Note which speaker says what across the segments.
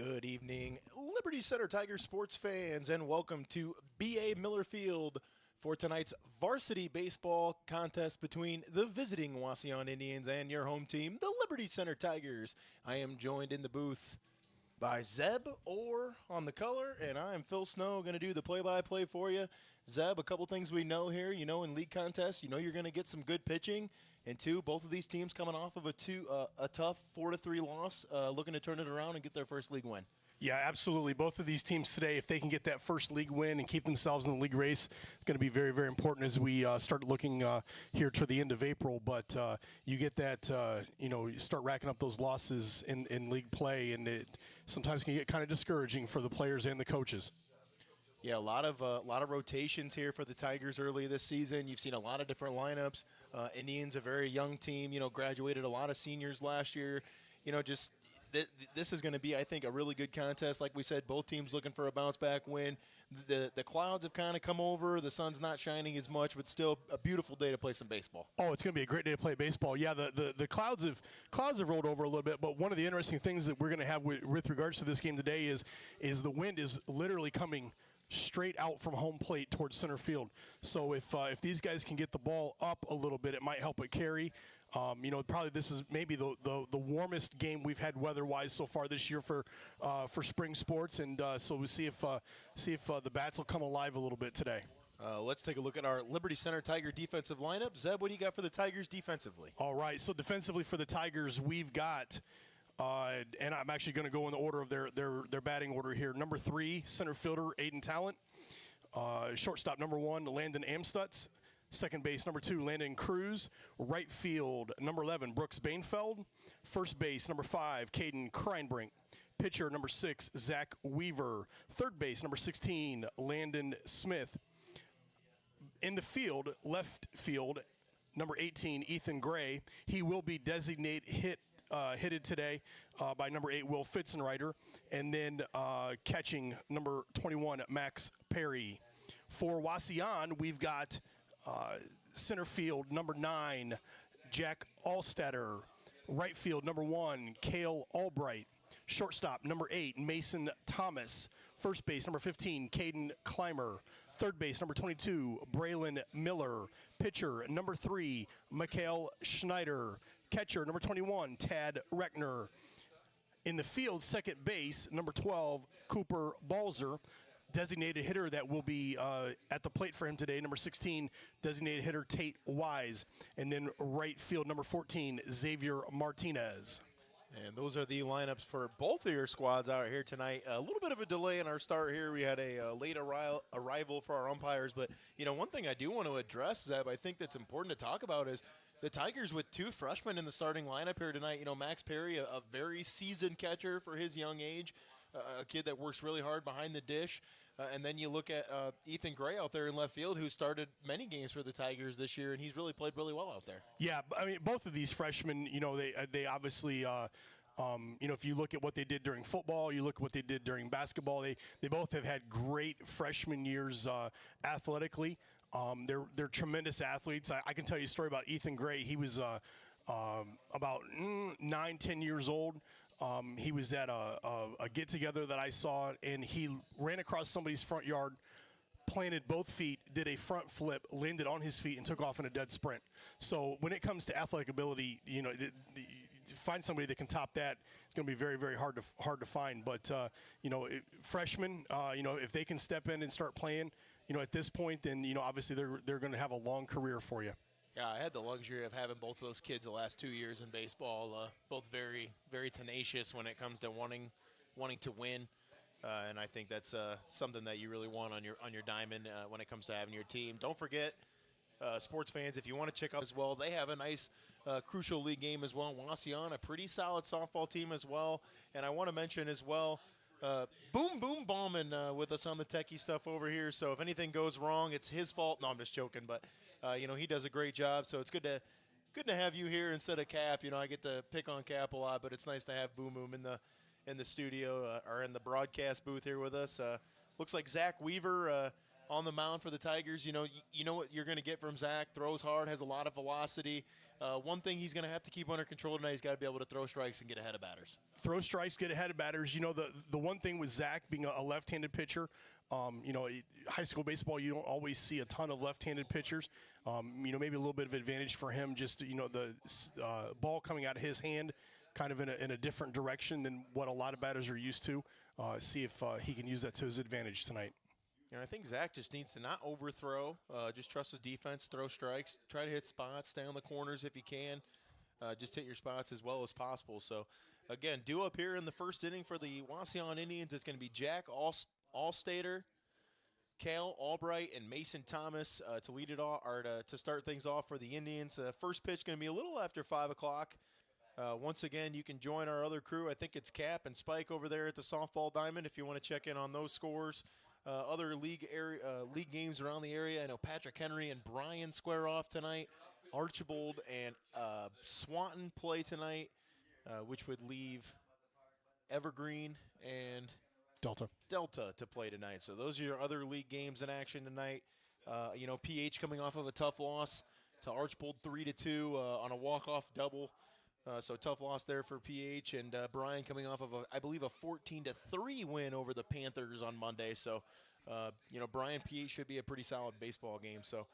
Speaker 1: Good evening, Liberty Center Tiger sports fans, and welcome to B.A. Miller Field for tonight's varsity baseball contest between the visiting Wauseon Indians and your home team, the Liberty Center Tigers. I am joined in the booth by Zeb Orr on the color, and I am Phil Snow, going to do the play-by-play for you. Zeb, a couple things we know here. You know, in league contests, you know you're going to get some good pitching. And two, both of these teams coming off of a tough 4-3 loss, looking to turn it around and get their first league win.
Speaker 2: Yeah, absolutely. Both of these teams today, if they can get that first league win and keep themselves in the league race, it's going to be very, very important as we start looking here to the end of April. But you get that, you start racking up those losses in league play, and it sometimes can get kind of discouraging for the players and the coaches.
Speaker 1: Yeah, a lot of rotations here for the Tigers early this season. You've seen a lot of different lineups. Indians, a very young team, graduated a lot of seniors last year. This is going to be, I think, a really good contest. Like we said, both teams looking for a bounce-back win. The clouds have kind of come over. The sun's not shining as much, but still a beautiful day to play some baseball.
Speaker 2: Oh, it's going to be a great day to play baseball. Yeah, the clouds have rolled over a little bit, but one of the interesting things that we're going to have with regards to this game today is the wind is literally coming straight out from home plate towards center field. So if these guys can get the ball up a little bit, it might help it carry. Probably this is maybe the warmest game we've had weather-wise so far this year for spring sports, and so we'll see if the bats will come alive a little bit today.
Speaker 1: Let's take a look at our Liberty Center Tiger defensive lineup. Zeb, what do you got for the Tigers defensively?
Speaker 2: All right, so defensively for the Tigers, we've got and I'm actually going to go in the order of their batting order here. Number 3, center fielder Aiden Talent. Shortstop number 1, Landon Amstutz. Second base number 2, Landon Cruz. Right field number 11, Brooks Bainfeld. First base number 5, Caden Kreinbrink. Pitcher number 6, Zach Weaver. Third base number 16, Landon Smith. In the field, left field, number 18, Ethan Gray. He will be hitted today by number 8, Will Fitzenreiter, and then catching number 21, Max Perry. For Wauseon, we've got center field number 9, Jack Allstatter. Right field number 1, Cale Albright. Shortstop number 8, Mason Thomas. First base number 15, Caden Clymer. Third base number 22, Braylon Miller. Pitcher number 3, Mikhail Schneider. Catcher number 21, Tad Reckner. In the field, second base number 12, Cooper Balzer. Designated hitter that will be at the plate for him today, number 16, designated hitter Tate Wise. And then right field number 14, Xavier Martinez.
Speaker 1: And those are the lineups for both of your squads out here tonight. A little bit of a delay in our start here. We had a late arrival for our umpires. But, one thing I do want to address, Zeb, I think that's important to talk about is the Tigers with 2 freshmen in the starting lineup here tonight. Max Perry, a very seasoned catcher for his young age, a kid that works really hard behind the dish. And then you look at Ethan Gray out there in left field, who started many games for the Tigers this year, and he's really played really well out there.
Speaker 2: Yeah, I mean, both of these freshmen, they obviously if you look at what they did during football, you look at what they did during basketball, they both have had great freshman years athletically. They're tremendous athletes. I can tell you a story about Ethan Gray. He was about 9-10 years old. He was at a get-together that I saw, and he ran across somebody's front yard, planted both feet, did a front flip, landed on his feet, and took off in a dead sprint. So when it comes to athletic ability, to find somebody that can top that, it's going to be very, very hard to find. But freshmen, if they can step in and start playing, at this point, then obviously they're going to have a long career for you.
Speaker 1: Yeah, I had the luxury of having both of those kids the last 2 years in baseball. Both very, very tenacious when it comes to wanting to win. And I think that's something that you really want on your diamond when it comes to having your team. Don't forget, sports fans, if you want to check out as well, they have a nice crucial league game as well. Wauseon, a pretty solid softball team as well. And I want to mention as well, Boom Bauman with us on the techie stuff over here. So if anything goes wrong, it's his fault. No, I'm just joking. But, he does a great job. So it's good to have you here instead of Cap. I get to pick on Cap a lot, but it's nice to have Boom Boom in the studio or in the broadcast booth here with us. Looks like Zach Weaver on the mound for the Tigers. You know what you're going to get from Zach. Throws hard, has a lot of velocity. One thing he's going to have to keep under control tonight, he's got to be able to throw strikes and get ahead of batters.
Speaker 2: Throw strikes, get ahead of batters. The one thing with Zach being a left-handed pitcher, high school baseball, you don't always see a ton of left-handed pitchers. Maybe a little bit of advantage for him, just the ball coming out of his hand kind of in a different direction than what a lot of batters are used to. See if he can use that to his advantage tonight.
Speaker 1: I think Zach just needs to not overthrow, just trust his defense, throw strikes, try to hit spots, stay on the corners if you can. Just hit your spots as well as possible. So, again, due up here in the first inning for the Wauseon Indians, it's going to be Jack Allstater, Cale Albright, and Mason Thomas to lead it off, or to start things off for the Indians. First pitch going to be a little after 5 o'clock. Once again, you can join our other crew. I think it's Cap and Spike over there at the Softball Diamond if you want to check in on those scores. Other league games around the area. I know Patrick Henry and Bryan square off tonight. Archibald and Swanton play tonight, which would leave Evergreen and Delta to play tonight. So those are your other league games in action tonight. PH coming off of a tough loss to Archibald 3-2 on a walk-off double. So tough loss there for PH, and Bryan coming off of, I believe, a 14-3 win over the Panthers on Monday. So, Bryan PH should be a pretty solid baseball game. So,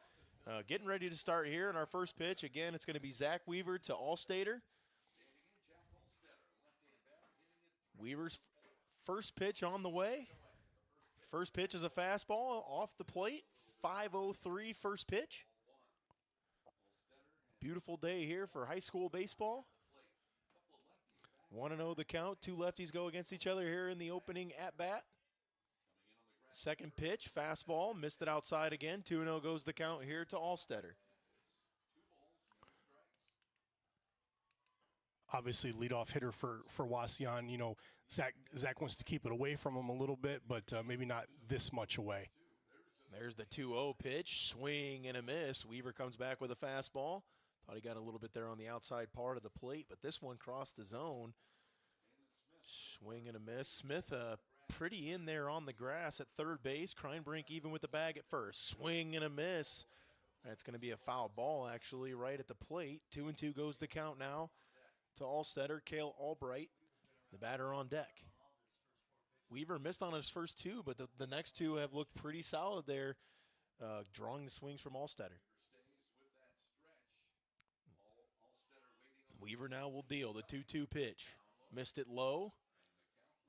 Speaker 1: getting ready to start here in our first pitch. Again, it's going to be Zach Weaver to Allstater. Weaver's first pitch on the way. First pitch is a fastball off the plate. 5:03 first pitch. Beautiful day here for high school baseball. 1-0 the count. Two lefties go against each other here in the opening at-bat. Second pitch, fastball, missed it outside again. 2-0 goes the count here to Allstetter.
Speaker 2: Obviously, leadoff hitter for Wauseon. Zach wants to keep it away from him a little bit, but maybe not this much away.
Speaker 1: There's the 2-0 pitch, swing and a miss. Weaver comes back with a fastball. Thought he got a little bit there on the outside part of the plate, but this one crossed the zone. Swing and a miss. Smith pretty in there on the grass at third base. Kreinbrink even with the bag at first. Swing and a miss. That's going to be a foul ball, actually, right at the plate. 2-2 goes the count now to Allstetter. Cale Albright, the batter on deck. Weaver missed on his first two, but the next two have looked pretty solid there, drawing the swings from Allstetter. Weaver now will deal the 2-2 pitch. Missed it low.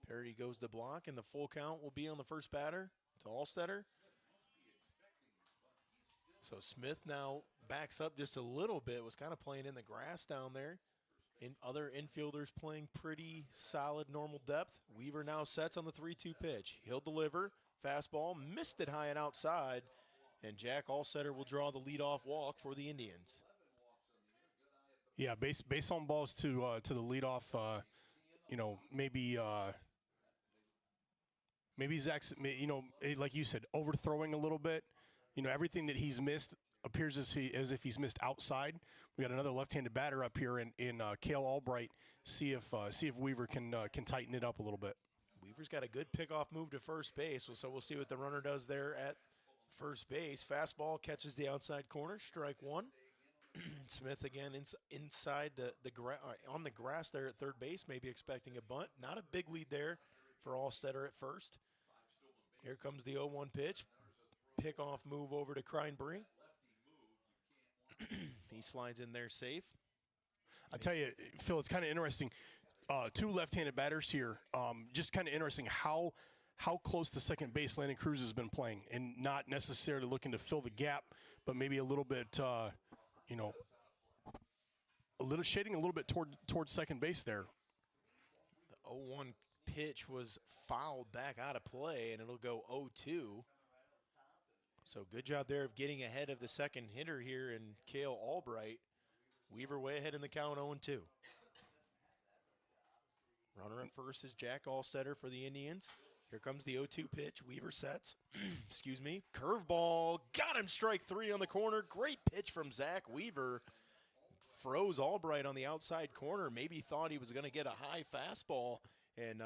Speaker 1: Perry goes to block, and the full count will be on the first batter to Allstetter. So Smith now backs up just a little bit, was kind of playing in the grass down there. Other infielders playing pretty solid normal depth. Weaver now sets on the 3-2 pitch. He'll deliver. Fastball, missed it high and outside. And Jack Allstetter will draw the leadoff walk for the Indians.
Speaker 2: Yeah, base on balls to the leadoff. Maybe Zach's, like you said, overthrowing a little bit. Everything that he's missed appears as if he's missed outside. We got another left-handed batter up here in Cale Albright. See if Weaver can tighten it up a little bit.
Speaker 1: Weaver's got a good pickoff move to first base, so we'll see what the runner does there at first base. Fastball catches the outside corner, strike one. Smith again inside on the grass there at third base, maybe expecting a bunt. Not a big lead there for Allstetter at first. Here comes the 0-1 pitch. Pickoff move over to Kreinbrink. He slides in there safe.
Speaker 2: I tell you, Phil, it's kind of interesting. Two left-handed batters here. Just kind of interesting how close to second base Landon Cruz has been playing, and not necessarily looking to fill the gap, but maybe a little bit, shading a little bit toward second base there.
Speaker 1: The 0-1 pitch was fouled back out of play, and it'll go 0-2. So good job there of getting ahead of the second hitter here in Cale Albright. Weaver way ahead in the count, 0-2. Runner at first is Jack Allstetter for the Indians. Here comes the 0-2 pitch. Weaver sets. Excuse me. Curveball. Got him, strike three on the corner. Great pitch from Zach Weaver. Froze Albright on the outside corner. Maybe thought he was going to get a high fastball. And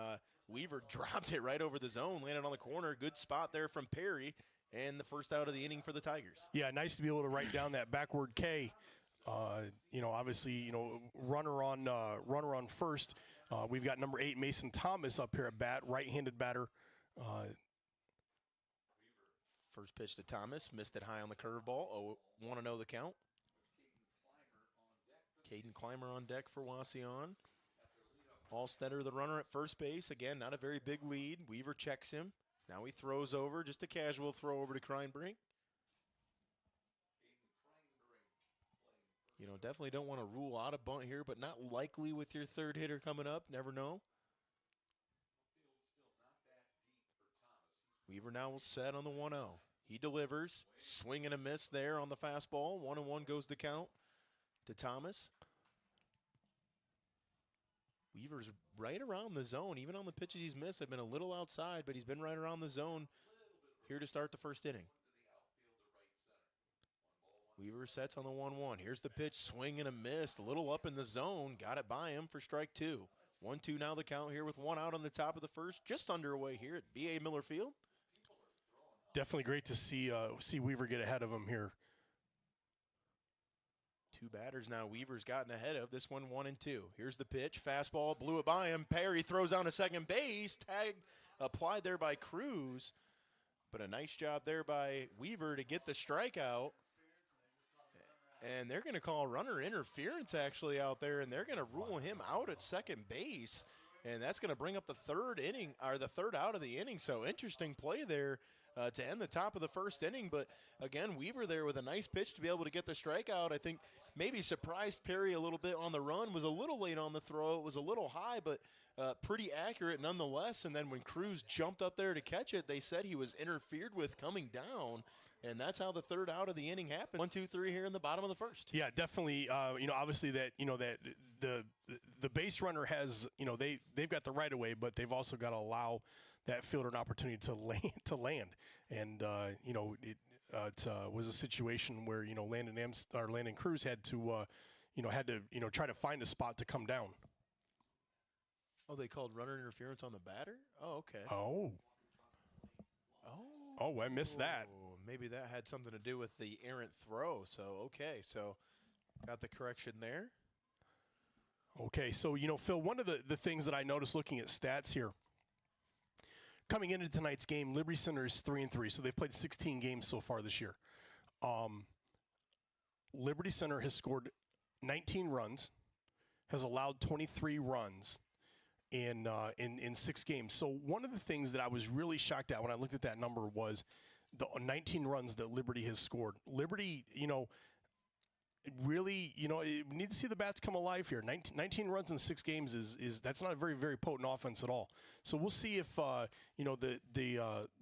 Speaker 1: Weaver dropped it right over the zone. Landed on the corner. Good spot there from Perry. and the first out of the inning for the Tigers.
Speaker 2: Yeah, nice to be able to write down that backward K. Obviously, runner on first. We've got number 8, Mason Thomas, up here at bat, right-handed batter.
Speaker 1: First pitch to Thomas, missed it high on the curveball. 1-0 the count. Caden Clymer on deck for Wauseon. Allstetter, the runner at first base. Again, not a very big lead. Weaver checks him. Now he throws over, just a casual throw over to Kreinbrink. Definitely don't want to rule out a bunt here, but not likely with your third hitter coming up. Never know. Weaver now will set on the 1-0. He delivers. Swing and a miss there on the fastball. 1-1 goes the count to Thomas. Weaver's right around the zone. Even on the pitches he's missed, have been a little outside, but he's been right around the zone here to start the first inning. Weaver sets on the 1-1. Here's the pitch, swing and a miss. A little up in the zone. Got it by him for strike 2. 1-2 now the count here with 1 out on the top of the first. Just underway here at B.A. Miller Field.
Speaker 2: Definitely great to see Weaver get ahead of him here.
Speaker 1: 2 batters now Weaver's gotten ahead of. This one 1-2. Here's the pitch. Fastball blew it by him. Perry throws down to second base. Tag applied there by Cruz. But a nice job there by Weaver to get the strikeout. And they're going to call runner interference actually out there, and they're going to rule him out at second base. And that's going to bring up the third inning, or the third out of the inning. So interesting play there to end the top of the first inning. But again, Weaver there with a nice pitch to be able to get the strikeout. I think maybe surprised Perry a little bit on the run. Was a little late on the throw. It was a little high, but pretty accurate nonetheless. And then when Cruz jumped up there to catch it, they said he was interfered with coming down. And that's how the third out of the inning happened. 1, 2, 3 here in the bottom of the first.
Speaker 2: Yeah, definitely. Obviously that the base runner has, they've got the right of way, but they've also got to allow that fielder an opportunity to land. And it was a situation where Landon Cruz had to try to find a spot to come down.
Speaker 1: Oh, they called runner interference on the batter? Oh, okay.
Speaker 2: Oh, I missed that.
Speaker 1: Maybe that had something to do with the errant throw. So, okay, so got the correction there.
Speaker 2: Okay, so, Phil, one of the things that I noticed looking at stats here, coming into tonight's game, Liberty Center is 3-3, so they've played 16 games so far this year. Liberty Center has scored 19 runs, has allowed 23 runs in 6 games. So one of the things that I was really shocked at when I looked at that number was the 19 runs that Liberty has scored. Liberty, really, you need to see the bats come alive here. 19 runs in 6 games is that's not a very, very potent offense at all. So we'll see if the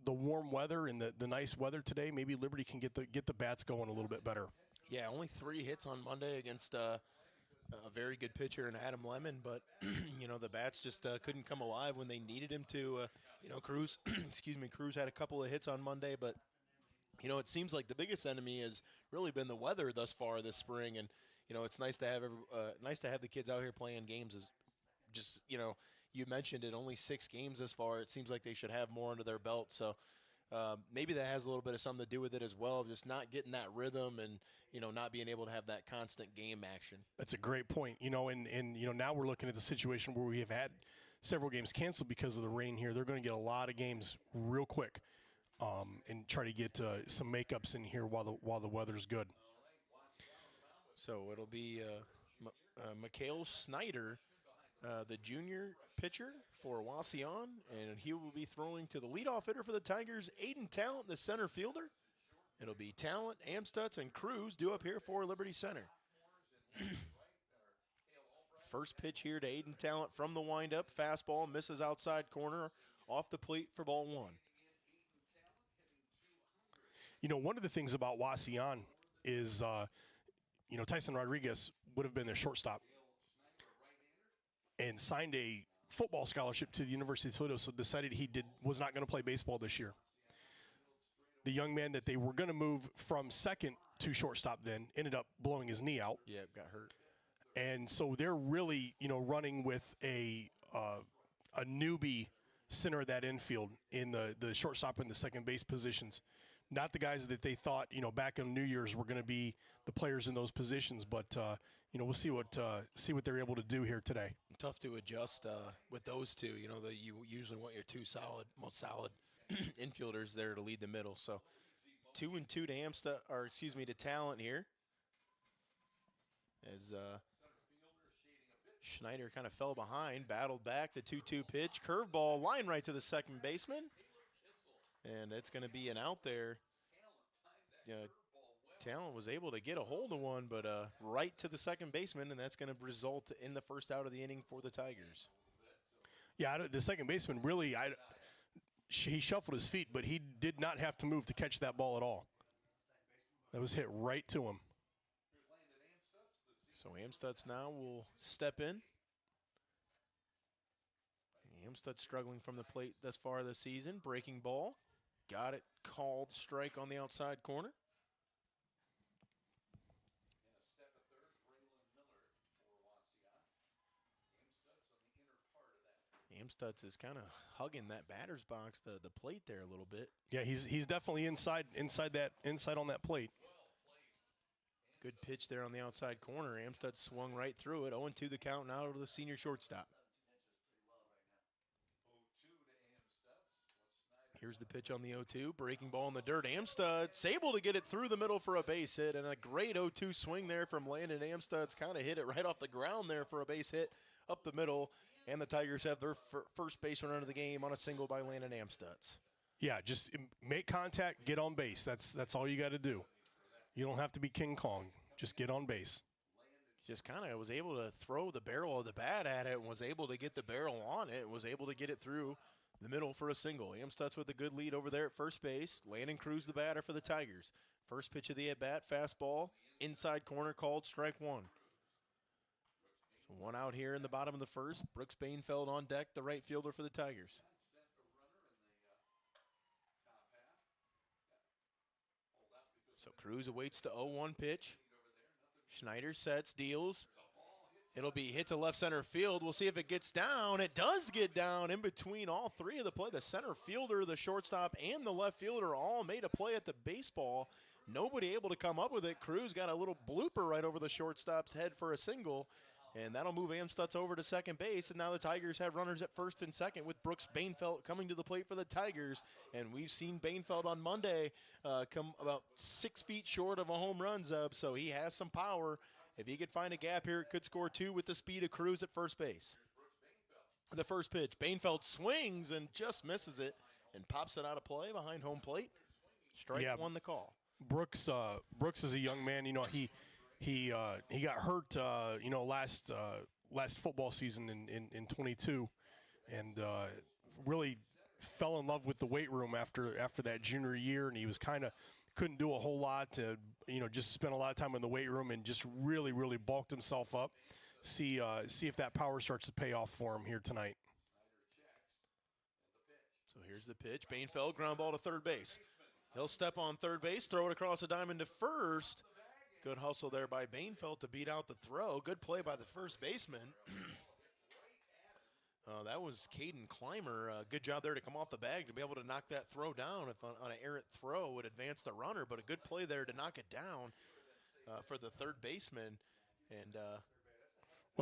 Speaker 2: warm weather and the nice weather today, maybe Liberty can get the bats going a little bit better.
Speaker 1: Yeah, only 3 hits on Monday against a very good pitcher in Adam Lemon, but the bats just couldn't come alive when they needed him to. Cruz, Cruz had a couple of hits on Monday, but it seems like the biggest enemy has really been the weather thus far this spring, and it's nice to have the kids out here playing games. Is just you mentioned it, only 6 games thus far. It seems like they should have more under their belt, so. Maybe that has a little bit of something to do with it as well, just not getting that rhythm and, not being able to have that constant game action.
Speaker 2: That's a great point. And now we're looking at the situation where we have had several games canceled because of the rain here. They're going to get a lot of games real quick and try to get some makeups in here while the weather's good.
Speaker 1: So it'll be Mikhail Snyder, the junior pitcher for Wauseon, and he will be throwing to the leadoff hitter for the Tigers, Aiden Talent, the center fielder. It'll be Talent, Amstutz, and Cruz due up here for Liberty Center. First pitch here to Aiden Talent from the windup. Fastball misses outside corner, off the plate for ball 1.
Speaker 2: One of the things about Wauseon is, Tyson Rodriguez would have been their shortstop and signed a football scholarship to the University of Toledo, so decided he was not going to play baseball this year. The young man that they were going to move from second to shortstop then ended up blowing his knee out.
Speaker 1: Yeah, got hurt.
Speaker 2: And so they're really, running with a newbie center of that infield in the shortstop and the second base positions. not the guys that they thought, back in New Year's were going to be the players in those positions. But, we'll see what they're able to do here today.
Speaker 1: Tough to adjust with those two. You usually want your two most solid infielders there to lead the middle. So 2-2 to Talent here. As Schneider kind of fell behind, battled back, the 2-2 pitch, curveball, line right to the second baseman. And it's going to be an out there. Talent was able to get a hold of one, but right to the second baseman, and that's going to result in the first out of the inning for the Tigers.
Speaker 2: Yeah, the second baseman really, he shuffled his feet, but he did not have to move to catch that ball at all. That was hit right to him.
Speaker 1: So Amstutz now will step in. Amstutz struggling from the plate thus far this season. Breaking ball. Got it called strike on the outside corner. Amstutz is kind of hugging that batter's box, the plate there a little bit.
Speaker 2: Yeah, he's definitely inside on that plate.
Speaker 1: Good pitch there on the outside corner. Amstutz swung right through it. 0-2 the count now to the senior shortstop. Here's the pitch on the 0-2. Breaking ball in the dirt. Amstutz able to get it through the middle for a base hit, and a great 0-2 swing there from Landon Amstutz. Kind of hit it right off the ground there for a base hit up the middle, and the Tigers have their first base run of the game on a single by Landon Amstutz.
Speaker 2: Yeah, just make contact, get on base. That's all you got to do. You don't have to be King Kong. Just get on base.
Speaker 1: Just kind of was able to throw the barrel of the bat at it and was able to get the barrel on it and was able to get it through the middle for a single. Amstutz with a good lead over there at first base. Landon Cruz the batter for the Tigers. First pitch of the at-bat, fastball, inside corner called, strike one. So one out here in the bottom of the first. Brooks Bainfeld on deck, the right fielder for the Tigers. So Cruz awaits the 0-1 pitch. Schneider sets, deals. It'll be hit to left center field. We'll see if it gets down. It does get down in between all three of the play. The center fielder, the shortstop, and the left fielder all made a play at the baseball. Nobody able to come up with it. Cruz got a little blooper right over the shortstop's head for a single, and that'll move Amstutz over to second base. And now the Tigers have runners at first and second with Brooks Bainfeld coming to the plate for the Tigers. And we've seen Bainfeld on Monday come about 6 feet short of a home run, Zub, so he has some power. If he could find a gap here, it could score 2 with the speed of Cruz at first base. The first pitch, Bainfeld swings and just misses it and pops it out of play behind home plate. Strike one the call.
Speaker 2: Brooks is a young man. He got hurt, last football season in 22, and really fell in love with the weight room after that junior year, and he was couldn't do a whole lot to, just spend a lot of time in the weight room and just really, really bulked himself up. See if that power starts to pay off for him here tonight.
Speaker 1: So here's the pitch. Bainfeld, ground ball to third base. He'll step on third base, throw it across the diamond to first. Good hustle there by Bainfeld to beat out the throw. Good play by the first baseman. That was Caden Clymer. Good job there to come off the bag to be able to knock that throw down. If on an errant throw would advance the runner, but a good play there to knock it down for the third baseman. And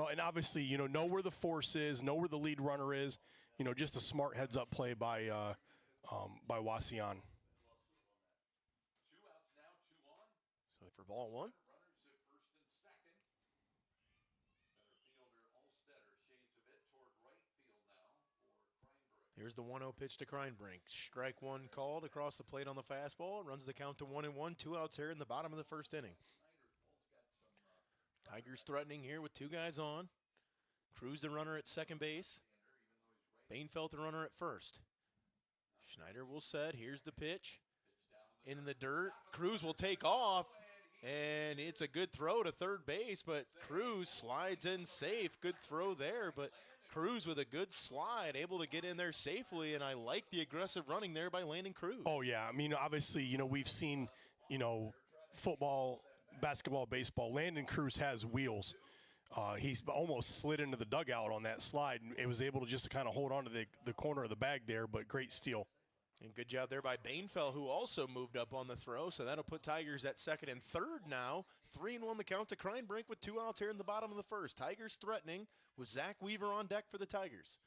Speaker 2: and obviously, know where the force is, know where the lead runner is. Just a smart heads-up play by Wauseon.
Speaker 1: So for ball one. Here's the 1-0 pitch to Kreinbrink. Strike one called across the plate on the fastball. Runs the count to 1-1. 2 outs here in the bottom of the first inning. Tigers threatening here with 2 guys on. Cruz the runner at second base. Bainfeld the runner at first. Schneider will set. Here's the pitch. In the dirt. Cruz will take off. And it's a good throw to third base, but Cruz slides in safe. Good throw there, but Cruz with a good slide, able to get in there safely, and I like the aggressive running there by Landon Cruz.
Speaker 2: Oh, yeah. I mean, obviously, we've seen, football, basketball, baseball. Landon Cruz has wheels. He's almost slid into the dugout on that slide, and it was able to just kind of hold on to the corner of the bag there, but great steal.
Speaker 1: And good job there by Bainfeld, who also moved up on the throw. So that'll put Tigers at second and third now. 3-1 the count to Kreinbrink with 2 outs here in the bottom of the first. Tigers threatening with Zach Weaver on deck for the Tigers.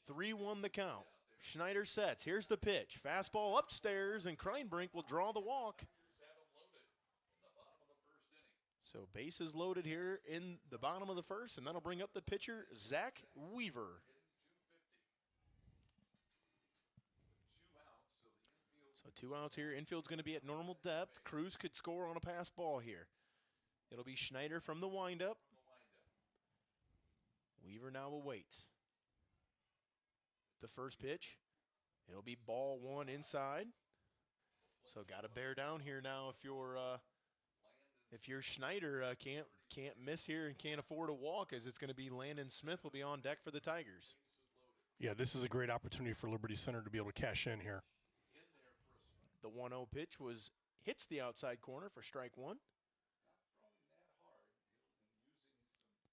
Speaker 1: 3-1 the count. Schneider sets. Here's the pitch. Fastball upstairs, and Kreinbrink will draw the walk. So bases loaded here in the bottom of the first, and that'll bring up the pitcher, Zach Weaver. So 2 outs here. Infield's going to be at normal depth. Cruz could score on a pass ball here. It'll be Schneider from the windup. Weaver now awaits. The first pitch. It'll be ball 1 inside. So got to bear down here now if you're Schneider. Can't miss here and can't afford a walk, as it's going to be Landon Smith will be on deck for the Tigers.
Speaker 2: Yeah, this is a great opportunity for Liberty Center to be able to cash in here.
Speaker 1: The 1-0 pitch hits the outside corner for strike 1.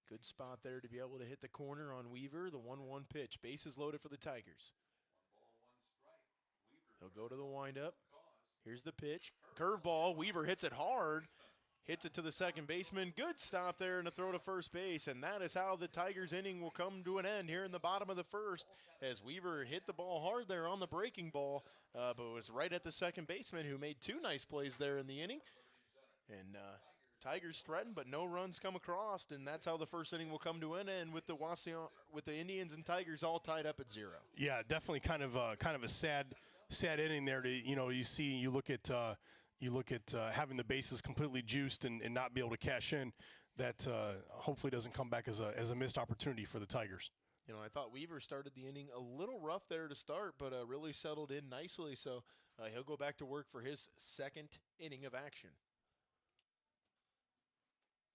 Speaker 1: Good spot there to be able to hit the corner on Weaver. The 1-1 pitch. Bases loaded for the Tigers. They'll go to the windup. Here's the pitch. Curveball. Weaver hits it hard. Hits it to the second baseman. Good stop there and a throw to first base. And that is how the Tigers inning will come to an end here in the bottom of the first, as Weaver hit the ball hard there on the breaking ball, but it was right at the second baseman, who made 2 nice plays there in the inning. And Tigers threatened, but no runs come across, and that's how the first inning will come to an end, with the Wauseon, with the Indians and Tigers all tied up at 0.
Speaker 2: Yeah, definitely kind of a sad inning there. You look at having the bases completely juiced and not be able to cash in. That hopefully doesn't come back as a missed opportunity for the Tigers.
Speaker 1: You know, I thought Weaver started the inning a little rough there to start, but really settled in nicely. So he'll go back to work for his second inning of action.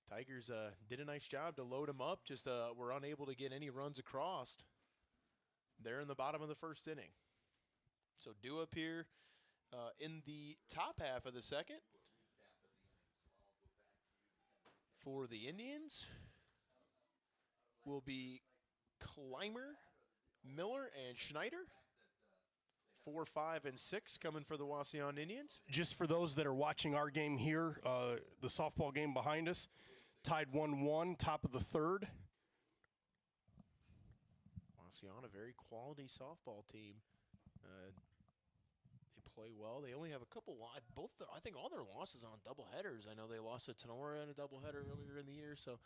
Speaker 1: Tigers did a nice job to load him up, just were unable to get any runs across there in the bottom of the first inning. So due up here in the top half of the second for the Indians will be Clymer, Miller, and Schneider. 4, 5, and 6 coming for the Wauseon Indians.
Speaker 2: Just for those that are watching our game here, the softball game behind us, tied 1-1, top of the third.
Speaker 1: Wauseon, a very quality softball team. They play well. They only have a couple, I think all their losses on doubleheaders. I know they lost to Tenora in a doubleheader earlier in the year, so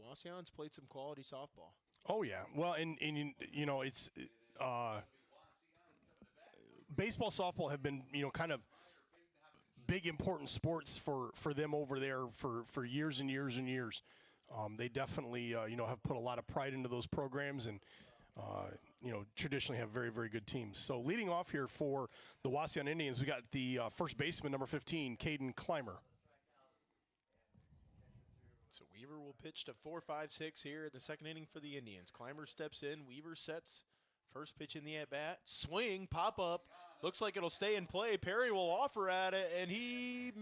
Speaker 1: Wauseon's played some quality softball.
Speaker 2: Oh yeah, well, and you know, it's baseball, softball have been, kind of big important sports for them over there for years and years and years. They definitely have put a lot of pride into those programs, and traditionally have very, very good teams. So leading off here for the Wauseon Indians, we got the first baseman, number 15, Caden Clymer.
Speaker 1: So Weaver will pitch to 4, 5, 6 here in the second inning for the Indians. Clymer steps in. Weaver sets. First pitch in the at-bat. Swing, pop-up. Looks like it'll stay in play. Perry will offer at it, and he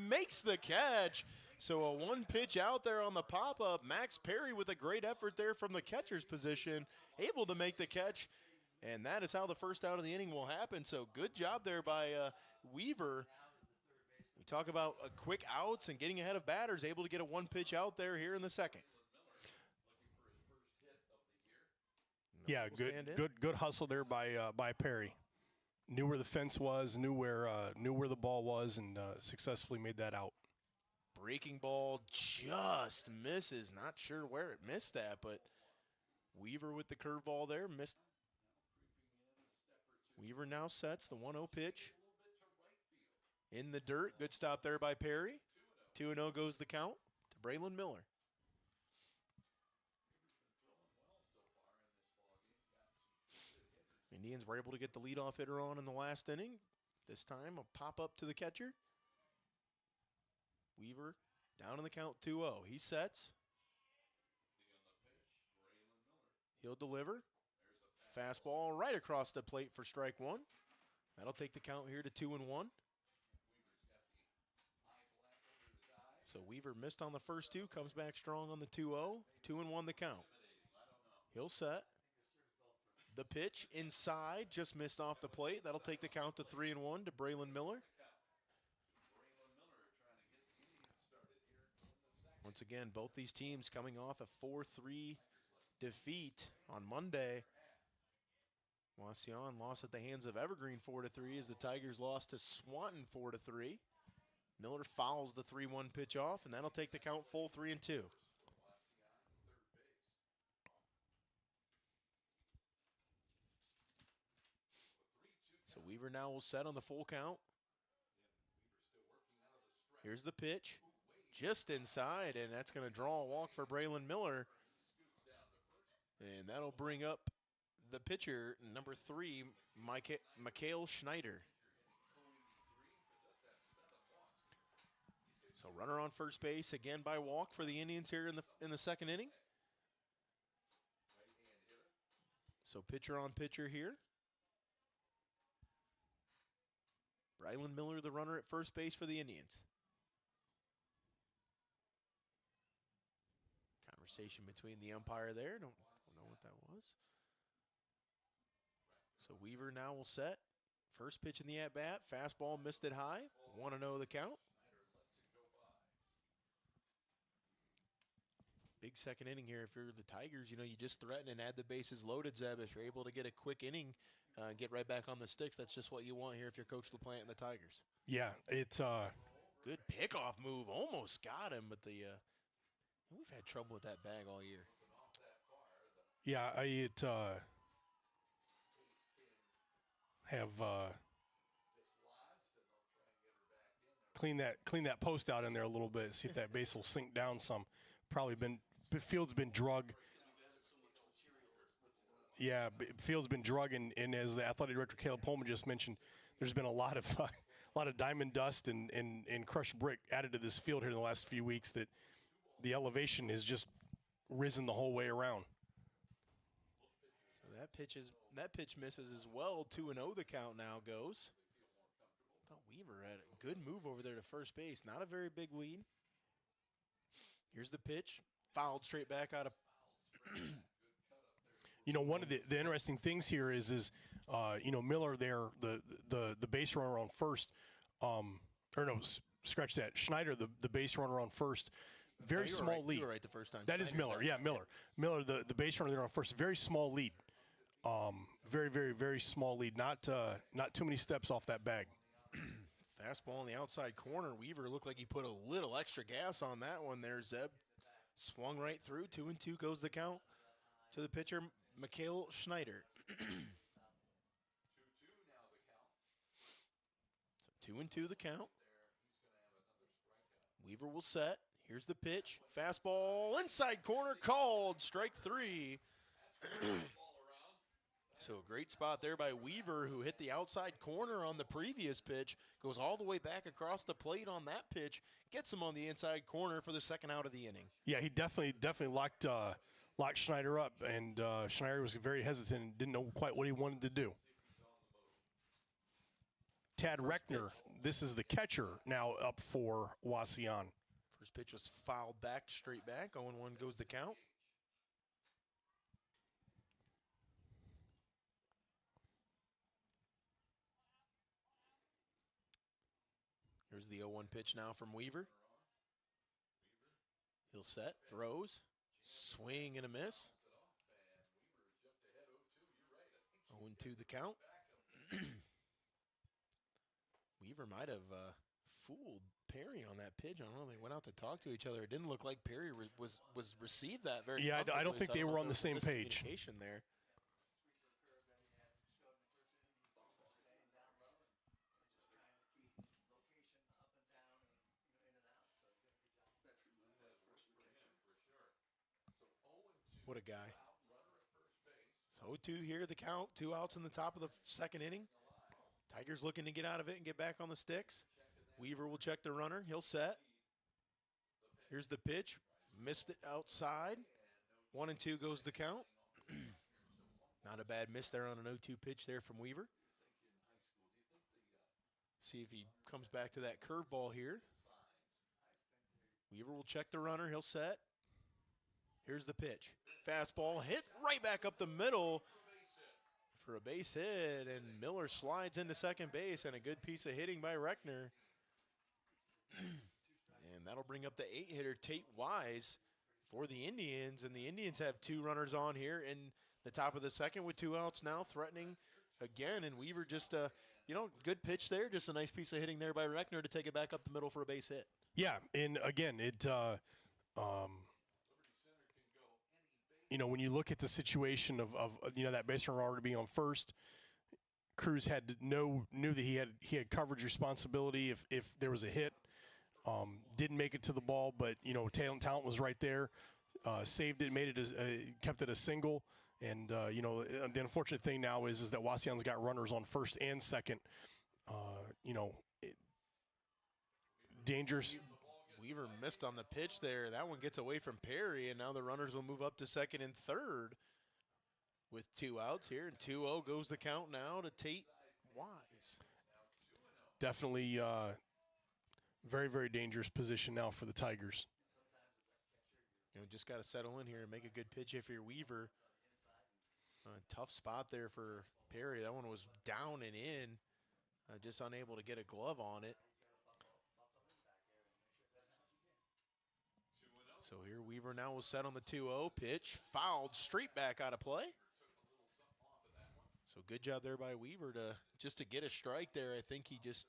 Speaker 1: makes the catch. So a 1 pitch out there on the pop-up. Max Perry with a great effort there from the catcher's position, able to make the catch. And that is how the first out of the inning will happen. So good job there by Weaver. We talk about quick outs and getting ahead of batters, able to get a 1 pitch out there here in the second.
Speaker 2: Yeah, good hustle there by Perry. Knew where the fence was, knew where the ball was, and successfully made that out.
Speaker 1: Breaking ball just misses. Not sure where it missed at, but Weaver with the curveball there missed. Weaver now sets the 1-0 pitch. In the dirt, good stop there by Perry. 2-0 goes the count to Braylon Miller. Indians were able to get the leadoff hitter on in the last inning. This time a pop-up to the catcher. Weaver down in the count 2-0. He sets. He'll deliver. Fastball right across the plate for strike 1. That'll take the count here to 2-1. So Weaver missed on the first 2, comes back strong on the 2-0. 2-1 the count. He'll set. The pitch inside, just missed off the plate. That'll take the count to 3-1 to Braylon Miller. Once again, both these teams coming off a 4-3 defeat on Monday. Wauseon lost at the hands of Evergreen 4-3 as the Tigers lost to Swanton 4-3. Miller fouls the 3-1 pitch off, and that'll take the count full 3-2. So Weaver now will set on the full count. Here's the pitch, just inside, and that's going to draw a walk for Braylon Miller. And that'll bring up the pitcher, number 3, Mikhail Schneider. So runner on first base again by walk for the Indians here in the second inning. So pitcher on pitcher here. Braylon Miller, the runner at first base for the Indians. Conversation between the umpire there. Don't know what that was. So Weaver now will set. First pitch in the at-bat. Fastball missed it high. 1-0 the count. Big second inning here. If you're the Tigers, you just threaten and add the bases loaded, Zeb. If you're able to get a quick inning, get right back on the sticks, that's just what you want here if you're Coach LaPlante and the Tigers.
Speaker 2: Yeah, it's
Speaker 1: good pickoff move. Almost got him, but we've had trouble with that bag all year.
Speaker 2: Yeah, I have clean that post out in there a little bit. See if that base will sink down some. The field's been drug. Yeah, field's been drug, and as the athletic director Caleb Pullman just mentioned, there's been a lot of diamond dust and crushed brick added to this field here in the last few weeks. That the elevation has just risen the whole way around.
Speaker 1: So that pitch misses as well. 2-0 the count now goes. I thought Weaver had a good move over there to first base. Not a very big lead. Here's the pitch. Fouled straight back out of.
Speaker 2: One of the interesting things here is Miller there, the base runner on first, scratch that. Schneider, the base runner on first, very small lead.
Speaker 1: You were right the first time.
Speaker 2: That is Miller, yeah, Miller. Miller, the base runner there on first, very small lead. Very, very, very small lead. Not too many steps off that bag.
Speaker 1: Fastball in the outside corner. Weaver looked like he put a little extra gas on that one there, Zeb. Swung right through. 2-2 goes the count to the pitcher, Mikhail Schneider. So 2-2 the count. Weaver will set. Here's the pitch. Fastball inside corner called. Strike 3. So a great spot there by Weaver, who hit the outside corner on the previous pitch, goes all the way back across the plate on that pitch, gets him on the inside corner for the second out of the inning.
Speaker 2: Yeah, he definitely locked Schneider up, and Schneider was very hesitant and didn't know quite what he wanted to do. Tad Reckner, this is the catcher now up for Wauseon.
Speaker 1: First pitch was fouled back, straight back. 0-1 goes the count. Here's the 0-1 pitch now from Weaver. He'll set, throws, swing and a miss. 0-2 the count. Weaver might have fooled Perry on that pitch. I don't know. They went out to talk to each other. It didn't look like Perry was received that very.
Speaker 2: Yeah, I don't think they were on the
Speaker 1: there
Speaker 2: same page.
Speaker 1: There. What a guy. So 0-2 here, the count. 2 outs in the top of the second inning. Tigers looking to get out of it and get back on the sticks. Weaver will check the runner. He'll set. Here's the pitch. Missed it outside. 1-2 goes the count. Not a bad miss there on an 0-2 pitch there from Weaver. See if he comes back to that curveball here. Weaver will check the runner. He'll set. Here's the pitch. Fastball hit right back up the middle. for a base hit, and Miller slides into second base, and a good piece of hitting by Reckner. And that'll bring up the 8-hitter, Tate Wise, for the Indians. And the Indians have 2 runners on here in the top of the second with 2 outs now, threatening again. And Weaver just, good pitch there. Just a nice piece of hitting there by Reckner to take it back up the middle for a base hit.
Speaker 2: Yeah, and again, when you look at the situation of that base runner already being on first, Cruz knew that he had coverage responsibility if there was a hit. Didn't make it to the ball, but talent was right there. Saved it, made it, kept it a single. And the unfortunate thing now is that Wauseon's got runners on first and second. Dangerous.
Speaker 1: Weaver missed on the pitch there. That one gets away from Perry, and now the runners will move up to second and third with 2 outs here. And 2-0 goes the count now to Tate Wise.
Speaker 2: Definitely very, very dangerous position now for the Tigers.
Speaker 1: Just got to settle in here and make a good pitch if you're Weaver. Tough spot there for Perry. That one was down and in, just unable to get a glove on it. So here Weaver now will set on the 2-0 pitch. Fouled straight back out of play. So good job there by Weaver to get a strike there. I think he just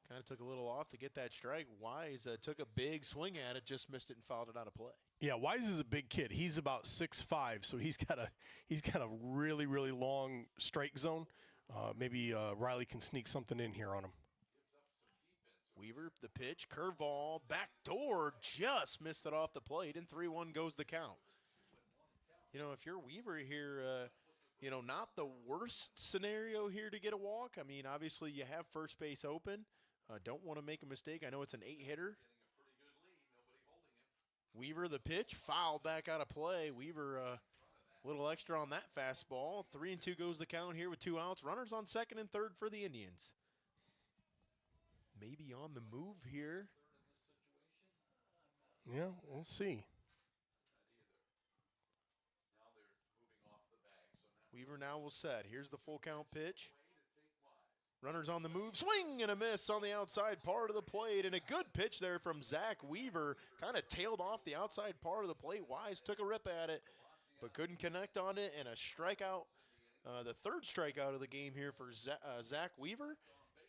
Speaker 1: kind of took a little off to get that strike. Wise took a big swing at it, just missed it and fouled it out of play.
Speaker 2: Yeah, Wise is a big kid. He's about 6'5", so he's got a really, really long strike zone. Maybe Riley can sneak something in here on him.
Speaker 1: Weaver, the pitch, curveball, backdoor, just missed it off the plate, and 3-1 goes the count. If you're Weaver here, not the worst scenario here to get a walk. I mean, obviously you have first base open. Don't want to make a mistake. I know it's an 8-hitter. Weaver, the pitch, fouled back out of play. Weaver, a little extra on that fastball. 3-2 goes the count here with 2 outs. Runners on second and third for the Indians. Maybe on the move here.
Speaker 2: Yeah, we'll see.
Speaker 1: Weaver now will set. Here's the full count pitch. Runners on the move. Swing and a miss on the outside part of the plate. And a good pitch there from Zach Weaver. Kind of tailed off the outside part of the plate. Wise took a rip at it, but couldn't connect on it. And a strikeout. The third strikeout of the game here for Zach Weaver.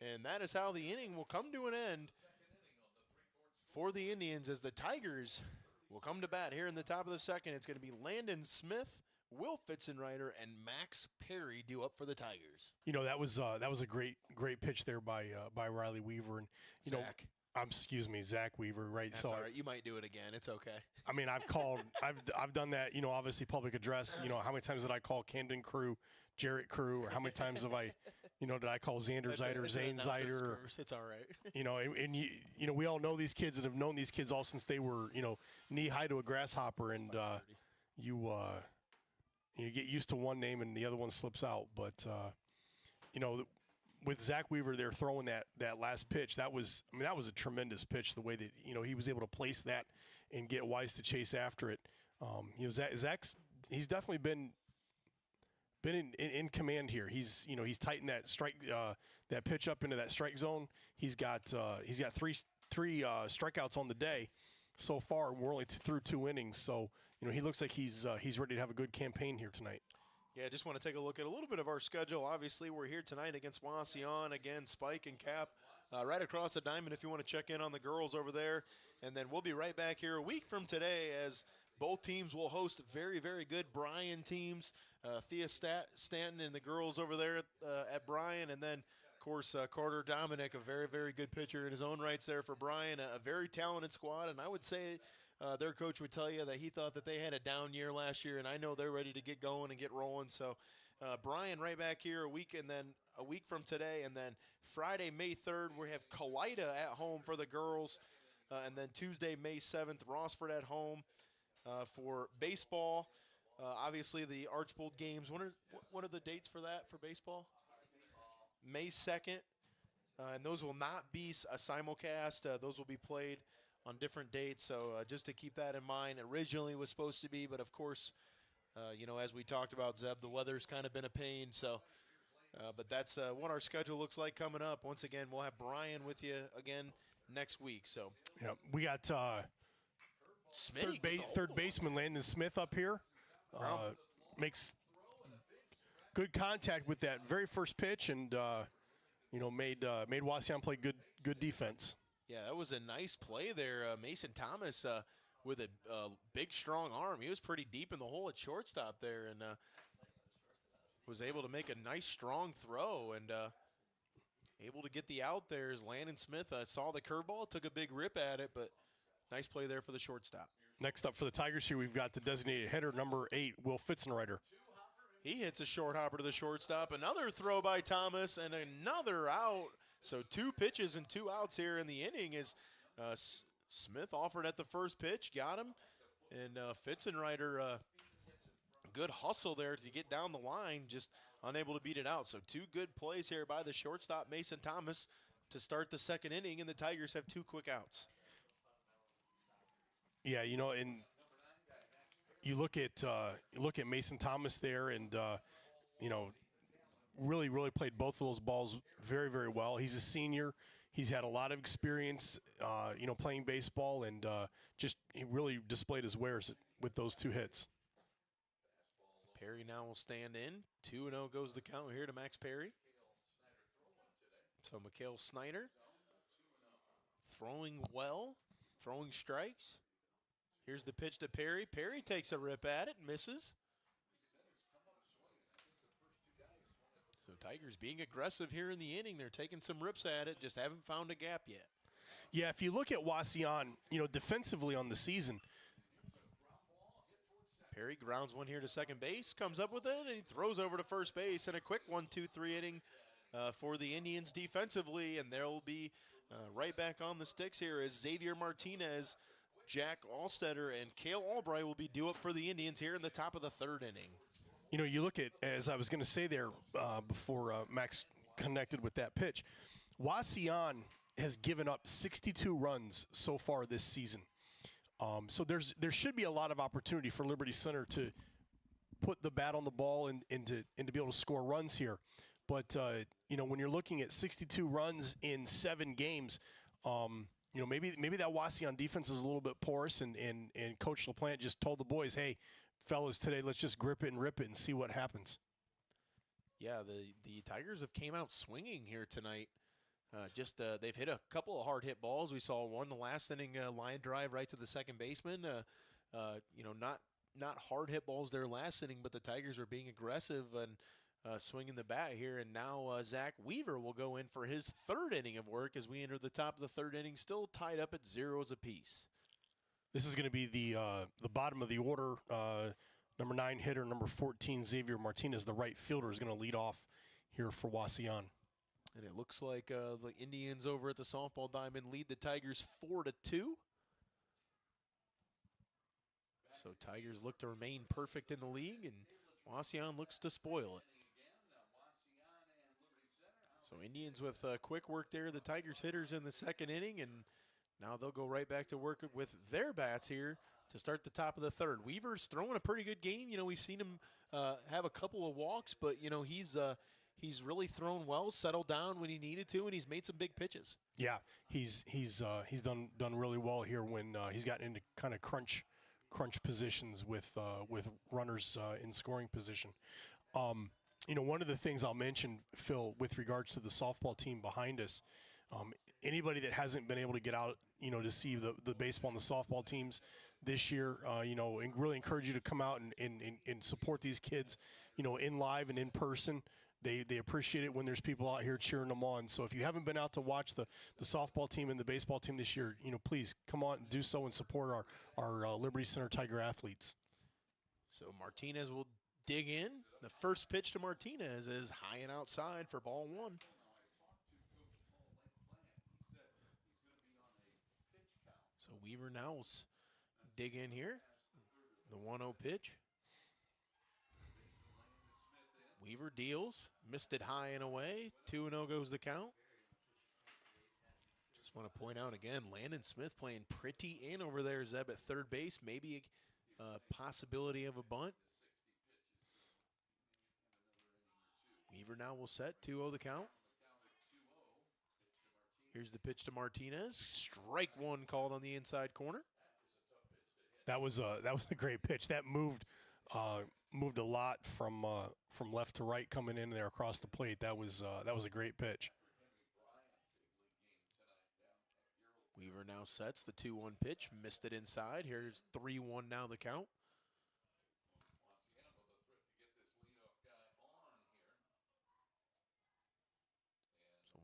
Speaker 1: And that is how the inning will come to an end for the Indians as the Tigers will come to bat here in the top of the second. It's going to be Landon Smith, Will Fitzenreiter, and Max Perry due up for the Tigers.
Speaker 2: That was a great pitch there by Riley Weaver and
Speaker 1: Zach.
Speaker 2: Zach Weaver, right?
Speaker 1: That's all right. You might do it again. It's okay.
Speaker 2: I mean, I've done that. Obviously public address. How many times did I call Camden Crew, Jarrett Crew, or how many times have I, did I call Xander Zider, Zane Zider?
Speaker 1: It's all right.
Speaker 2: And we all know these kids and have known these kids all since they were knee high to a grasshopper, and you get used to one name and the other one slips out. But with Zach Weaver there throwing that last pitch, that was a tremendous pitch. The way that he was able to place that and get Wise to chase after it. Zach's he's definitely been in command here. He's tightened that strike that pitch up into that strike zone. He's got three strikeouts on the day so far. We're only through 2 innings, so he looks like he's ready to have a good campaign here tonight.
Speaker 1: Yeah, just want to take a look at a little bit of our schedule. Obviously, we're here tonight against Wauseon. Again, Spike and Cap right across the diamond if you want to check in on the girls over there. And then we'll be right back here a week from today as both teams will host very, very good Bryan teams. Thea Stanton and the girls over there at Bryan. And then, of course, Carter Dominic, a very, very good pitcher in his own rights there for Bryan. A very talented squad. And I would say their coach would tell you that he thought that they had a down year last year, and I know they're ready to get going and get rolling. So Bryan right back here a week from today, and then Friday, May 3rd, we have Kalida at home for the girls, and then Tuesday, May 7th, Rossford at home for baseball. Obviously, the Archbold games. What are the dates for that for baseball? May 2nd, and those will not be a simulcast. Those will be played on different dates, so just to keep that in mind. Originally it was supposed to be, but of course As we talked about, Zeb, the weather's kind of been a pain. So, but that's what our schedule looks like coming up. Once again, we'll have Brian with you again next week. So,
Speaker 2: yeah, we got third baseman Landon Smith up here. Makes good contact with that very first pitch, and made Wauseon play good defense.
Speaker 1: Yeah, that was a nice play there. Mason Thomas with a big, strong arm. He was pretty deep in the hole at shortstop there, and was able to make a nice, strong throw, and able to get the out there as Landon Smith saw the curveball, took a big rip at it, but nice play there for the shortstop.
Speaker 2: Next up for the Tigers here, we've got the designated hitter, number 8, Will Fitzenreiter.
Speaker 1: He hits a short hopper to the shortstop. Another throw by Thomas and another out. So 2 pitches and 2 outs here in the inning as Smith offered at the first pitch, got him. And Fitzenreiter, good hustle there to get down the line, just unable to beat it out. So 2 good plays here by the shortstop, Mason Thomas, to start the second inning, and the Tigers have 2 quick outs.
Speaker 2: Yeah, and you look at Mason Thomas there, and really played both of those balls very, very well. He's a senior. He's had a lot of experience, playing baseball, and he really displayed his wares with those 2 hits.
Speaker 1: Perry now will stand in. 2-0 goes the count here to Max Perry. So Mikhail Snyder throwing well, throwing strikes. Here's the pitch to Perry. Perry takes a rip at it, misses. So Tigers being aggressive here in the inning. They're taking some rips at it, just haven't found a gap yet.
Speaker 2: Yeah, if you look at Wauseon, defensively on the season.
Speaker 1: Perry grounds one here to second base, comes up with it, and he throws over to first base. And a quick 1-2-3 inning for the Indians defensively. And they'll be right back on the sticks here as Xavier Martinez, Jack Allstetter, and Cale Albright will be due up for the Indians here in the top of the 3rd inning.
Speaker 2: You look at, as I was going to say there before Max connected with that pitch, Wauseon has given up 62 runs so far this season. So there should be a lot of opportunity for Liberty Center to put the bat on the ball and to be able to score runs here. But, when you're looking at 62 runs in 7 games, maybe that Wauseon defense is a little bit porous, and Coach LaPlante just told the boys, hey, fellas, today let's just grip it and rip it and see what happens.
Speaker 1: Yeah, the Tigers have came out swinging here tonight. They've hit a couple of hard hit balls. We saw one the last inning line drive right to the second baseman. Not hard hit balls there last inning, but the Tigers are being aggressive and swinging the bat here. And now Zach Weaver will go in for his 3rd inning of work as we enter the top of the 3rd inning, still tied up at 0s apiece.
Speaker 2: This is going to be the bottom of the order. Number 9 hitter, number 14 Xavier Martinez, the right fielder, is going to lead off here for Wauseon.
Speaker 1: And it looks like the Indians over at the softball diamond lead the Tigers 4-2. So Tigers look to remain perfect in the league, and Wauseon looks to spoil it. So Indians with quick work there. The Tigers hitters in the 2nd inning, and now they'll go right back to work with their bats here to start the top of the 3rd. Weaver's throwing a pretty good game. We've seen him have a couple of walks, but he's really thrown well, settled down when he needed to, and he's made some big pitches.
Speaker 2: Yeah, he's done really well here when he's gotten into kind of crunch positions with runners in scoring position. One of the things I'll mention, Phil, with regards to the softball team behind us, anybody that hasn't been able to get out, to see the baseball and the softball teams this year, and really encourage you to come out and support these kids, in live and in person. They appreciate it when there's people out here cheering them on. So if you haven't been out to watch the softball team and the baseball team this year, please come on and do so and support our Liberty Center Tiger athletes.
Speaker 1: So Martinez will dig in. The first pitch to Martinez is high and outside for ball 1. So Weaver now will dig in here. The 1-0 pitch. Weaver deals, missed it high and away. 2-0 goes the count. Just want to point out again, Landon Smith playing pretty in over there, Zeb, at 3rd base. Maybe a possibility of a bunt. Weaver now will set 2-0 the count. Here's the pitch to Martinez. Strike one called on the inside corner.
Speaker 2: That was a great pitch. That moved a lot from left to right coming in there across the plate. That was a great pitch.
Speaker 1: Weaver now sets the 2-1 pitch. Missed it inside. Here's 3-1 now the count.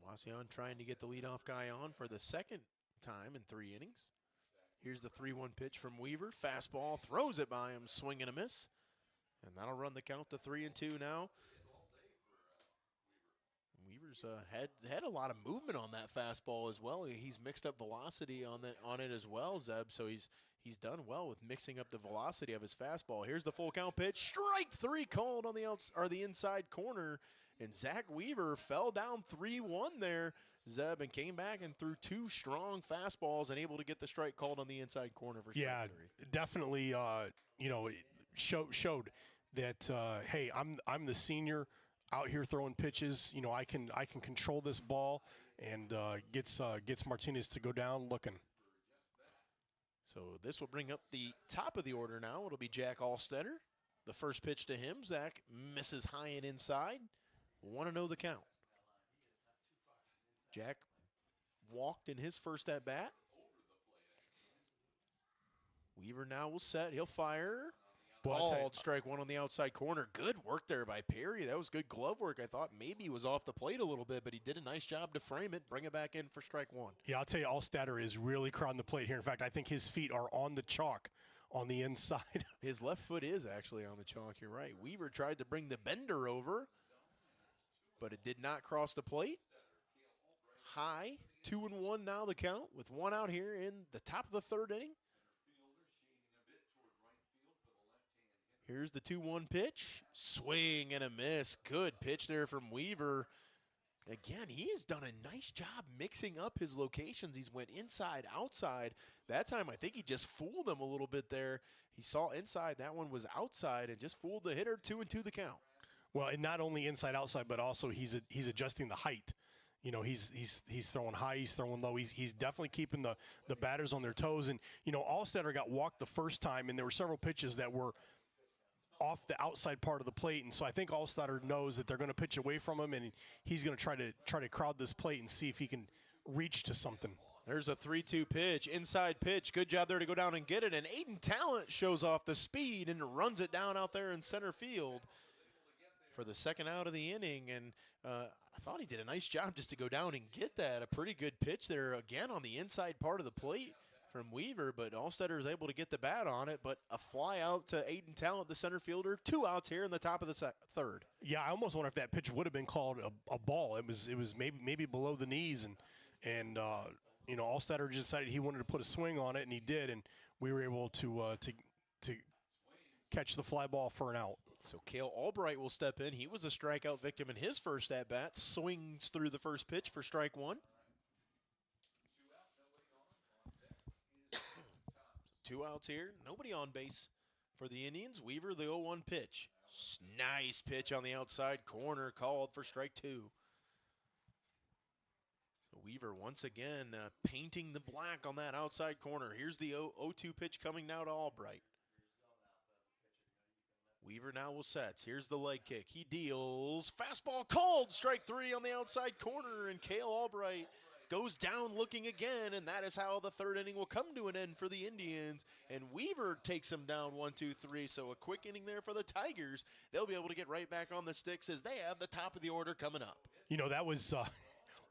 Speaker 1: Wauseon trying to get the leadoff guy on for the second time in 3 innings. Here's the 3-1 pitch from Weaver. Fastball, throws it by him, swing and a miss. And that'll run the count to 3-2 now. Weaver's had a lot of movement on that fastball as well. He's mixed up velocity on it as well, Zeb. So he's done well with mixing up the velocity of his fastball. Here's the full count pitch. Strike 3 called on the inside corner. And Zach Weaver fell down 3-1 there, Zeb, and came back and threw 2 strong fastballs and able to get the strike called on the inside corner for strike 3.
Speaker 2: Definitely. Showed that hey, I'm the senior out here throwing pitches. I can control this ball, and gets Martinez to go down looking.
Speaker 1: So this will bring up the top of the order now. It'll be Jack Alstetter. The first pitch to him, Zach misses high and inside. 1-0 the count. Jack walked in his first at bat. Weaver now will set. He'll fire. Called strike 1 on the outside corner. Good work there by Perry. That was good glove work. I thought maybe he was off the plate a little bit, but he did a nice job to frame it, bring it back in for strike 1.
Speaker 2: Yeah, I'll tell you, Alstetter is really crowding the plate here. In fact, I think his feet are on the chalk on the inside.
Speaker 1: His left foot is actually on the chalk. You're right. Weaver tried to bring the bender over, but it did not cross the plate. High, 2-1 now the count with 1 out here in the top of the 3rd inning. Here's the 2-1 pitch. Swing and a miss. Good pitch there from Weaver. Again, he has done a nice job mixing up his locations. He's went inside, outside. That time, I think he just fooled him a little bit there. He saw inside. That one was outside and just fooled the hitter. 2-2 the count.
Speaker 2: Well, and not only inside, outside, but also he's adjusting the height. He's throwing high, he's throwing low. He's definitely keeping the batters on their toes. And, Alstetter got walked the first time, and there were several pitches that were off the outside part of the plate, and so I think Alstetter knows that they're going to pitch away from him, and he's going to try to crowd this plate and see if he can reach to something.
Speaker 1: There's a 3-2 pitch, inside pitch. Good job there to go down and get it, and Aiden Talent shows off the speed and runs it down out there in center field for the second out of the inning, and I thought he did a nice job just to go down and get that. A pretty good pitch there, again, on the inside part of the plate from Weaver, but Alstetter is able to get the bat on it, but a fly out to Aiden Talent, the center fielder. 2 outs here in the top of the 3rd.
Speaker 2: Yeah, I almost wonder if that pitch would have been called a ball. It was maybe below the knees, and Alstetter just decided he wanted to put a swing on it, and he did, and we were able to catch the fly ball for an out.
Speaker 1: So Cale Albright will step in. He was a strikeout victim in his first at-bat. Swings through the first pitch for strike 1. 2 outs here. Nobody on base for the Indians. Weaver, the 0-1 pitch. Nice pitch on the outside corner, called for strike 2. So Weaver once again painting the black on that outside corner. Here's the 0-2 pitch coming now to Albright. Weaver now will set. Here's the leg kick. He deals. Fastball called. Strike 3 on the outside corner. And Cale Albright goes down looking again. And that is how the 3rd inning will come to an end for the Indians. And Weaver takes him down 1-2-3. So a quick inning there for the Tigers. They'll be able to get right back on the sticks as they have the top of the order coming up.
Speaker 2: That was,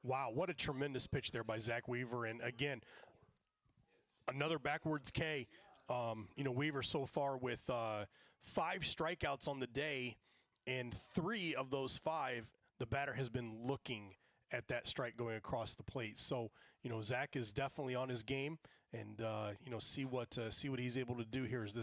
Speaker 2: wow, what a tremendous pitch there by Zach Weaver. And again, another backwards K. Weaver so far with 5 strikeouts on the day, and 3 of those 5, the batter has been looking at that strike going across the plate. So, Zach is definitely on his game, and see what he's able to do here as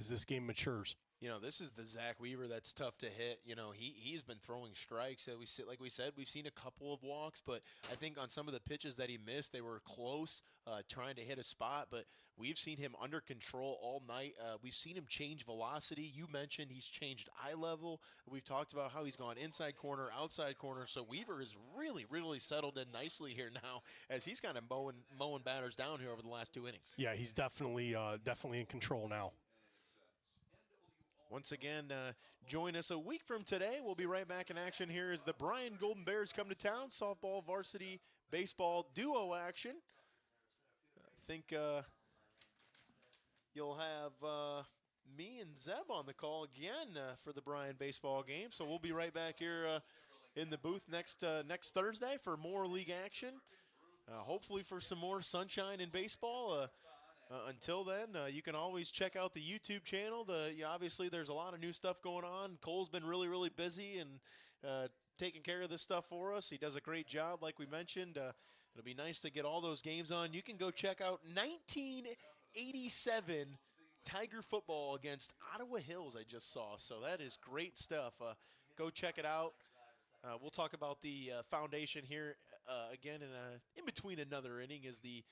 Speaker 2: this game matures.
Speaker 1: This is the Zach Weaver that's tough to hit. He's been throwing strikes. Like we said, we've seen a couple of walks, but I think on some of the pitches that he missed, they were close, trying to hit a spot. But we've seen him under control all night. We've seen him change velocity. You mentioned he's changed eye level. We've talked about how he's gone inside corner, outside corner. So Weaver is really, really settled in nicely here now as he's kind of mowing batters down here over the last 2 innings.
Speaker 2: Yeah, he's definitely in control now.
Speaker 1: Once again, join us a week from today. We'll be right back in action here as the Bryan Golden Bears come to town. Softball, varsity, baseball, duo action. I think you'll have me and Zeb on the call again for the Bryan baseball game. So we'll be right back here in the booth next Thursday for more league action. Hopefully for some more sunshine in baseball. Until then, you can always check out the YouTube channel. Obviously, there's a lot of new stuff going on. Cole's been really, really busy and taking care of this stuff for us. He does a great job, like we mentioned. It'll be nice to get all those games on. You can go check out 1987 Tiger football against Ottawa Hills I just saw. So that is great stuff. Go check it out. We'll talk about the foundation here again in between another inning is the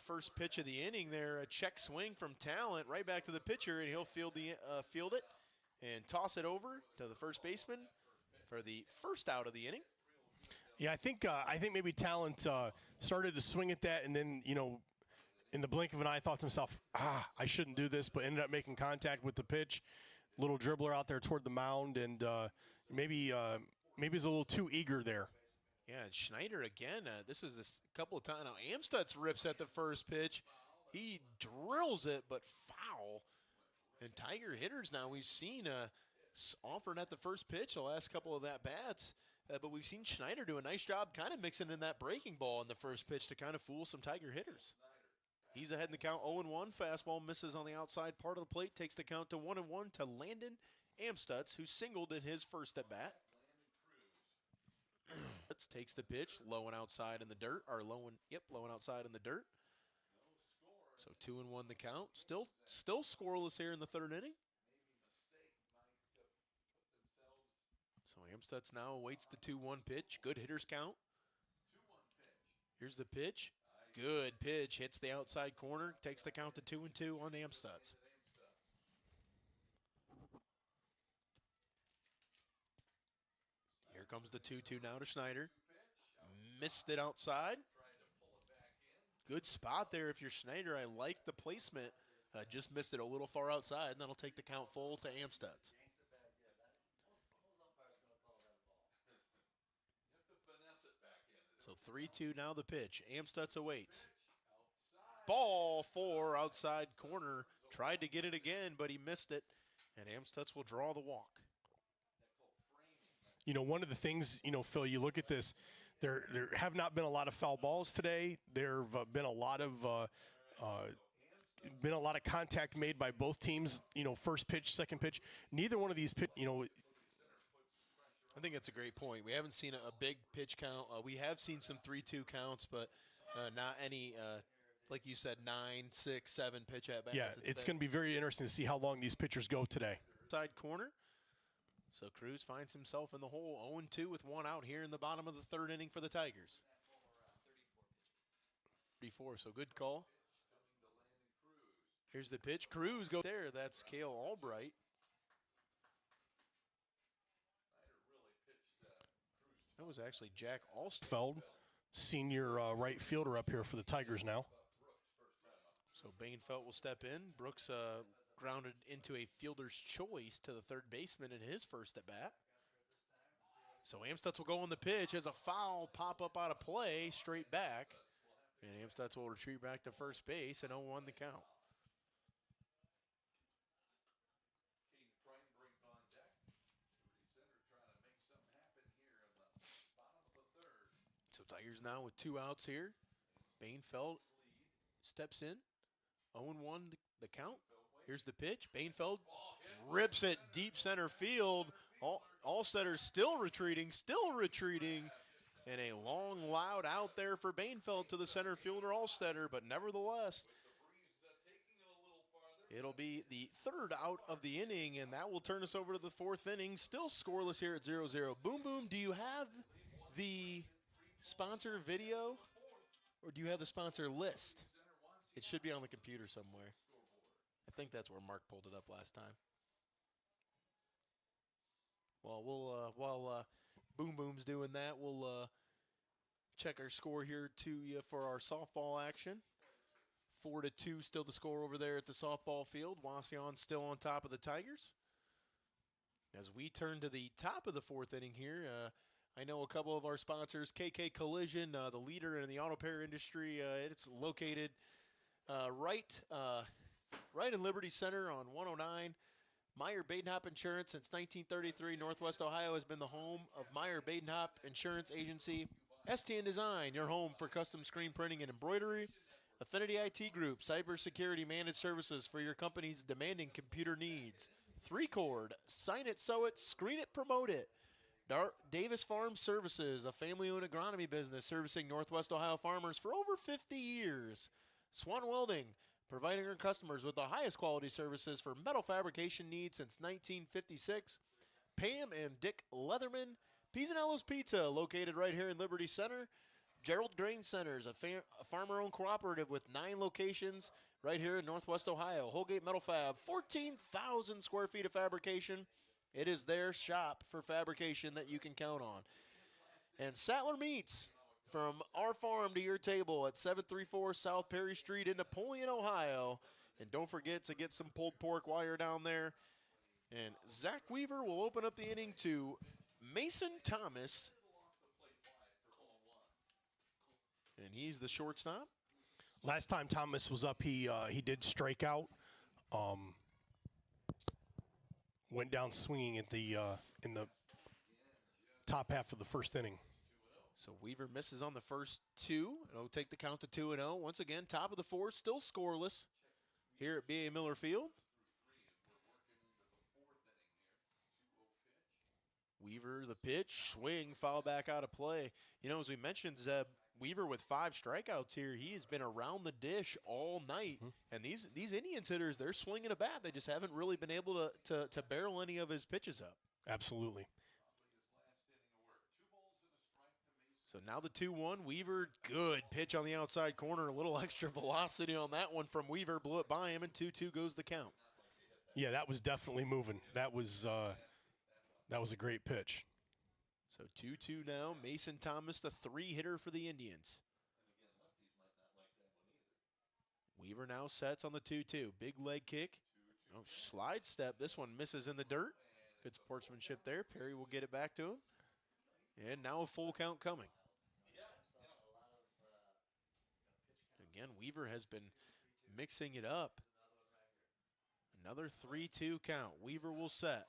Speaker 1: first pitch of the inning there, a check swing from Talent right back to the pitcher, and he'll field it and toss it over to the first baseman for the first out of the inning.
Speaker 2: Yeah, I think maybe Talent started to swing at that, and then in the blink of an eye, thought to himself, I shouldn't do this, but ended up making contact with the pitch. Little dribbler out there toward the mound, and maybe he's a little too eager there.
Speaker 1: Yeah, and Schneider again. This is this couple of times now. Amstutz rips at the first pitch. He drills it, but foul. And Tiger hitters now we've seen offered at the first pitch the last couple of at-bats. But we've seen Schneider do a nice job kind of mixing in that breaking ball in the first pitch to kind of fool some Tiger hitters. He's ahead in the count 0-1. Fastball misses on the outside part of the plate. Takes the count to 1-1 to Landon Amstutz, who singled in his first at-bat. Takes the pitch, low and outside in the dirt, low and outside in the dirt. So 2-1 the count. Still scoreless here in the third inning. So Amstutz now awaits the 2-1 pitch. Good hitter's count. Here's the pitch. Good pitch. Hits the outside corner. Takes the count to 2-2 on Amstutz. Here comes the 2-2 now to Schneider. Missed it outside. Good spot there if you're Schneider. I like the placement. Just missed it a little far outside, and that'll take the count full to Amstutz. So 3-2 now the pitch. Amstutz awaits. Ball 4 outside corner. Tried to get it again, but he missed it. And Amstutz will draw the walk.
Speaker 2: One of the things, Phil, you look at this, there have not been a lot of foul balls today. There have been a lot of contact made by both teams, first pitch, second pitch. Neither one of these pitch,
Speaker 1: I think that's a great point. We haven't seen a big pitch count. We have seen some 3-2 counts, but not any, like you said, 9, 6, 7 pitch at bats.
Speaker 2: Yeah, it's going to be very interesting to see how long these pitchers go today.
Speaker 1: Side corner. So Cruz finds himself in the hole 0-2 with one out here in the bottom of the third inning for the Tigers. 34, so good call. Here's the pitch. Cruz goes there. That's Cale Albright. That was actually Jack
Speaker 2: Alstfeld, senior right fielder up here for the Tigers now.
Speaker 1: So Bainfeld will step in. Brooks grounded into a fielder's choice to the third baseman in his first at bat. So Amstutz will go on the pitch as a foul pop up out of play straight back. And Amstutz will retreat back to first base and 0-1 the count. So Tigers now with 2 outs here. Bainfeld steps in. 0-1 the count. Here's the pitch. Bainfeld rips it deep center field. Allstetter's still retreating. And a long, loud out there for Bainfeld to the center fielder Allstetter. But nevertheless, It'll be the third out of the inning, and that will turn us over to the fourth inning. Still scoreless here at 0-0. Boom Boom, do you have the sponsor video, or do you have the sponsor list? It should be on the computer somewhere. I think that's where Mark pulled it up last time. Well, while Boom Boom's doing that, we'll check our score here to you for our softball action. 4-2 still the score over there at the softball field. Wauseon still on top of the Tigers. As we turn to the top of the fourth inning here, I know a couple of our sponsors, KK Collision, the leader in the auto repair industry. It's located right in Liberty Center on 109. Meyer Badenhop Insurance since 1933. Northwest Ohio has been the home of Meyer Badenhop Insurance Agency. STN Design, your home for custom screen printing and embroidery. Affinity IT Group, cybersecurity managed services for your company's demanding computer needs. 3Chord, sign it, sew it, screen it, promote it. Davis Farm Services, a family-owned agronomy business servicing Northwest Ohio farmers for over 50 years. Swan Welding, providing our customers with the highest quality services for metal fabrication needs since 1956. Pam and Dick Leatherman, Pisanello's Pizza, located right here in Liberty Center. Gerald Grain Centers, a farmer-owned cooperative with 9 locations right here in Northwest Ohio. Holgate Metal Fab, 14,000 square feet of fabrication. It is their shop for fabrication that you can count on. And Sattler Meats, from our farm to your table at 734 South Perry Street in Napoleon, Ohio. And don't forget to get some pulled pork while you're down there. And Zach Weaver will open up the inning to Mason Thomas. And he's the shortstop.
Speaker 2: Last time Thomas was up, he did strike out. Went down swinging at the in the top half of the first inning.
Speaker 1: So Weaver misses on the first 2. It'll take the count to 2-0. Once again, top of the fourth, still scoreless here at B.A. Miller Field. Weaver, the pitch, swing, foul back out of play. You know, as we mentioned, Zeb, Weaver with 5 strikeouts here. He has been around the dish all night. And these Indians hitters, they're swinging a bat. They just haven't really been able to barrel any of his pitches up.
Speaker 2: Absolutely.
Speaker 1: So now the 2-1. Weaver, good pitch on the outside corner. A little extra velocity on that one from Weaver. Blew it by him, and 2-2 goes the count.
Speaker 2: Yeah, that was definitely moving. That was a great pitch.
Speaker 1: So 2-2 now. Mason Thomas, the 3-hitter for the Indians. Weaver now sets on the 2-2. Big leg kick. Oh, slide step. This one misses in the dirt. Good sportsmanship there. Perry will get it back to him. And now a full count coming. Again, Weaver has been mixing it up. Another 3-2 count. Weaver will set.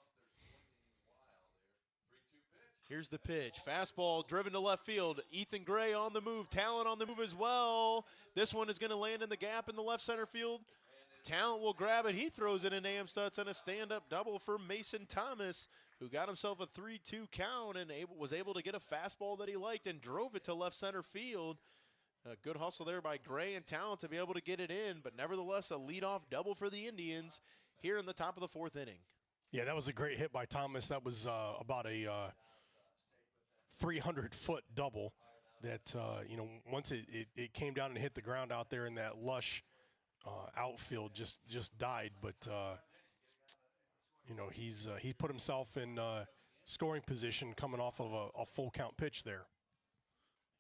Speaker 1: Here's the pitch. Fastball driven to left field. Ethan Gray on the move. Talent on the move as well. This one is going to land in the gap in the left center field. Talent will grab it. He throws it in Amstutz and a stand-up double for Mason Thomas, who got himself a 3-2 count and was able to get a fastball that he liked and drove it to left center field. A good hustle there by Gray and Talent to be able to get it in, but nevertheless a leadoff double for the Indians here in the top of the fourth inning.
Speaker 2: Yeah, that was a great hit by Thomas. That was about a 300-foot double that, once it came down and hit the ground out there in that lush outfield, just died. But, he put himself in scoring position coming off of a full count pitch there.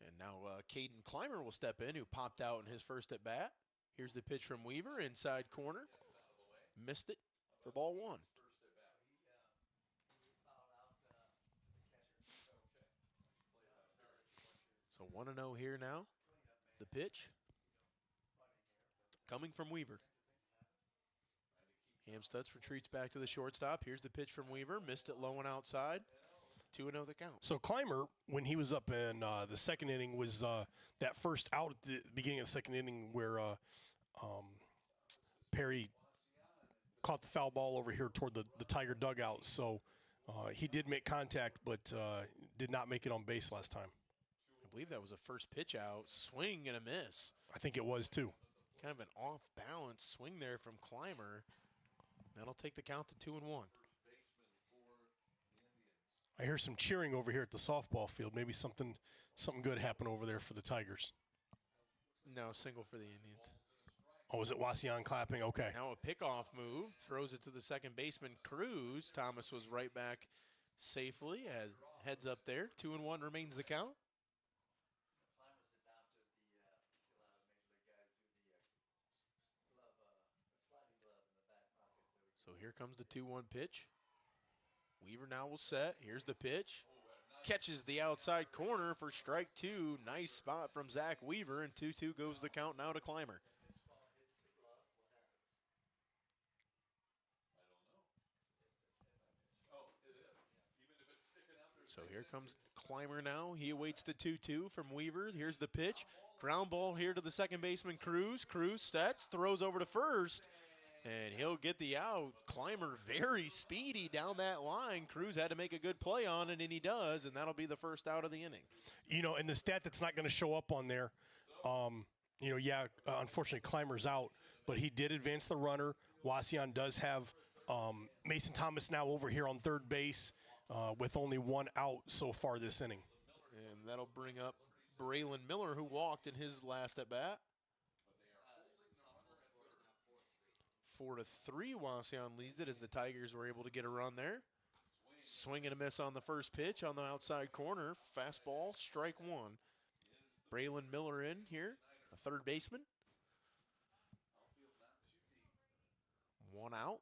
Speaker 1: And now Caden Clymer will step in, who popped out in his first at bat. Here's the pitch from Weaver, inside corner. Missed it for ball 1. So 1-0 here now. The pitch coming from Weaver. Amstutz retreats back to the shortstop. Here's the pitch from Weaver. Missed it low and outside. 2-0 the count.
Speaker 2: So Clymer, when he was up in the second inning, was that first out at the beginning of the second inning where Perry caught the foul ball over here toward the Tiger dugout. So he did make contact, but did not make it on base last time.
Speaker 1: I believe that was a first pitch out. Swing and a miss.
Speaker 2: I think it was too.
Speaker 1: kind of an off-balance swing there from Clymer. That'll take the count to 2-1.
Speaker 2: I hear some cheering over here at the softball field. Maybe something good happened over there for the Tigers.
Speaker 1: No, single for the Indians.
Speaker 2: Oh, is it Wauseon clapping? Okay.
Speaker 1: Now a pickoff move, throws it to the second baseman, Cruz. Thomas was right back safely as heads up there. 2-1 remains the count. So here comes the 2-1 pitch. Weaver now will set. Here's the pitch. Catches the outside corner for strike two. Nice spot from Zach Weaver, and 2-2 goes the count now to Clymer. So here comes Clymer now. He awaits the 2-2 from Weaver. Here's the pitch. Ground ball here to the second baseman, Cruz. Cruz sets, throws over to first, and he'll get the out. Clymer very speedy down that line. Cruz had to make a good play on it, and he does, and that'll be the first out of the inning.
Speaker 2: You know, and the stat that's not going to show up on there, unfortunately Clymer's out, but he did advance the runner. Wauseon does have Mason Thomas now over here on third base with only one out so far this inning.
Speaker 1: And that'll bring up Braylon Miller, who walked in his last at-bat. 4-3, Wauseon leads it as the Tigers were able to get a run there. Swing and a miss on the first pitch on the outside corner. Fastball, strike one. Braylon Miller in here, a third baseman. One out.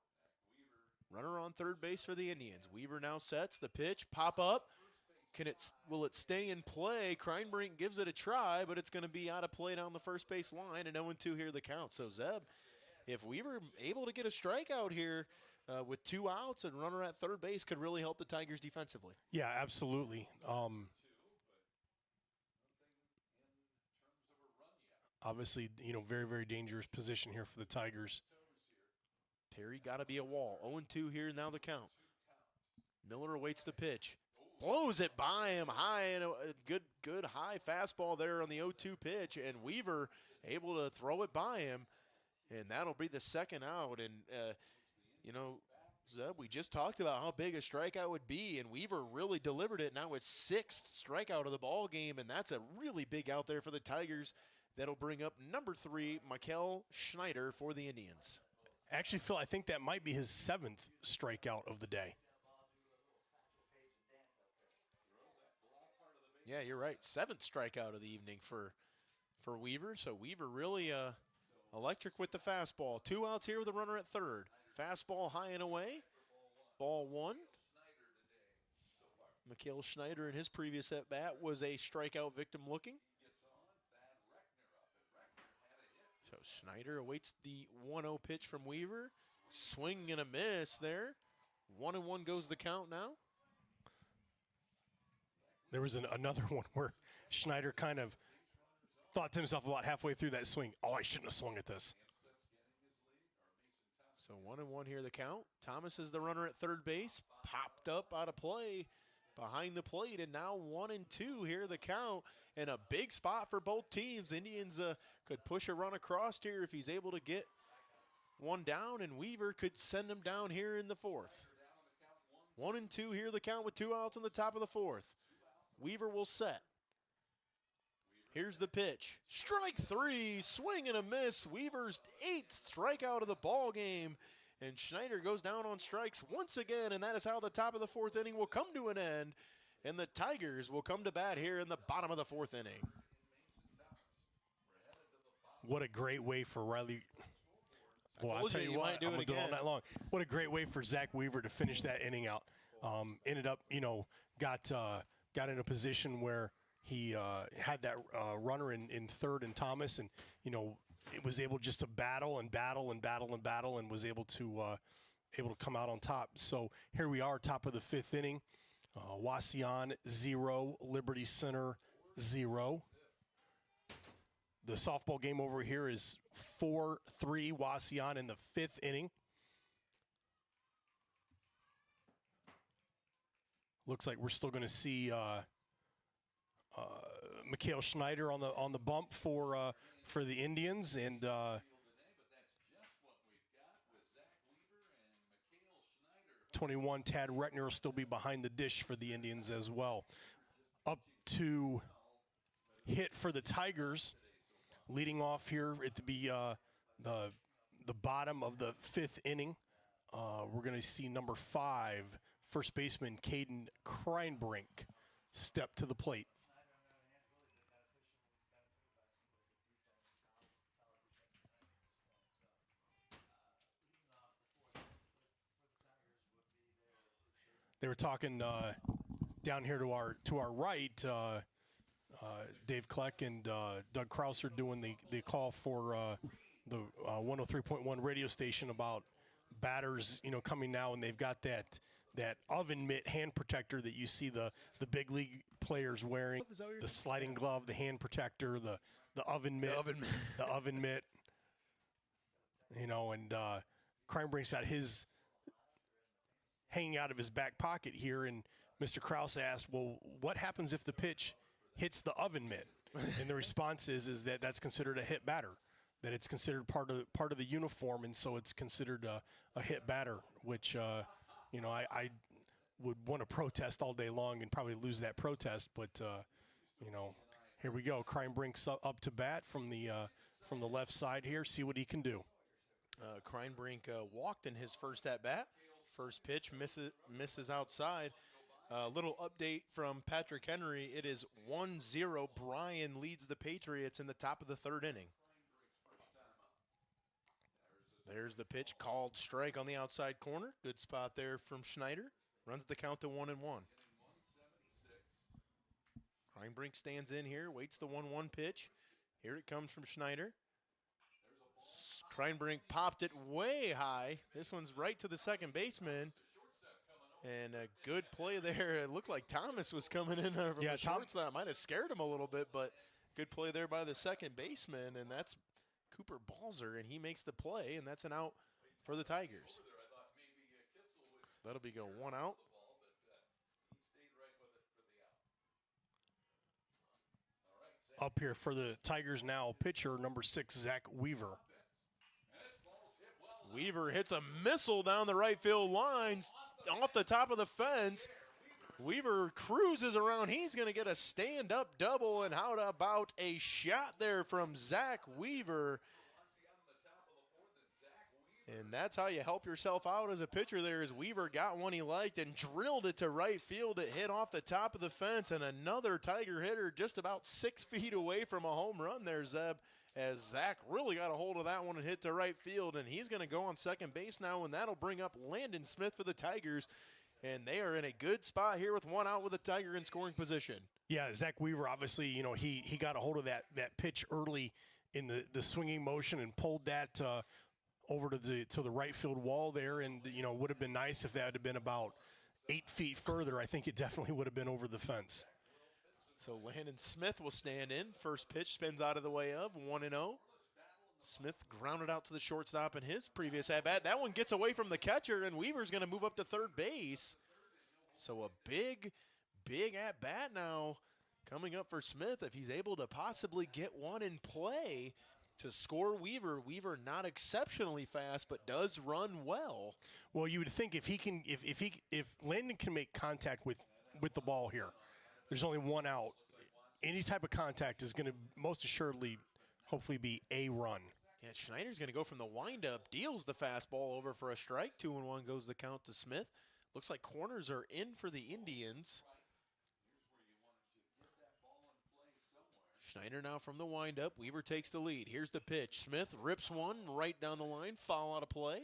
Speaker 1: Runner on third base for the Indians. Weaver now sets the pitch, pop up. Will it stay in play? Kreinbrink gives it a try, but it's going to be out of play down the first base line, and 0-2 here the count. So Zeb, if Weaver able to get a strikeout here with two outs and runner at third base, could really help the Tigers defensively.
Speaker 2: Yeah, absolutely. Obviously, very, very dangerous position here for the Tigers.
Speaker 1: Terry got to be a wall. 0-2 here, now the count. Miller awaits the pitch. Blows it by him high, and a good high fastball there on the 0-2 pitch, and Weaver able to throw it by him, and that'll be the second out. And, Zeb, we just talked about how big a strikeout would be, and Weaver really delivered it. Now it's sixth strikeout of the ball game, and that's a really big out there for the Tigers. That'll bring up number 3, Mikael Schneider for the Indians.
Speaker 2: Actually, Phil, I think that might be his 7th strikeout of the day.
Speaker 1: Yeah, you're right. 7th strikeout of the evening for Weaver. So Weaver really electric with the fastball. 2 outs here with a runner at third. Fastball high and away. Ball 1. Mikael Schneider in his previous at-bat was a strikeout victim looking. So Schneider awaits the 1-0 pitch from Weaver. Swing and a miss there. 1-1 goes the count now.
Speaker 2: There was another one where Schneider kind of thought to himself about halfway through that swing, oh, I shouldn't have swung at this.
Speaker 1: So 1-1 here the count. Thomas is the runner at third base. Popped up out of play behind the plate, and now 1-2 here the count. And a big spot for both teams. Indians could push a run across here if he's able to get one down, and Weaver could send him down here in the fourth. 1-2 here the count with 2 outs on the top of the fourth. Weaver will set. Here's the pitch. Strike 3, swing and a miss. Weaver's 8th strikeout of the ball game. And Schneider goes down on strikes once again, and that is how the top of the fourth inning will come to an end. And the Tigers will come to bat here in the bottom of the fourth inning.
Speaker 2: What a great way for Riley. Well, I'll tell you what, I'm going to do it all night long. What a great way for Zach Weaver to finish that inning out. Ended up, got in a position where he had that runner in third and Thomas, and, it was able just to battle and was able to come out on top. So here we are, top of the 5th inning. Wauseon 0, Liberty Center 0. The softball game over here is 4-3 Wauseon in the 5th inning. Looks like we're still going to see Mikael Schneider on the bump for the Indians, and 21, Tad Retner will still be behind the dish for the Indians as well. Up to hit for the Tigers, leading off here at the bottom of the 5th inning. We're going to see number 5, first baseman Caden Kreinbrink, step to the plate. They were talking down here to our right. Dave Kleck and Doug Krauser doing the call for the 103.1 radio station about batters, coming now, and they've got that oven mitt hand protector that you see the big league players wearing, the sliding glove, the hand protector, the oven mitt, the oven mitt. And Kreinbrink's got his hanging out of his back pocket here, and Mr. Krause asked, well, what happens if the pitch hits the oven mitt? And the response is that that's considered a hit batter, that it's considered part of the uniform, and so it's considered a hit batter, which I would want to protest all day long and probably lose that protest, but here we go. Kreinbrink's up to bat from the left side here. See what he can do.
Speaker 1: Kreinbrink walked in his first at bat. First pitch misses outside. Little update from Patrick Henry. It is 1-0. Bryan leads the Patriots in the top of the 3rd inning. There's the pitch, called strike on the outside corner. Good spot there from Schneider. Runs the count to 1-1. Kreinbrink stands in here, waits the 1-1 pitch. Here it comes from Schneider. Kreinbrink popped it way high. This one's right to the second baseman. And a good play there. It looked like Thomas was coming in from the shortstop. Might have scared him a little bit, but good play there by the second baseman. And that's Cooper Balzer, and he makes the play, and that's an out for the Tigers. That'll be go 1 out.
Speaker 2: Up here for the Tigers now, pitcher number 6, Zach Weaver.
Speaker 1: Weaver hits a missile down the right field lines off the top of the fence. Weaver cruises around. He's going to get a stand-up double, and how about a shot there from Zach Weaver? And that's how you help yourself out as a pitcher there, as Weaver got one he liked and drilled it to right field. It hit off the top of the fence, and another Tiger hitter just about 6 feet away from a home run there, Zeb, as Zach really got a hold of that one and hit to right field, and he's going to go on second base now, and that'll bring up Landon Smith for the Tigers, and they are in a good spot here with 1 out with a Tiger in scoring position.
Speaker 2: Yeah, Zach Weaver, obviously, he got a hold of that pitch early in the swinging motion and pulled that over to the right field wall there, and would have been nice if that had been about 8 feet further. I think it definitely would have been over the fence.
Speaker 1: So Landon Smith will stand in. First pitch spins out of the way of 1-0. Smith grounded out to the shortstop in his previous at-bat. That one gets away from the catcher, and Weaver's going to move up to third base. So a big at-bat now coming up for Smith if he's able to possibly get one in play to score Weaver. Weaver not exceptionally fast, but does run well.
Speaker 2: Well, you would think if Landon can make contact with the ball here, there's only 1 out. Any type of contact is going to most assuredly, hopefully, be a run.
Speaker 1: Yeah, Schneider's going to go from the windup, deals the fastball over for a strike. 2-1 goes the count to Smith. Looks like corners are in for the Indians. Schneider now from the windup. Weaver takes the lead. Here's the pitch. Smith rips one right down the line. Foul out of play.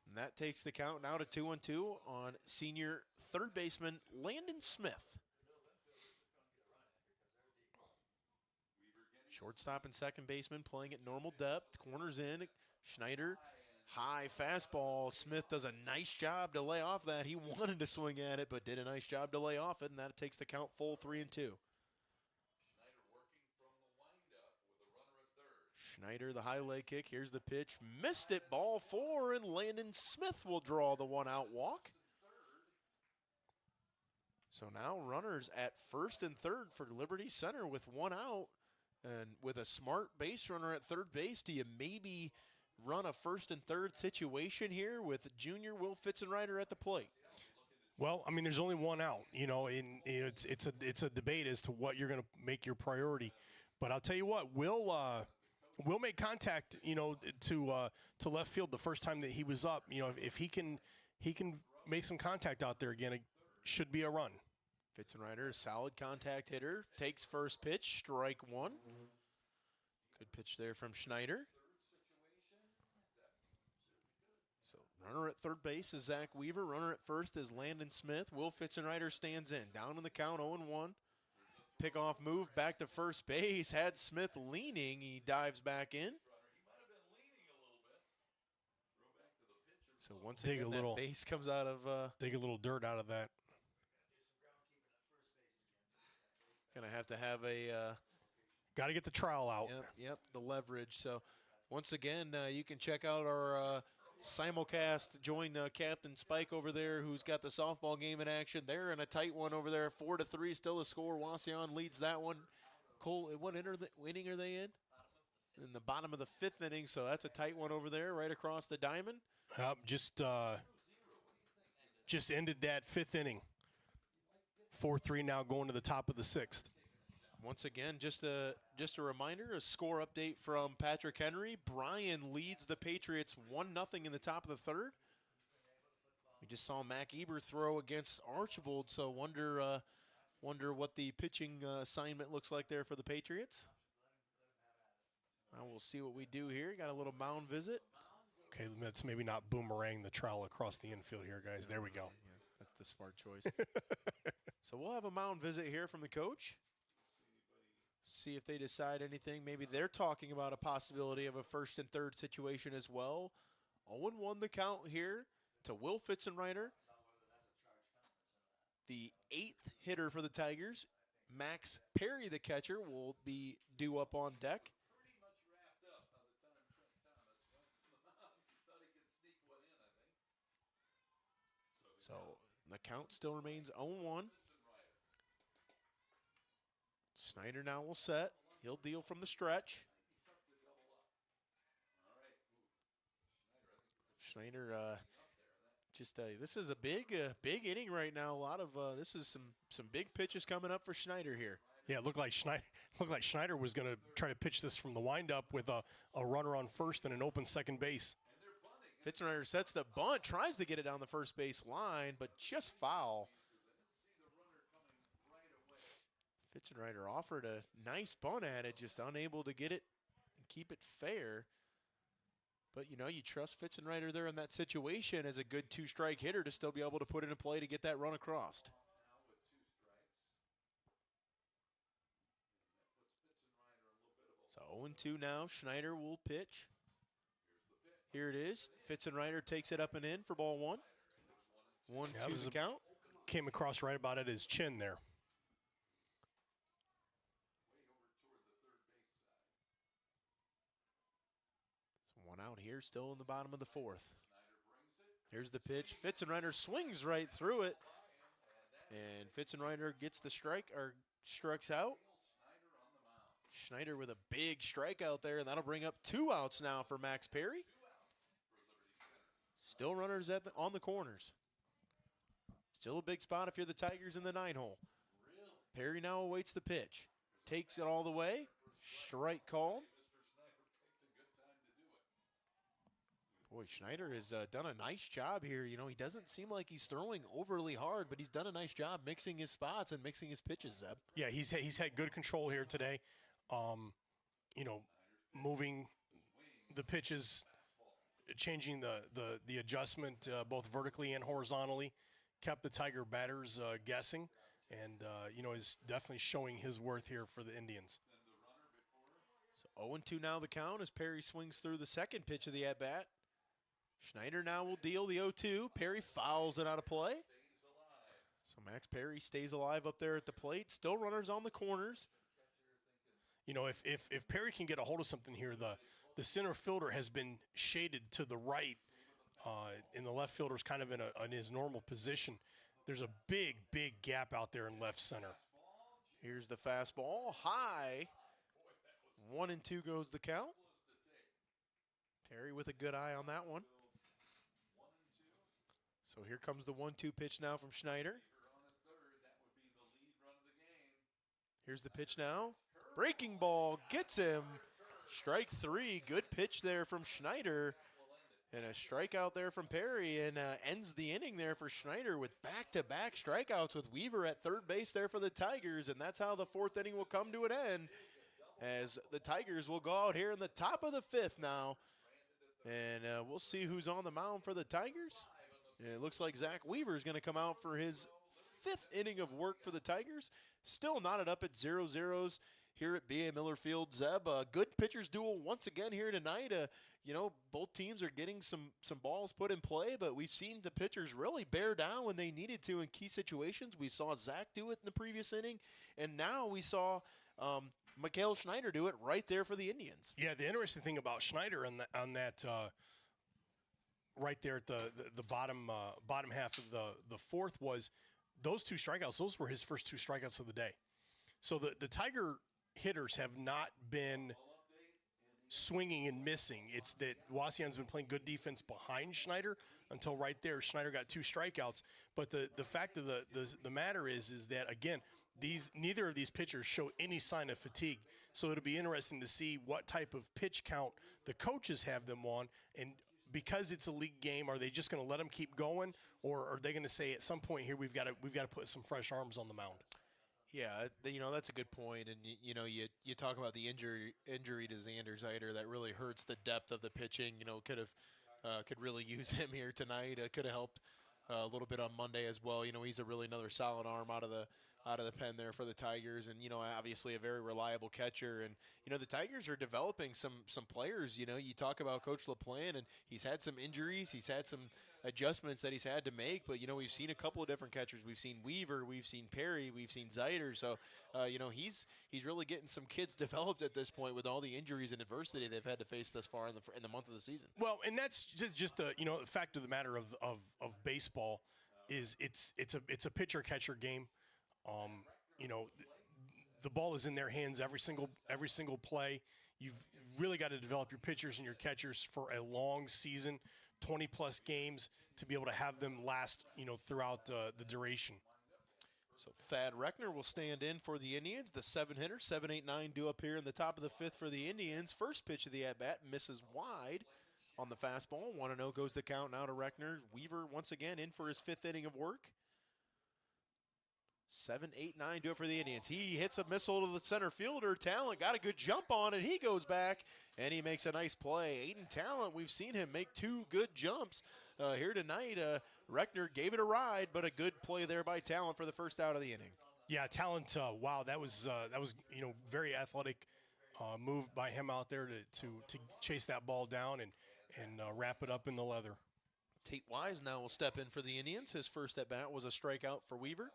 Speaker 1: And that takes the count now to 2-2 on senior third baseman Landon Smith. Shortstop and second baseman playing at normal depth. Corners in. Schneider, high fastball. Smith does a nice job to lay off that. He wanted to swing at it, but did a nice job to lay off it, and that takes the count full 3-2. Schneider, the high leg kick. Here's the pitch. Missed it, ball 4, and Landon Smith will draw the 1-out walk. So now runners at first and third for Liberty Center with 1 out. And with a smart base runner at third base, do you maybe run a first and third situation here with junior Will Fitzenreiter at the plate?
Speaker 2: Well, I mean, there's only one out, it's a debate as to what you're going to make your priority. But I'll tell you what, Will make contact, to left field the first time that he was up. If he can make some contact out there again, it should be a run.
Speaker 1: Fitzenreiter, a solid contact hitter, takes first pitch, strike one. Good pitch there from Schneider. So runner at third base is Zach Weaver. Runner at first is Landon Smith. Will Fitzenreiter stands in. Down in the count, 0-1. Pickoff move back to first base. Had Smith leaning. He dives back in. So once again, that base comes out of...
Speaker 2: dig a little dirt out of that.
Speaker 1: Going to have a...
Speaker 2: Got to get the trowel out.
Speaker 1: Yep, the leverage. So once again, you can check out our simulcast. Join Captain Spike over there, who's got the softball game in action. They're in a tight one over there, 4-3, still a score. Wauseon leads that one. Cole, what inning are they in? In the bottom of the fifth inning, so that's a tight one over there, right across the diamond.
Speaker 2: Just ended that fifth inning. 4-3 now, going to the top of the sixth.
Speaker 1: Once again, just a reminder, a score update from Patrick Henry. Bryan leads the Patriots 1-0 in the top of the third. We just saw Mac Eber throw against Archibald, so wonder what the pitching assignment looks like there for the Patriots. Now we'll see what we do here. Got a little mound visit.
Speaker 2: Okay, let's maybe not boomerang the trowel across the infield here, guys. There we go.
Speaker 1: Yeah, that's the smart choice. So we'll have a mound visit here from the coach. See if they decide anything. Maybe they're talking about a possibility of a first and third situation as well. 0-1 the count here to Will Fitzenreiter. The 8th hitter for the Tigers. Max Perry, the catcher, will be due up on deck. So the count still remains 0-1. Schneider now will set. He'll deal from the stretch. Schneider, this is a big inning right now. A lot of this is some big pitches coming up for Schneider here.
Speaker 2: Yeah, it looked like Schneider was going to try to pitch this from the windup with a runner on first and an open second base.
Speaker 1: Fitzenreiter sets the bunt, tries to get it down the first base line, but just foul. Fitzenreiter offered a nice bunt at it, just unable to get it and keep it fair. But, you trust Fitzenreiter there in that situation as a good two-strike hitter to still be able to put it in play to get that run across. So 0-2 now. Schneider will pitch. Here it is. Fitzenreiter takes it up and in for ball one. 1-2 the count.
Speaker 2: Came across right about at his chin there.
Speaker 1: One out here, still in the bottom of the fourth. Here's the pitch. Fitzenreiter swings right through it. And Fitzenreiter gets the strike, or strikes out. Schneider with a big strikeout there, and that'll bring up 2 outs now for Max Perry. Still runners on the corners. Still a big spot if you're the Tigers in the 9-hole. Perry now awaits the pitch. Takes it all the way. Strike called. Boy, Schneider has done a nice job here. He doesn't seem like he's throwing overly hard, but he's done a nice job mixing his spots and mixing his pitches, Zeb.
Speaker 2: Yeah, he's had good control here today. Moving the pitches, changing the adjustment both vertically and horizontally, kept the Tiger batters guessing, and is definitely showing his worth here for the Indians.
Speaker 1: So 0-2 now the count as Perry swings through the second pitch of the at-bat. Schneider now will deal the 0-2. Perry fouls it out of play. So Max Perry stays alive up there at the plate. Still runners on the corners.
Speaker 2: If Perry can get a hold of something here, the center fielder has been shaded to the right, and the left fielder's kind of in his normal position. There's a big gap out there in left center.
Speaker 1: Here's the fastball. High. 1-2 goes the count. Perry with a good eye on that one. So here comes the 1-2 pitch now from Schneider. Here's the pitch now. Breaking ball gets him. Strike 3. Good pitch there from Schneider. And a strikeout there from Perry, and ends the inning there for Schneider with back-to-back strikeouts with Weaver at third base there for the Tigers. And that's how the fourth inning will come to an end, as the Tigers will go out here in the top of the fifth now. And we'll see who's on the mound for the Tigers. And it looks like Zach Weaver is going to come out for his fifth inning of work for the Tigers. Still knotted up at 0-0s here at B.A. Miller Field. Zeb, good pitchers duel once again here tonight. Both teams are getting some balls put in play, but we've seen the pitchers really bear down when they needed to in key situations. We saw Zach do it in the previous inning, and now we saw Mikael Schneider do it right there for the Indians.
Speaker 2: Yeah, the interesting thing about Schneider on that right there at the bottom half of the fourth was those two strikeouts. Those were his first two strikeouts of the day. So the Tiger hitters have not been swinging and missing. It's that Wauseon's been playing good defense behind Schneider until right there. Schneider got two strikeouts. But the fact of the matter is that, again, neither of these pitchers show any sign of fatigue. So it'll be interesting to see what type of pitch count the coaches have them on. And because it's a league game, are they just going to let them keep going, or are they going to say at some point here we've got to put some fresh arms on the mound?
Speaker 1: Yeah, that's a good point, and you talk about the injury to Xander Zeiter that really hurts the depth of the pitching. Could really use him here tonight. Could have helped a little bit on Monday as well. He's a really another solid arm out of the pen there for the Tigers, and obviously a very reliable catcher. And the Tigers are developing some players. You talk about Coach LaPlante, and he's had some injuries, he's had some adjustments that he's had to make. But we've seen a couple of different catchers. We've seen Weaver, we've seen Perry, we've seen Zeiter. So he's really getting some kids developed at this point with all the injuries and adversity they've had to face thus far in the month of the season.
Speaker 2: Well, and that's just the fact of the matter of baseball is it's a pitcher catcher game. The ball is in their hands every single play. You've really got to develop your pitchers and your catchers for a long season, 20-plus games, to be able to have them last, throughout the duration.
Speaker 1: So Thad Reckner will stand in for the Indians. The 7-hitter, 7-8-9 due up here in the top of the fifth for the Indians. First pitch of the at-bat misses wide on the fastball. 1-0 goes the count now to Reckner. Weaver once again in for his fifth inning of work. 7-8-9 do it for the Indians. He hits a missile to the center fielder. Talent got a good jump on it. He goes back, and he makes a nice play. Aiden Talent, we've seen him make two good jumps here tonight. Reckner gave it a ride, but a good play there by Talent for the first out of the inning.
Speaker 2: Yeah, Talent, wow, that was very athletic move by him out there to chase that ball down and wrap it up in the leather.
Speaker 1: Tate Wise now will step in for the Indians. His first at-bat was a strikeout for Weaver.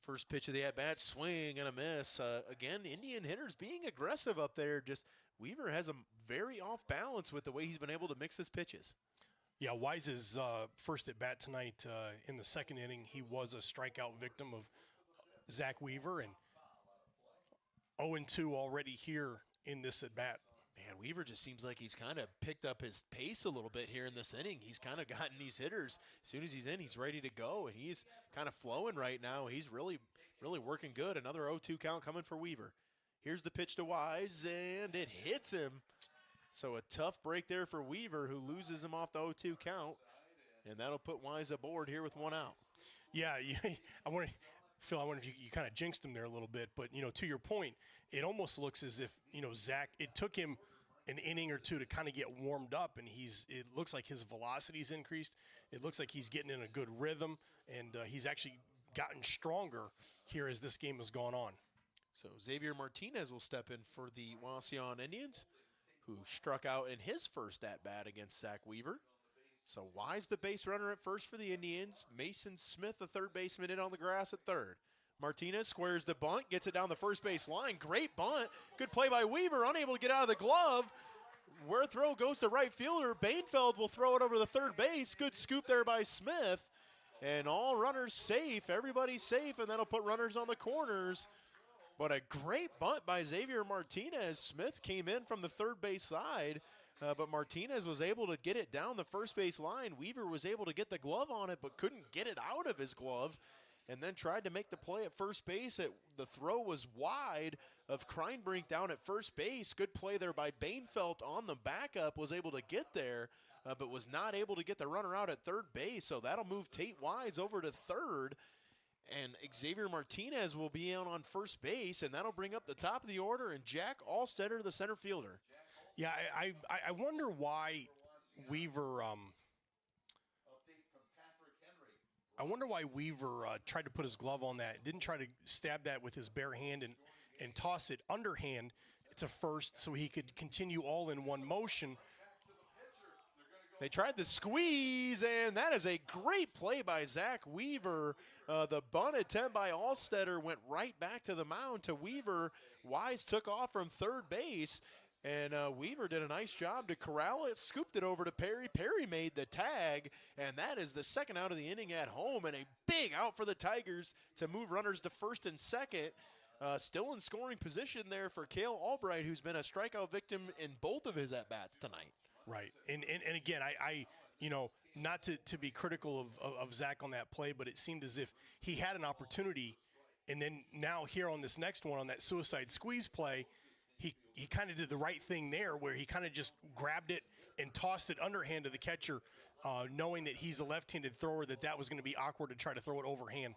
Speaker 1: First pitch of the at-bat, swing and a miss. Again, Indian hitters being aggressive up there. Just Weaver has a very off balance with the way he's been able to mix his pitches.
Speaker 2: Yeah, Wise's first at-bat tonight in the second inning, he was a strikeout victim of Zach Weaver, and 0-2 already here in this at-bat.
Speaker 1: Man, Weaver just seems like he's kind of picked up his pace a little bit here in this inning. He's kind of gotten these hitters. As soon as he's in, he's ready to go, and he's kind of flowing right now. He's really, really working good. Another 0-2 count coming for Weaver. Here's the pitch to Wise, and it hits him. So a tough break there for Weaver, who loses him off the 0-2 count, and that'll put Wise aboard here with one out.
Speaker 2: Yeah, Phil, I wonder if you kind of jinxed him there a little bit, but to your point, it almost looks as if Zach. It took him an inning or two to kind of get warmed up, and it looks like his velocity's increased. It looks like he's getting in a good rhythm, and he's actually gotten stronger here as this game has gone on.
Speaker 1: So Xavier Martinez will step in for the Wauseon Indians, who struck out in his first at-bat against Zach Weaver. So Wise the base runner at first for the Indians. Mason Smith, the third baseman, in on the grass at third. Martinez squares the bunt, gets it down the first base line. Great bunt. Good play by Weaver, unable to get out of the glove. Where throw goes to right fielder. Bainfeld will throw it over the third base. Good scoop there by Smith. And all runners safe. Everybody's safe, and that'll put runners on the corners. But a great bunt by Xavier Martinez. Smith came in from the third base side, but Martinez was able to get it down the first base line. Weaver was able to get the glove on it, but couldn't get it out of his glove, and then tried to make the play at first base. The throw was wide of Kreinbrink down at first base. Good play there by Bainfelt on the backup, was able to get there, but was not able to get the runner out at third base. So that'll move Tate Wise over to third. And Xavier Martinez will be out on first base, and that'll bring up the top of the order, and Jack Allstetter, the center fielder.
Speaker 2: Yeah, I wonder why Weaver tried to put his glove on that. Didn't try to stab that with his bare hand and toss it underhand to first so he could continue all in one motion.
Speaker 1: They tried the squeeze, and that is a great play by Zach Weaver. The bunt attempt by Allstetter went right back to the mound to Weaver. Wise took off from third base, and Weaver did a nice job to corral it, scooped it over to Perry. Perry made the tag, and that is the second out of the inning at home, and a big out for the Tigers to move runners to first and second. Still in scoring position there for Cale Albright, who's been a strikeout victim in both of his at-bats tonight.
Speaker 2: Right, and again, I not to be critical of Zach on that play, but it seemed as if he had an opportunity, and then now here on this next one, on that suicide squeeze play, he kind of did the right thing there, where he kind of just grabbed it and tossed it underhand to the catcher, knowing that he's a left-handed thrower, that was going to be awkward to try to throw it overhand.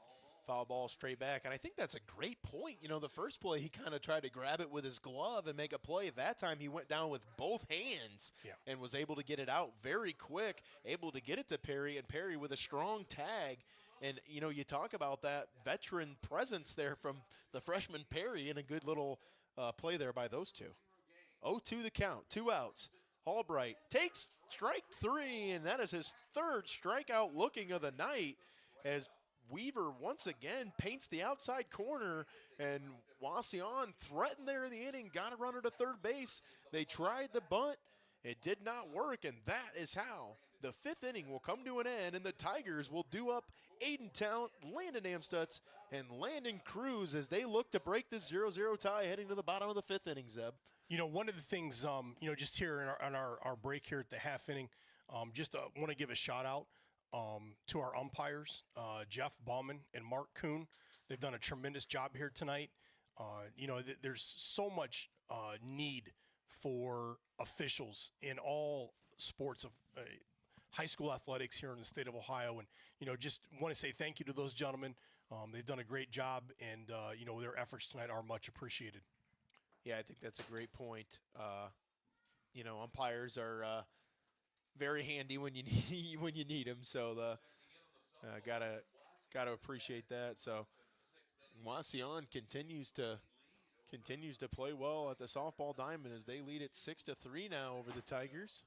Speaker 1: Foul ball straight back, and I think that's a great point. The first play he kind of tried to grab it with his glove and make a play. That time he went down with both hands and was able to get it out very quick, able to get it to Perry, and Perry with a strong tag. And, you talk about that veteran presence there from the freshman Perry, and a good little play there by those two. 0-2 the count, 2 outs. Albright takes strike 3, and that is his third strikeout looking of the night, as Weaver once again paints the outside corner, and Wauseon threatened there in the inning, got a runner to third base. They tried the bunt. It did not work, and that is how the fifth inning will come to an end, and the Tigers will do up Aiden Talent, Landon Amstutz, and Landon Cruz as they look to break this 0-0 tie heading to the bottom of the fifth inning, Zeb.
Speaker 2: One of the things, just here on our break here at the half inning, just want to give a shout out to our umpires, Jeff Bauman and Mark Kuhn. They've done a tremendous job here tonight. There's so much need for officials in all sports of high school athletics here in the state of Ohio. And, just want to say thank you to those gentlemen. They've done a great job, and, their efforts tonight are much appreciated.
Speaker 1: Yeah, I think that's a great point. Umpires are very handy when you need them. So gotta appreciate that. So Wauseon continues to play well at the softball diamond as they lead it 6-3 now over the Tigers.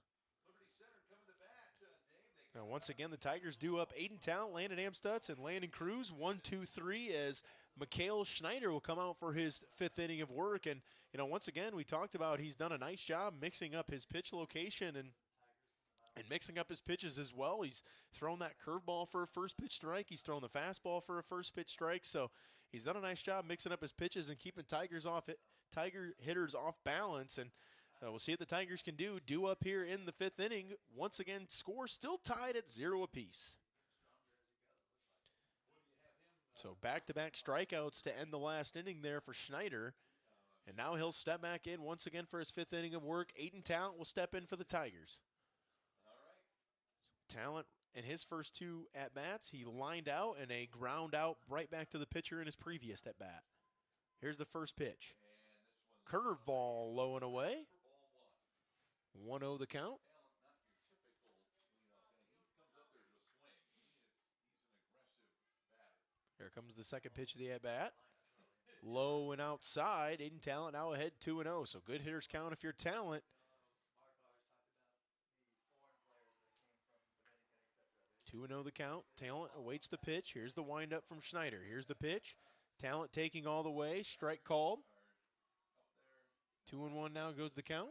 Speaker 1: Now once again, the Tigers do up Aiden Talent, Landon Amstutz, and Landon Cruz 1-2-3 as Mikhail Schneider will come out for his fifth inning of work. And once again, we talked about he's done a nice job mixing up his pitch location and mixing up his pitches as well. He's thrown that curveball for a first pitch strike. He's thrown the fastball for a first pitch strike. So he's done a nice job mixing up his pitches and keeping Tiger hitters off balance. And we'll see what the Tigers can do up here in the fifth inning. Once again, score still tied at 0 apiece. So back-to-back strikeouts to end the last inning there for Schneider. And now he'll step back in once again for his fifth inning of work. Aiden Talent will step in for the Tigers. Talent in his first 2 at-bats, he lined out and a ground out right back to the pitcher in his previous at-bat. Here's the first pitch. Curveball low and away. 1-0 the count. Here comes the second pitch of the at-bat. Low and outside. Aiden Talent now ahead 2-0. So good hitters count if you're Talent. 2-0 the count. Talent awaits the pitch. Here's the windup from Schneider. Here's the pitch. Talent taking all the way. Strike called. 2-1 now goes the count.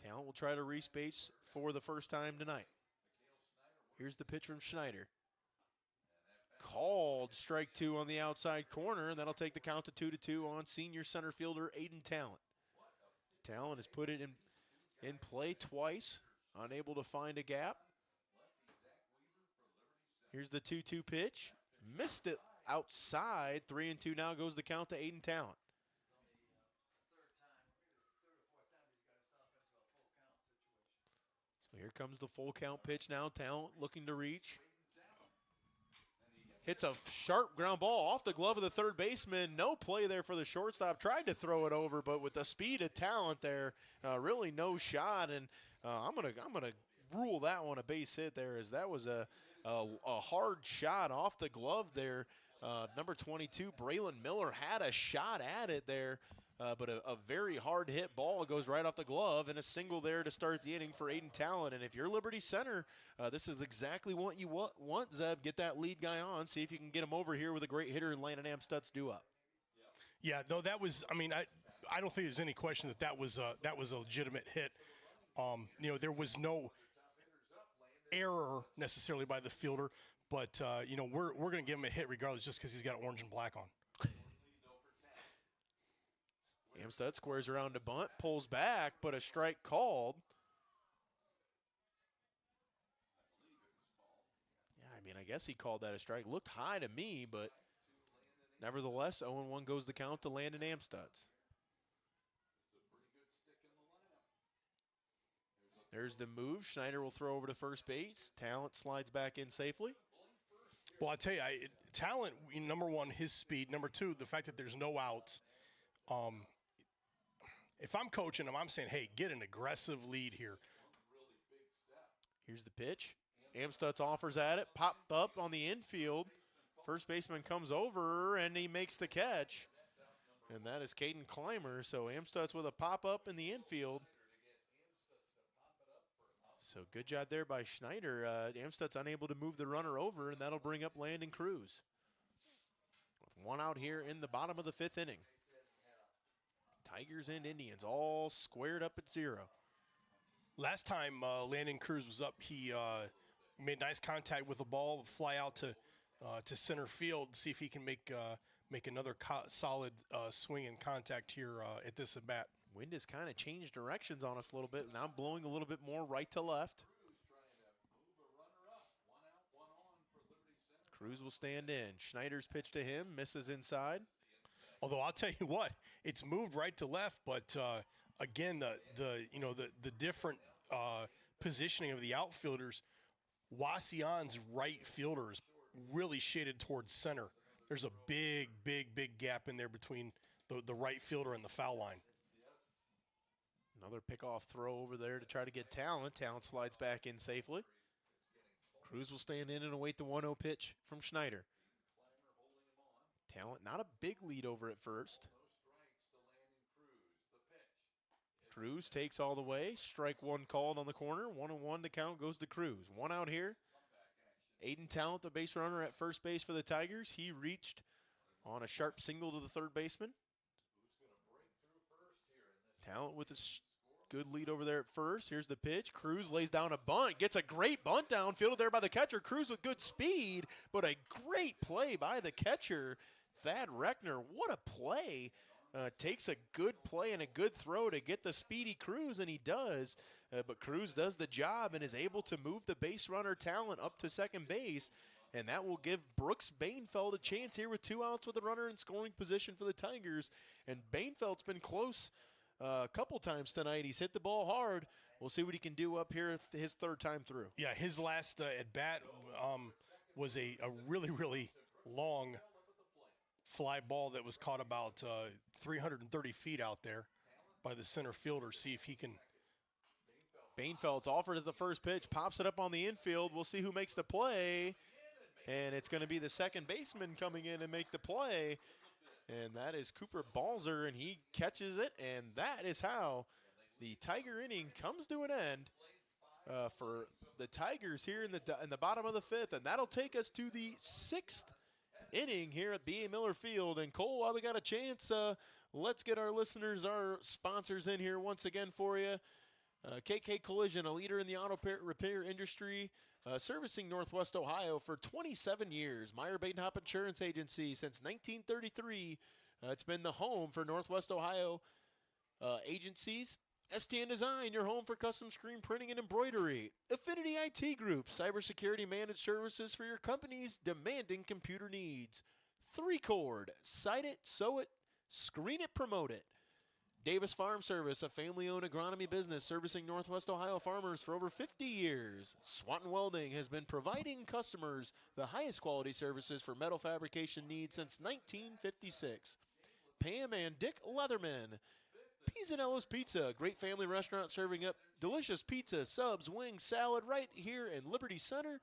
Speaker 1: Talent will try to respace for the first time tonight. Here's the pitch from Schneider. called strike 2 on the outside corner, and that'll take the count to 2-2 on senior center fielder Aiden Talent. Talent has put it in play twice, unable to find a gap. Here's the 2-2 pitch. Missed it outside. 3-2 now goes the count to Aiden Talent. So here comes the full count pitch now. Talent looking to reach. Hits a sharp ground ball off the glove of the third baseman. No play there for the shortstop. Tried to throw it over, but with the speed of Talent there, really no shot. And I'm gonna rule that one a base hit there, as that was a hard shot off the glove there. Number 22, Braylon Miller, had a shot at it there, but a very hard hit ball goes right off the glove, and a single there to start the inning for Aiden Talent. And if you're Liberty Center, this is exactly what you want, Zeb. Get that lead guy on, see if you can get him over here with a great hitter and Landon Amstutz due up.
Speaker 2: Yeah, no, that was, I mean, I don't think there's any question that was a legitimate hit. There was no error necessarily by the fielder, but we're going to give him a hit regardless, just because he's got orange and black on.
Speaker 1: Amstutz squares around to bunt, pulls back, but a strike called. Yeah, I mean, I guess he called that a strike. Looked high to me, but nevertheless, 0-1 goes the count to Landon Amstutz. There's the move. Schneider will throw over to first base. Talent slides back in safely.
Speaker 2: Well, I tell you, Talent, number one, his speed. Number two, the fact that there's no outs. If I'm coaching him, I'm saying, hey, get an aggressive lead here.
Speaker 1: Here's the pitch. Amstutz offers at it. Pop up on the infield. First baseman comes over, and he makes the catch. And that is Caden Clymer. So Amstutz with a pop-up in the infield. So good job there by Schneider. Amstutz unable to move the runner over, and that'll bring up Landon Cruz. With one out here in the bottom of the 5th inning. Tigers and Indians all squared up at 0.
Speaker 2: Last time Landon Cruz was up, he made nice contact with the ball, fly out to center field, see if he can make another solid swing and contact here at this at bat.
Speaker 1: Wind has kind of changed directions on us a little bit. Now blowing a little bit more right to left. Cruz will stand in. Schneider's pitch to him, misses inside.
Speaker 2: Although I'll tell you what, it's moved right to left, but again, the different positioning of the outfielders. Wauseon's right fielder is really shaded towards center. There's a big gap in there between the right fielder and the foul line.
Speaker 1: Another pickoff throw over there to try to get Talent. Talent slides back in safely. Cruz will stand in and await the 1-0 pitch from Schneider. Talent, not a big lead over at first. Cruz takes all the way. Strike 1 called on the corner. 1-1 the count goes to Cruz. One out here. Aiden Talent, the base runner at first base for the Tigers. He reached on a sharp single to the third baseman. Talent with a good lead over there at first. Here's the pitch. Cruz lays down a bunt. Gets a great bunt down. Fielded there by the catcher. Cruz with good speed, but a great play by the catcher, Thad Reckner. What a play. Takes a good play and a good throw to get the speedy Cruz, and he does. But Cruz does the job and is able to move the base runner Talent up to second base, and that will give Brooks Bainfeld a chance here with 2 outs with a runner in scoring position for the Tigers. And Bainfeld's been close a couple times tonight. He's hit the ball hard. We'll see what he can do up here his 3rd time through.
Speaker 2: Yeah, his last at-bat was a really long fly ball that was caught about 330 feet out there by the center fielder. See if he can.
Speaker 1: Bainfeld's offered at the first pitch, pops it up on the infield. We'll see who makes the play. And it's going to be the second baseman coming in and make the play. And that is Cooper Balzer, and he catches it. And that is how the Tiger inning comes to an end for the Tigers here in the bottom of the 5th. And that'll take us to the 6th inning here at B.A. Miller Field. And Cole, while we got a chance, let's get our listeners, our sponsors in here once again for you. KK Collision, a leader in the auto repair industry. Servicing Northwest Ohio for 27 years. Meyer Badenhop Insurance Agency since 1933. It's been the home for Northwest Ohio agencies. STN Design, your home for custom screen printing and embroidery. Affinity IT Group, cybersecurity managed services for your company's demanding computer needs. 3Chord, cite it, sew it, screen it, promote it. Davis Farm Service, a family-owned agronomy business servicing Northwest Ohio farmers for over 50 years. Swanton Welding has been providing customers the highest quality services for metal fabrication needs since 1956. Pam and Dick Leatherman, Pisanello's Pizza, a great family restaurant serving up delicious pizza, subs, wings, salad right here in Liberty Center.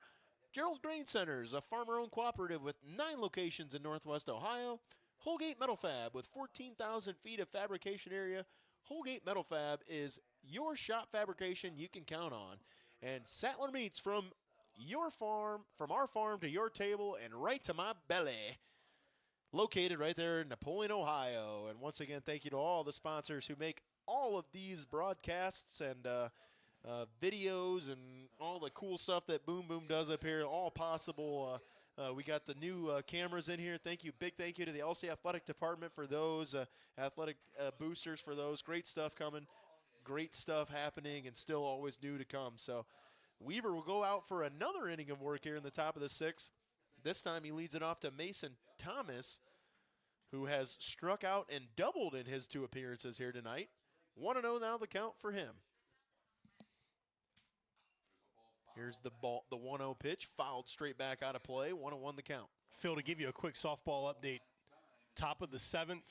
Speaker 1: Gerald Grain Centers, a farmer-owned cooperative with 9 locations in Northwest Ohio. Holgate Metal Fab with 14,000 feet of fabrication area. Holgate Metal Fab is your shop fabrication you can count on. And Sattler Meats, from your farm, from our farm to your table and right to my belly. Located right there in Napoleon, Ohio. And once again, thank you to all the sponsors who make all of these broadcasts and videos and all the cool stuff that Boom Boom does up here, all possible. We got the new cameras in here. Big thank you to the LC Athletic Department for those, athletic boosters for those. Great stuff coming, great stuff happening, and still always new to come. So Weaver will go out for another inning of work here in the top of the 6th. This time he leads it off to Mason Thomas, who has struck out and doubled in his 2 appearances here tonight. 1-0 now the count for him. Here's the ball, the 1-0 pitch, fouled straight back out of play. 1-1 the count.
Speaker 2: Phil, to give you a quick softball update, top of the 7th,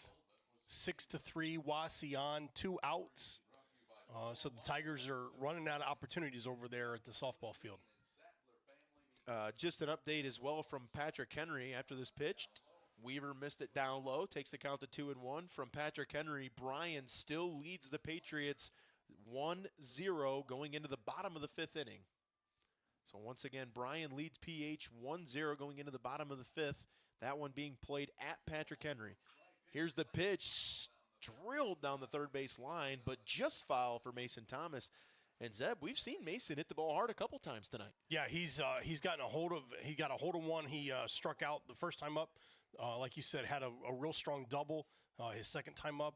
Speaker 2: 6-3, Wauseon, 2 outs. So the Tigers are running out of opportunities over there at the softball field.
Speaker 1: Just an update as well from Patrick Henry after this pitch. Weaver missed it down low, takes the count to 2-1. From Patrick Henry, Bryan still leads the Patriots 1-0 going into the bottom of the 5th inning. So once again, Bryan leads PH 1-0 going into the bottom of the 5th. That one being played at Patrick Henry. Here's the pitch, drilled down the third base line, but just foul for Mason Thomas. And Zeb, we've seen Mason hit the ball hard a couple times tonight.
Speaker 2: Yeah, he's gotten a hold of one. He struck out the first time up. Like you said, had a real strong double. His second time up.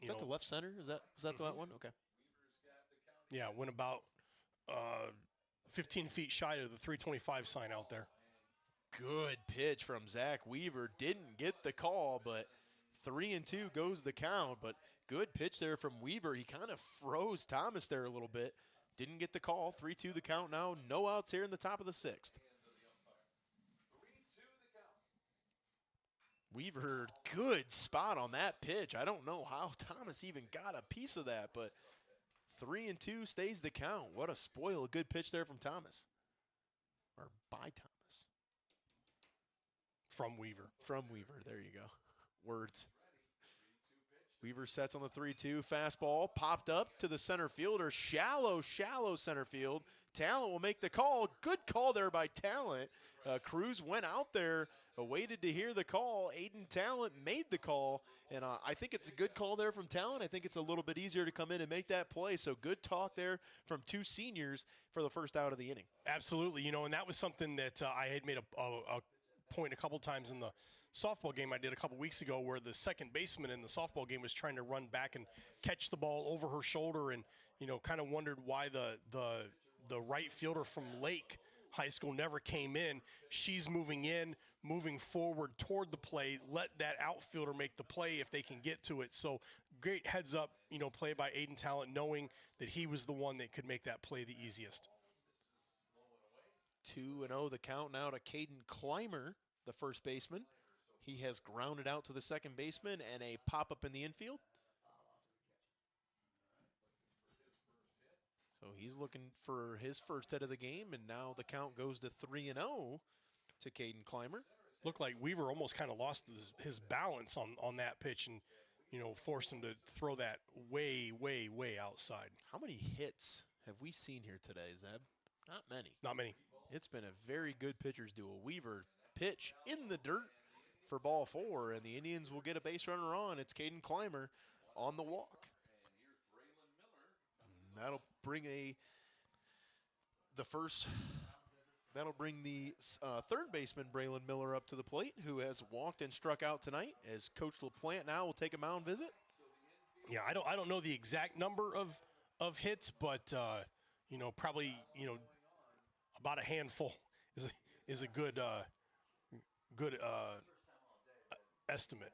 Speaker 1: Is that the left center? Was that that one? Okay.
Speaker 2: Yeah, went about 15 feet shy of the 325 sign out there.
Speaker 1: Good pitch from Zach Weaver. Didn't get the call, but 3-2 goes the count. But good pitch there from Weaver. He kind of froze Thomas there a little bit. Didn't get the call. 3-2 the count now. No outs here in the top of the 6th. Weaver, good spot on that pitch. I don't know how Thomas even got a piece of that, but 3-2 stays the count. What a spoil. A good pitch there from Thomas. Or by Thomas.
Speaker 2: From Weaver.
Speaker 1: From Weaver. There you go. Words. Weaver sets on the 3-2. Fastball popped up to the center fielder. Shallow center field. Talent will make the call. Good call there by Talent. Cruz went out there, waited to hear the call. Aiden Talent made the call, and I think it's a good call there from Talent. I think it's a little bit easier to come in and make that play. So good talk there from 2 seniors for the first out of the inning.
Speaker 2: Absolutely, and that was something that I had made a point a couple times in the softball game I did a couple weeks ago, where the second baseman in the softball game was trying to run back and catch the ball over her shoulder, and kind of wondered why the right fielder from Lake High School never came in. She's moving forward toward the play. Let that outfielder make the play if they can get to it. So great heads up, play by Aiden Talent, knowing that he was the one that could make that play the easiest.
Speaker 1: 2-0 the count now to Caden Clymer, the first baseman. He has grounded out to the second baseman and a pop-up in the infield. So he's looking for his first hit of the game, and now the count goes to 3-0 to Caden Clymer.
Speaker 2: Looked like Weaver almost kind of lost his balance on that pitch and, forced him to throw that way, way, way outside.
Speaker 1: How many hits have we seen here today, Zeb? Not many.
Speaker 2: Not many.
Speaker 1: It's been a very good pitcher's duel. Weaver pitch in the dirt for ball 4, and the Indians will get a base runner on. It's Caden Clymer on the walk. And that'll bring a the first. That'll bring the third baseman, Braylon Miller, up to the plate, who has walked and struck out tonight, as Coach LaPlante now will take a mound visit.
Speaker 2: Yeah, I don't know the exact number of hits, but probably about a handful is a good estimate.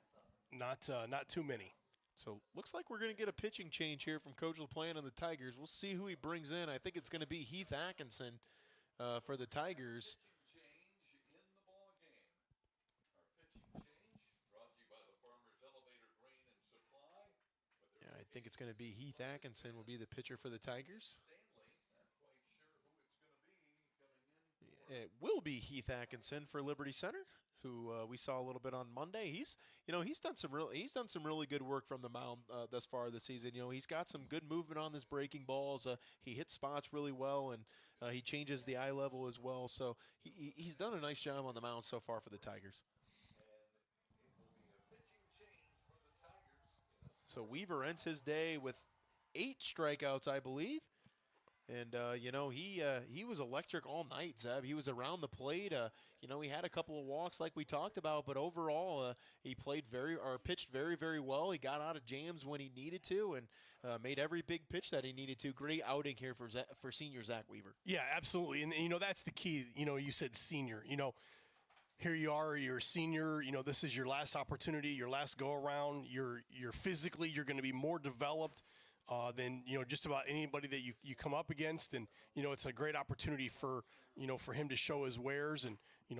Speaker 2: Not too many.
Speaker 1: So looks like we're going to get a pitching change here from Coach LaPlante and the Tigers. We'll see who he brings in. I think it's going to be Heath Atkinson for the Tigers. Yeah, I think it's going to be Heath Atkinson will be the pitcher for the Tigers. It will be Heath Atkinson for Liberty Center, who we saw a little bit on Monday. He's done some really good work from the mound thus far this season. He's got some good movement on his breaking balls. He hits spots really well, and he changes the eye level as well. So he's done a nice job on the mound so far for the Tigers. So Weaver ends his day with 8 strikeouts, I believe. And, he was electric all night, Zeb. He was around the plate. He had a couple of walks like we talked about, but overall he pitched very, very well. He got out of jams when he needed to and made every big pitch that he needed to. Great outing here for senior Zach Weaver.
Speaker 2: Yeah, absolutely. And that's the key. You said senior. Here you are, you're a senior. This is your last opportunity, your last go-around. You're physically, you're going to be more developed than just about anybody that you come up against, and it's a great opportunity for him to show his wares. And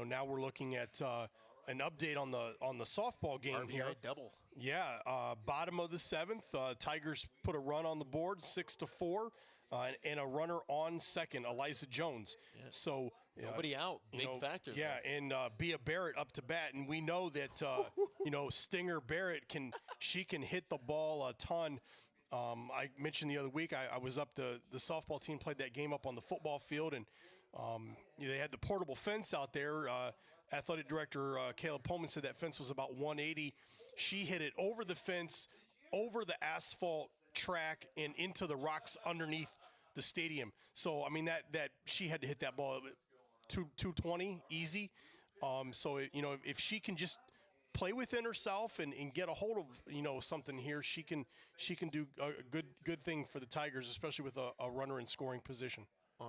Speaker 2: now we're looking at an update on the softball game
Speaker 1: RBI
Speaker 2: here.
Speaker 1: double.
Speaker 2: Yeah, bottom of the 7th, Tigers put a run on the board, 6-4, and a runner on second, Eliza Jones.
Speaker 1: Yeah.
Speaker 2: So
Speaker 1: nobody out, big factor.
Speaker 2: Yeah, and Bea Barrett up to bat, and we know that Stinger Barrett can hit the ball a ton. I mentioned the other week I was up the softball team played that game up on the football field, and they had the portable fence out there. Athletic director Caleb Pullman said that fence was about 180. She hit it over the fence, over the asphalt track, and into the rocks underneath the stadium. So I mean that she had to hit that ball 220 easy. So if she can just play within herself and get a hold of something here, she can do a good thing for the Tigers, especially with a runner in scoring position.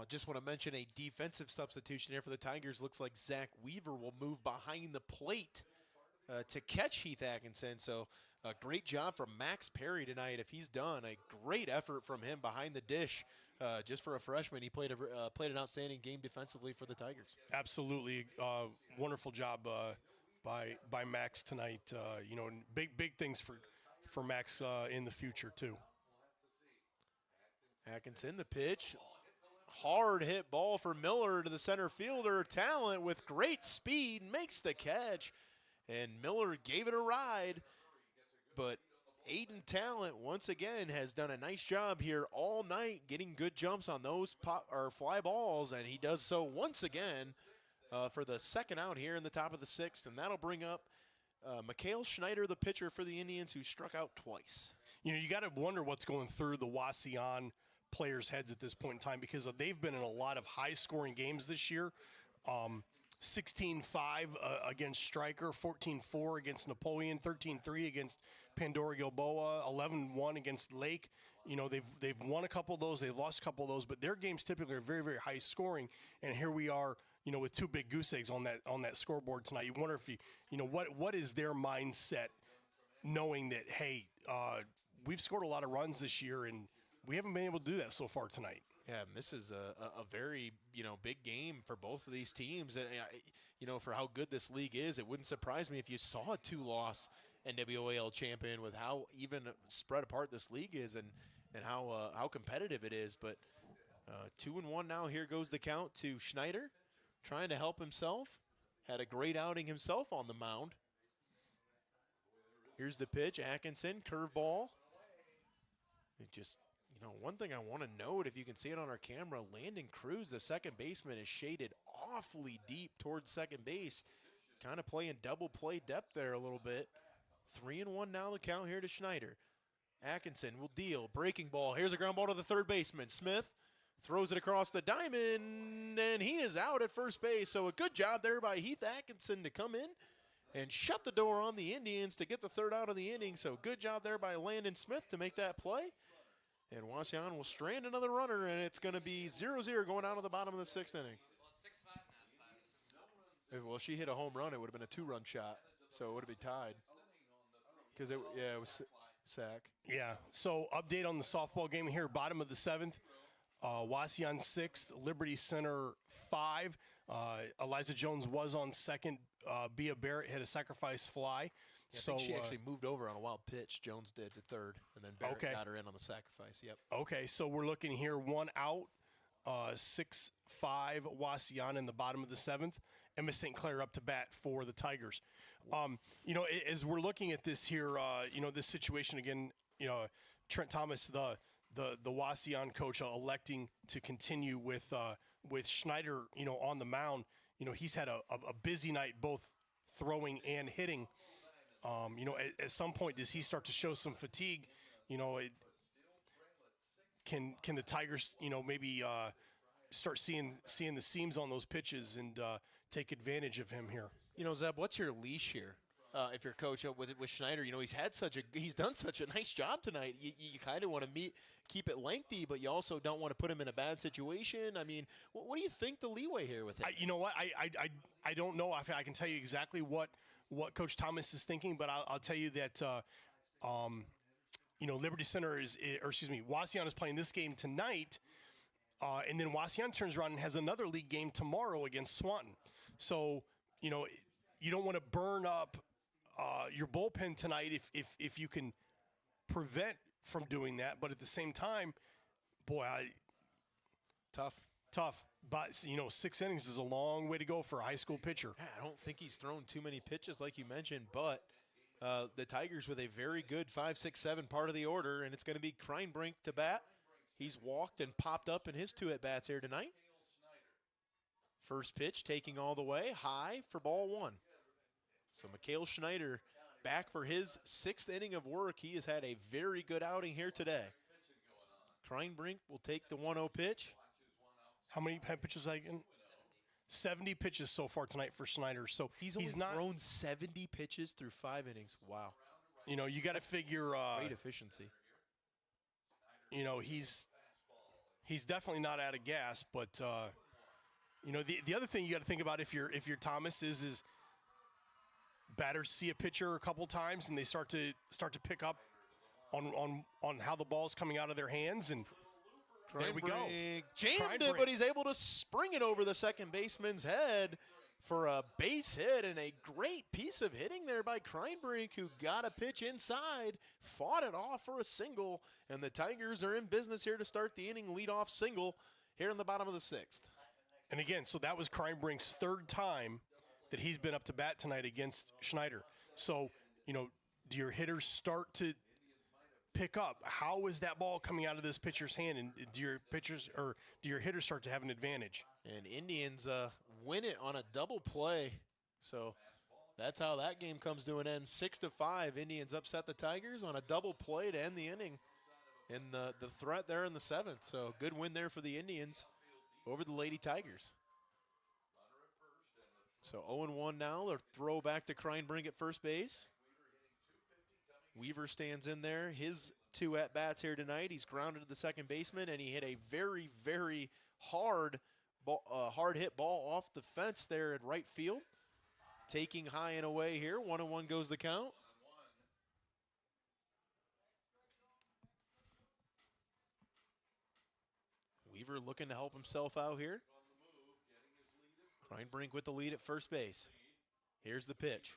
Speaker 1: Just want to mention a defensive substitution here for the Tigers. Looks like Zach Weaver will move behind the plate to catch Heath Atkinson. So a great job from Max Perry tonight. If he's done, a great effort from him behind the dish. Just for a freshman, he played an outstanding game defensively for the Tigers.
Speaker 2: Absolutely, wonderful job by Max tonight. Big things for Max in the future too.
Speaker 1: Atkinson, the pitch. Hard hit ball for Miller to the center fielder. Talent with great speed makes the catch. And Miller gave it a ride. But Aiden Talent, once again, has done a nice job here all night getting good jumps on those fly balls. And he does so once again for the second out here in the top of the 6th. And that'll bring up Mikhail Schneider, the pitcher for the Indians, who struck out twice.
Speaker 2: You got to wonder what's going through the Wauseon players' heads at this point in time, because they've been in a lot of high-scoring games this year. 16-5 against Stryker, 14-4 against Napoleon, 13-3 against Pandora Gilboa, 11-1 against Lake. They've won a couple of those, they've lost a couple of those, but their games typically are very, very high-scoring. And here we are, with 2 big goose eggs on that scoreboard tonight. You wonder if what is their mindset, knowing that we've scored a lot of runs this year and we haven't been able to do that so far tonight.
Speaker 1: Yeah, and this is a very, big game for both of these teams. And, for how good this league is, it wouldn't surprise me if you saw a 2-loss NWAL champion with how even spread apart this league is and how competitive it is. But 2-1 now. Here goes the count to Schneider, trying to help himself. Had a great outing himself on the mound. Here's the pitch. Atkinson, curveball. It just... one thing I want to note, if you can see it on our camera, Landon Cruz, the second baseman, is shaded awfully deep towards second base. Kind of playing double play depth there a little bit. 3-1 now the count here to Schneider. Atkinson will deal. Breaking ball. Here's a ground ball to the third baseman. Smith throws it across the diamond, and he is out at first base. So a good job there by Heath Atkinson to come in and shut the door on the Indians to get the third out of the inning. So good job there by Landon Smith to make that play. And Wauseon will strand another runner, and it's going to be 0-0 going out of the bottom of the sixth inning. Well, she hit a home run, it would have been a two-run shot, so it would have been tied. Because it was sack.
Speaker 2: Yeah. So update on the softball game here. Bottom of the seventh. Wauseon 6th, Liberty Center 5. Eliza Jones was on second. Bia Barrett hit a sacrifice fly.
Speaker 1: Yeah, I think she actually moved over on a wild pitch. Jones did to third, and then Barrett got her in on the sacrifice. Yep.
Speaker 2: Okay, so we're looking here, one out, 6-5 Wauseon in the bottom of the seventh. Emma St. Clair up to bat for the Tigers. As we're looking at this here, this situation again, Trent Thomas, the Wauseon coach, electing to continue with Schneider, on the mound. He's had a busy night, both throwing and hitting. At some point, does he start to show some fatigue? Can the Tigers, maybe start seeing the seams on those pitches and take advantage of him here?
Speaker 1: Zeb, what's your leash here? If you're coach with Schneider, he's done such a nice job tonight. You kind of want to keep it lengthy, but you also don't want to put him in a bad situation. I mean, what do you think the leeway here with it?
Speaker 2: I don't know if I can tell you exactly what Coach Thomas is thinking, but I'll tell you that Liberty Center Wauseon is playing this game tonight, and then Wauseon turns around and has another league game tomorrow against Swanton. So you don't want to burn up your bullpen tonight if you can prevent from doing that, but at the same time, tough. But 6 innings is a long way to go for a high school pitcher.
Speaker 1: Yeah, I don't think he's thrown too many pitches like you mentioned, but the Tigers with a very good 5, 6, 7 part of the order, and it's going to be Kreinbrink to bat. He's walked and popped up in his 2 at-bats here tonight. First pitch taking all the way, high for ball 1. So Mikhail Schneider back for his 6th inning of work. He has had a very good outing here today. Kreinbrink will take the 1-0 pitch.
Speaker 2: How many pitches again? 70 pitches so far tonight for Schneider. So
Speaker 1: he's not thrown 70 pitches through 5 innings. Wow.
Speaker 2: You got to figure
Speaker 1: great efficiency.
Speaker 2: He's definitely not out of gas, but the other thing you got to think about if you're Thomas is batters see a pitcher a couple times and they start to pick up on how the ball's coming out of their hands, and there we go.
Speaker 1: Jammed it, but he's able to spring it over the second baseman's head for a base hit, and a great piece of hitting there by Kreinbrink, who got a pitch inside, fought it off for a single, and the Tigers are in business here to start the inning. Leadoff single here in the bottom of the 6th.
Speaker 2: And again, so that was Kreinbrink's 3rd time that he's been up to bat tonight against Schneider. So, do your hitters start to pick up? How is that ball coming out of this pitcher's hand, and do your hitters start to have an advantage?
Speaker 1: And Indians win it on a double play. So that's how that game comes to an end. 6-5, Indians upset the Tigers on a double play to end the inning. And the threat there in the 7th. So good win there for the Indians over the Lady Tigers. So 0-1 now. They'll throw back to Kreinbrink at first base. Weaver stands in there. His 2 at-bats here tonight. He's grounded to the second baseman, and he hit a very, very hard hit ball off the fence there at right field. Taking high and away here. 1-1 goes the count. Weaver looking to help himself out here. Kreinbrink with the lead at first base. Here's the pitch.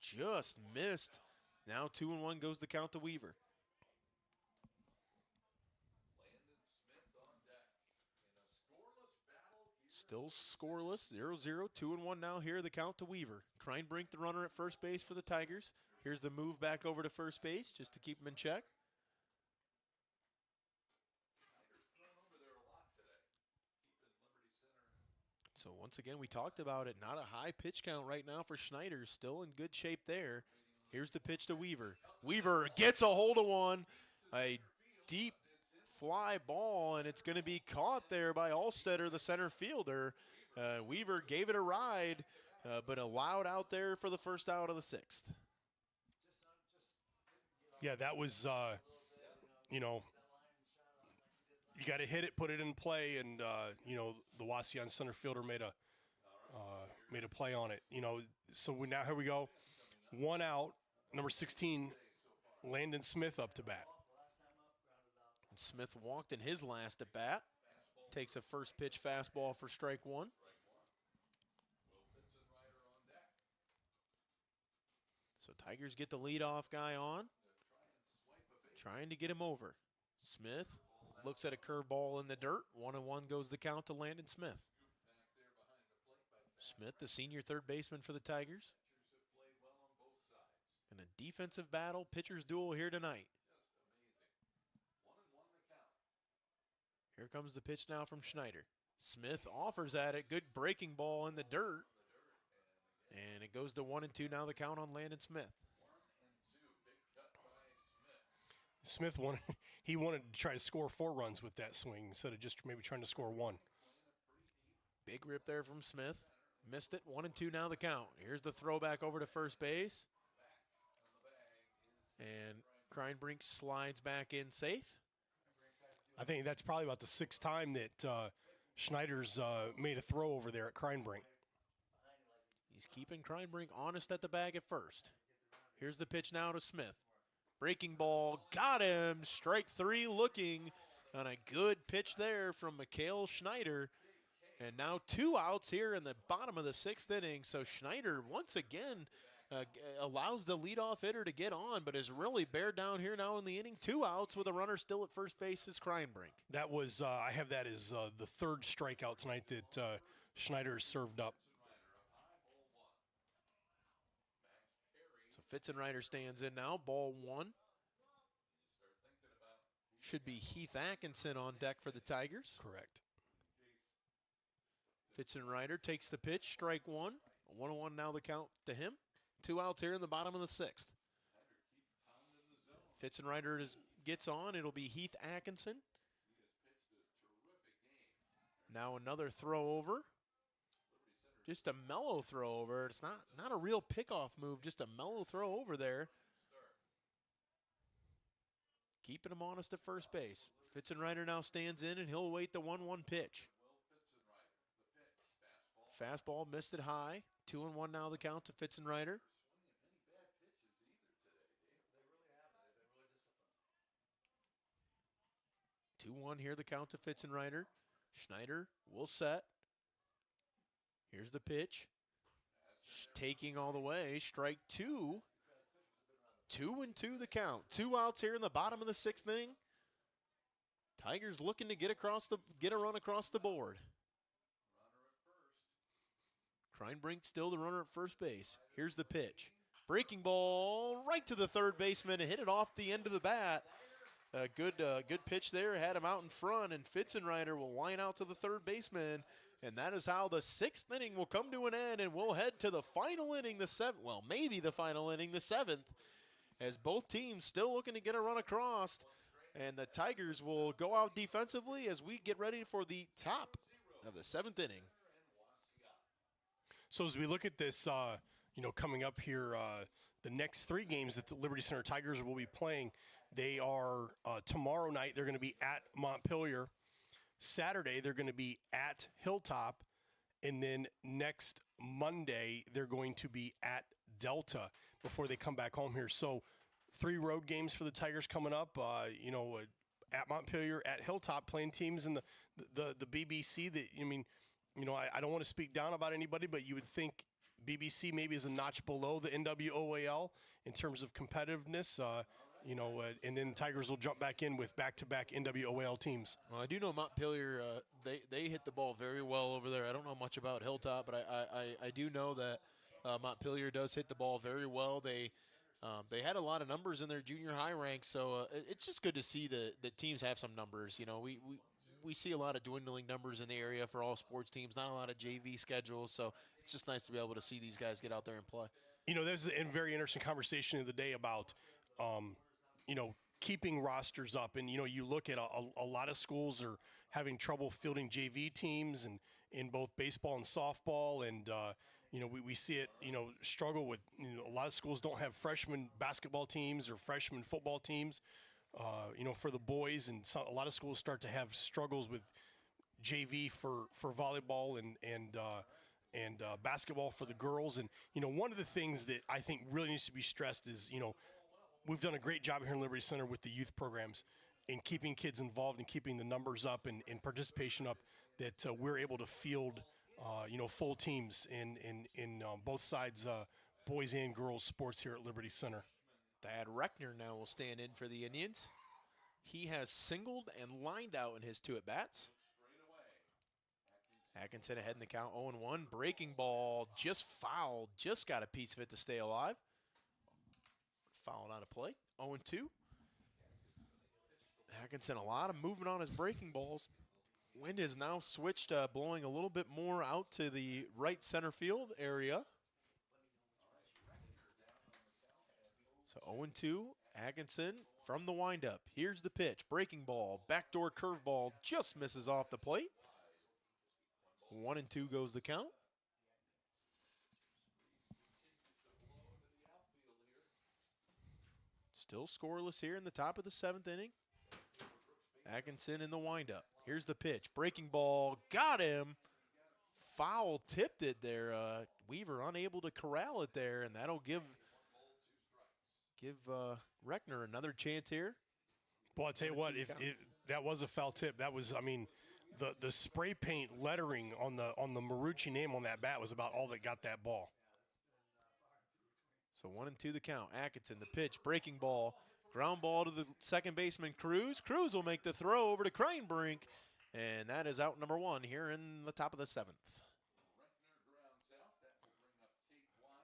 Speaker 1: Just missed. Now 2-1 goes the count to Weaver. Still scoreless, 0-0, 2-1 now here, the count to Weaver. Kreinbrink, the runner at first base for the Tigers. Here's the move back over to first base just to keep him in check. So once again, we talked about it. Not a high pitch count right now for Schneider. Still in good shape there. Here's the pitch to Weaver. Weaver gets a hold of one. A deep fly ball, and it's going to be caught there by Alstetter, the center fielder. Weaver gave it a ride, but allowed out there for the first out of the sixth.
Speaker 2: Yeah, that was, you got to hit it, put it in play, and, the Wauseon center fielder made a play on it. So now here we go. 1 out, number 16, Landon Smith up to bat.
Speaker 1: Smith walked in his last at bat. Takes a first pitch fastball for strike one. So Tigers get the leadoff guy on. Trying to get him over. Smith looks at a curveball in the dirt. 1-1 goes the count to Landon Smith. Smith, the senior third baseman for the Tigers. In a defensive battle, pitcher's duel here tonight. Here comes the pitch now from Schneider. Smith offers at it. Good breaking ball in the dirt. And it goes to 1-2 now, the count on Landon Smith.
Speaker 2: Smith wanted to try to score 4 runs with that swing instead of just maybe trying to score 1.
Speaker 1: Big rip there from Smith. Missed it. 1-2 now the count. Here's the throwback over to first base. And Kreinbrink slides back in safe.
Speaker 2: I think that's probably about the 6th time that Schneider's made a throw over there at Kreinbrink.
Speaker 1: He's keeping Kreinbrink honest at the bag at first. Here's the pitch now to Smith. Breaking ball, got him. Strike 3 looking on a good pitch there from Mikhail Schneider. And now 2 outs here in the bottom of the 6th inning. So Schneider once again allows the leadoff hitter to get on, but is really bared down here now in the inning. 2 outs with a runner still at first base is Kreinbrink.
Speaker 2: That was, I have that as the 3rd strikeout tonight that Schneider served up.
Speaker 1: Fitzenreiter stands in now, ball 1. Should be Heath Atkinson on deck for the Tigers.
Speaker 2: Correct.
Speaker 1: Fitzenreiter takes the pitch, strike 1. 1-1 now the count to him. 2 outs here in the bottom of the 6th. Fitzenreiter gets on. It'll be Heath Atkinson. Now another throw over. Just a mellow throw over. It's not a real pickoff move, just a mellow throw over there. Keeping him honest at first base. Fitzenreiter now stands in, and he'll await the 1-1 pitch. Fastball missed it high. 2-1 now the count to Fitzenreiter. Two 2-1 here the count to Fitzenreiter. Schneider will set. Here's the pitch. Taking all the way. Strike 2. 2-2 the count. 2 outs here in the bottom of the 6th inning. Tigers looking to get a run across the board. Kreinbrink still the runner at first base. Here's the pitch. Breaking ball right to the third baseman and hit it off the end of the bat. Good pitch there. Had him out in front, and Fitzenreiter will line out to the third baseman. And that is how the 6th inning will come to an end, and we'll head to the final inning, the 7th. Well, maybe the final inning, the 7th, as both teams still looking to get a run across. And the Tigers will go out defensively as we get ready for the top of the 7th inning.
Speaker 2: So as we look at this, coming up here, the next 3 games that the Liberty Center Tigers will be playing, they are tomorrow night, they're going to be at Montpelier. Saturday, they're going to be at Hilltop. And then next Monday, they're going to be at Delta before they come back home here. So 3 road games for the Tigers coming up, at Montpelier, at Hilltop, playing teams in the BBC that, I don't want to speak down about anybody, but you would think BBC maybe is a notch below the NWOAL in terms of competitiveness, and then Tigers will jump back in with back-to-back NWOAL teams.
Speaker 1: Well, I do know Montpelier, they hit the ball very well over there. I don't know much about Hilltop, but I do know that Montpelier does hit the ball very well. They had a lot of numbers in their junior high ranks, so it's just good to see that teams have some numbers. We see a lot of dwindling numbers in the area for all sports teams, not a lot of JV schedules, so it's just nice to be able to see these guys get out there and play.
Speaker 2: There's a very interesting conversation of the day about, keeping rosters up. And, you look at a lot of schools are having trouble fielding JV teams and in both baseball and softball. And, we see it, struggle with, a lot of schools don't have freshman basketball teams or freshman football teams, for the boys. And a lot of schools start to have struggles with JV for volleyball and basketball for the girls. And, one of the things that I think really needs to be stressed is, we've done a great job here in Liberty Center with the youth programs in keeping kids involved and keeping the numbers up and participation up, that we're able to field, full teams in both sides, boys and girls sports here at Liberty Center.
Speaker 1: Thad Reckner now will stand in for the Indians. He has singled and lined out in his 2 at-bats. Atkinson ahead in the count, 0-1. Breaking ball, just fouled, just got a piece of it to stay alive. Fouling out of play, 0-2. Atkinson, a lot of movement on his breaking balls. Wind has now switched, blowing a little bit more out to the right center field area. So 0-2, Atkinson from the windup. Here's the pitch, breaking ball, backdoor curveball, just misses off the plate. 1-2 goes the count. Still scoreless here in the top of the 7th inning. Atkinson in the windup. Here's the pitch. Breaking ball. Got him. Foul tipped it there. Weaver unable to corral it there, and that'll give Reckner another chance here.
Speaker 2: Well, I'll tell you what, if that was a foul tip, that was, the spray paint lettering on the Marucci name on that bat was about all that got that ball.
Speaker 1: So 1-2 the count. Atkinson, the pitch, breaking ball, ground ball to the second baseman, Cruz. Cruz will make the throw over to Cranebrink, and that is out number 1 here in the top of the 7th.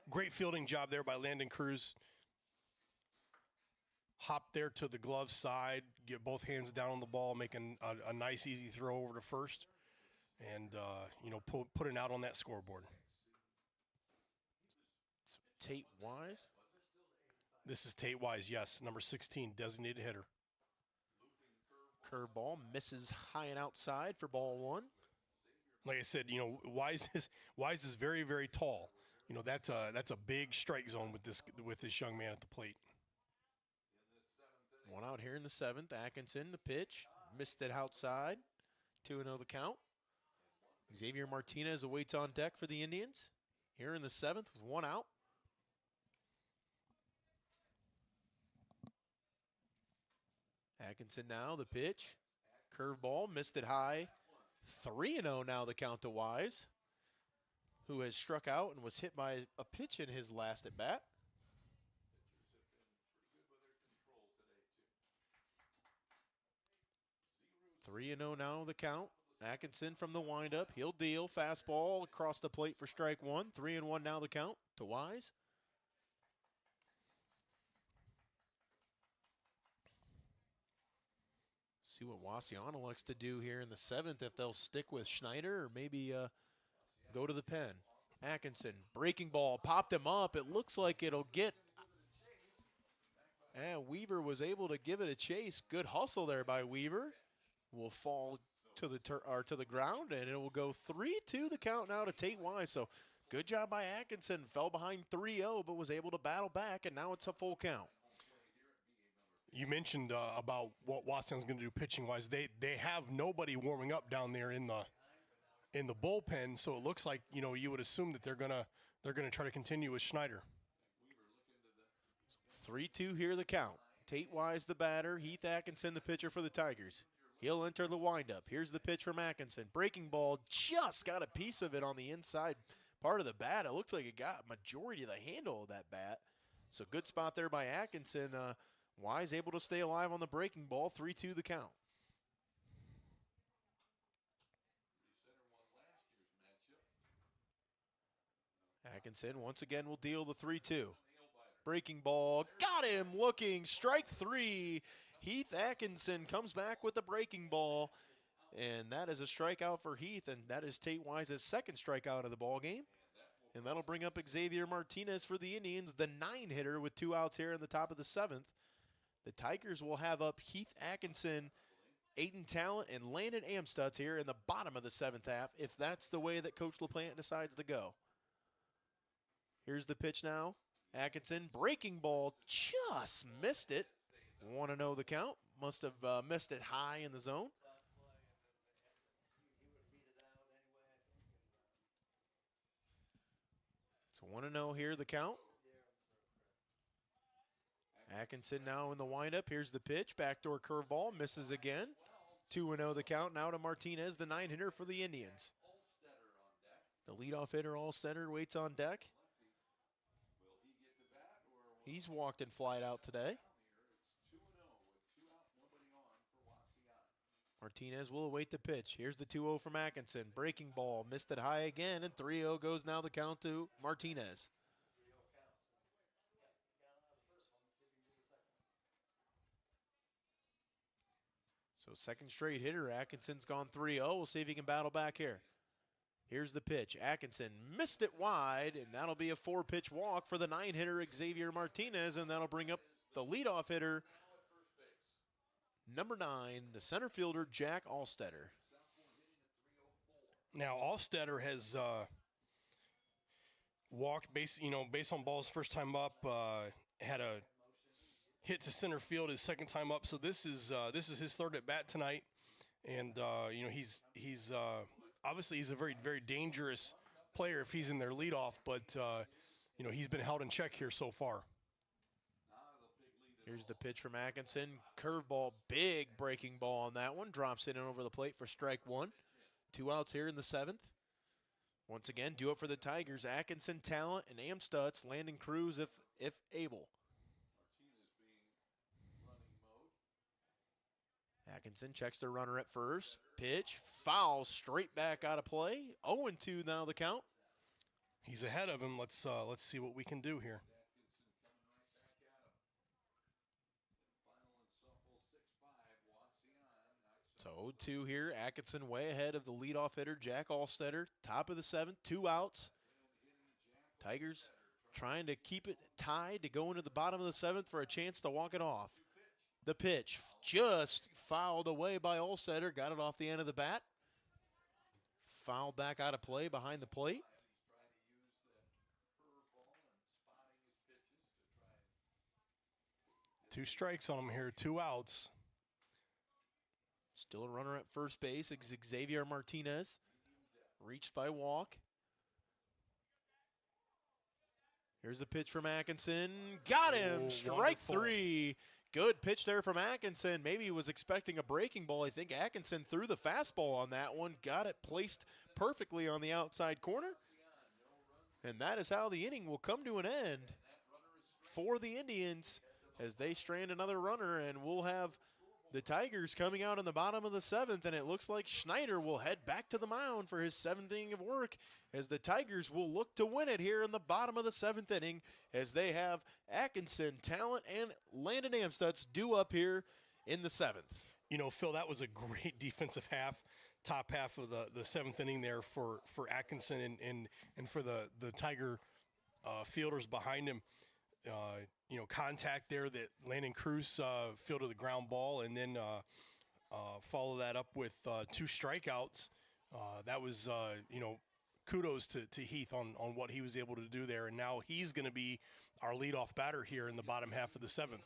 Speaker 2: Great fielding job there by Landon Cruz. Hop there to the glove side, get both hands down on the ball, making a nice, easy throw over to first, and, put it out on that scoreboard.
Speaker 1: Tate Wise.
Speaker 2: This is Tate Wise, yes, number 16, designated hitter.
Speaker 1: Curveball misses high and outside for ball 1.
Speaker 2: Like I said, Wise is very, very tall. That's a big strike zone with this young man at the plate.
Speaker 1: 1 out here in the 7th. Atkinson, the pitch, missed it outside. 2-0 the count. Xavier Martinez awaits on deck for the Indians here in the 7th with 1 out. Atkinson now, the pitch. Curveball, missed it high. 3-0 now the count to Wise, who has struck out and was hit by a pitch in his last at-bat. Three and 0 now the count. Atkinson from the windup. He'll deal. Fastball across the plate for strike 1. 3-1 now the count to Wise. See what Wauseon likes to do here in the 7th, if they'll stick with Schneider or maybe go to the pen. Atkinson, breaking ball, popped him up. It looks like it'll get. And Weaver was able to give it a chase. Good hustle there by Weaver. Will fall to the ground, and it will go 3-2 the count now to Tate Wise. So good job by Atkinson. Fell behind 3-0, but was able to battle back, and now it's a full count.
Speaker 2: You mentioned about what Wauseon's going to do pitching-wise. They have nobody warming up down there in the bullpen, so it looks like you would assume that they're gonna try to continue with Schneider.
Speaker 1: 3-2 here the count. Tate Wise the batter. Heath Atkinson the pitcher for the Tigers. He'll enter the windup. Here's the pitch from Atkinson. Breaking ball, just got a piece of it on the inside part of the bat. It looks like it got majority of the handle of that bat. So good spot there by Atkinson. Wise able to stay alive on the breaking ball. 3-2 the count. Atkinson once again will deal the 3-2. Breaking ball, got him looking, strike 3. Heath Atkinson comes back with the breaking ball, and that is a strikeout for Heath, and that is Tate Wise's second strikeout of the ball game. And that'll bring up Xavier Martinez for the Indians, the 9-hitter with 2 outs here in the top of the 7th. The Tigers will have up Heath Atkinson, Aiden Talent, and Landon Amstutz here in the bottom of the 7th half, if that's the way that Coach LaPlante decides to go. Here's the pitch now. Atkinson, breaking ball, just missed it. Want to know the count? Must have missed it high in the zone. So 1-0 here, the count. Atkinson now in the windup. Here's the pitch. Backdoor curveball. Misses again. 2-0 the count. Now to Martinez, the 9-hitter for the Indians. The leadoff hitter, Allstetter, waits on deck. He's walked and flied out today. Martinez will await the pitch. Here's the 2-0 from Atkinson. Breaking ball. Missed it high again, and 3-0 goes now the count to Martinez. So second straight hitter. Atkinson's gone 3-0. We'll see if he can battle back here. Here's the pitch. Atkinson missed it wide, and that'll be a 4-pitch walk for the 9-hitter Xavier Martinez, and that'll bring up the leadoff hitter, number 9, the center fielder, Jack Allstetter.
Speaker 2: Now, Allstetter has walked based on balls first time up, had a hit to center field his second time up. So this is his third at bat tonight, and he's obviously he's a very, very dangerous player if he's in their leadoff, but he's been held in check here so far.
Speaker 1: Here's the pitch from Atkinson. Curveball, big breaking ball on that one. Drops it in over the plate for strike 1. 2 outs here in the 7th. Once again, do it for the Tigers. Atkinson, Talent, and Amstutz. Landon Cruz if able. Atkinson checks the runner at first. Pitch, foul, straight back out of play. 0-2 now the count.
Speaker 2: He's ahead of him. Let's see what we can do here.
Speaker 1: So 0-2 here. Atkinson way ahead of the leadoff hitter, Jack Allstetter. Top of the 7th, 2 outs. Tigers trying to keep it tied to go into the bottom of the 7th for a chance to walk it off. The pitch just fouled away by Allstetter. Got it off the end of the bat. Fouled back out of play behind the plate.
Speaker 2: Two strikes on him here, 2 outs.
Speaker 1: Still a runner at first base, Xavier Martinez. Reached by walk. Here's the pitch from Atkinson. Got him! Strike
Speaker 2: wonderful.
Speaker 1: 3. Good pitch there from Atkinson. Maybe he was expecting a breaking ball. I think Atkinson threw the fastball on that one. Got it placed perfectly on the outside corner. And that is how the inning will come to an end for the Indians as they strand another runner, and we'll have the Tigers coming out in the bottom of the 7th, and it looks like Schneider will head back to the mound for his 7th inning of work as the Tigers will look to win it here in the bottom of the 7th inning as they have Atkinson, Talent, and Landon Amstutz due up here in the 7th.
Speaker 2: Phil, that was a great defensive half, top half of the 7th inning there for Atkinson and for the Tiger fielders behind him. Contact there that Landon Cruz fielded the ground ball, and then follow that up with 2 strikeouts. That was, kudos to Heath on what he was able to do there, and now he's going to be our leadoff batter here in the bottom half of the 7th.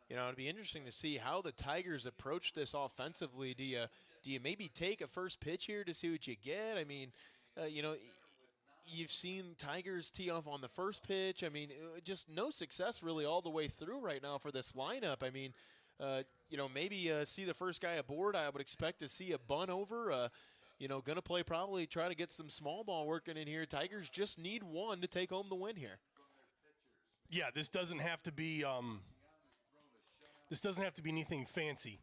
Speaker 1: It'd be interesting to see how the Tigers approach this offensively. Do you maybe take a first pitch here to see what you get? I mean, you've seen Tigers tee off on the first pitch. I mean, just no success really all the way through right now for this lineup. I mean, maybe see the first guy aboard. I would expect to see a bunt over. Going to play probably try to get some small ball working in here. Tigers just need one to take home the win here.
Speaker 2: Yeah, this doesn't have to be anything fancy.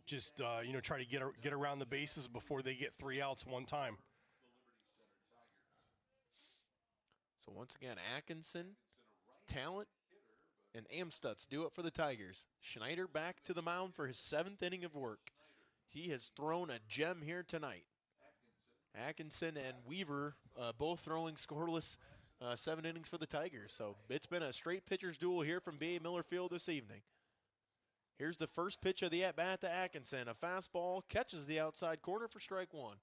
Speaker 2: Just try to get around the bases before they get 3 outs one time.
Speaker 1: So once again, Atkinson, Talent, and Amstutz do it for the Tigers. Schneider back to the mound for his 7th inning of work. He has thrown a gem here tonight. Atkinson and Weaver both throwing scoreless 7 innings for the Tigers. So it's been a straight pitcher's duel here from B.A. Miller Field this evening. Here's the first pitch of the at-bat to Atkinson. A fastball catches the outside corner for strike one.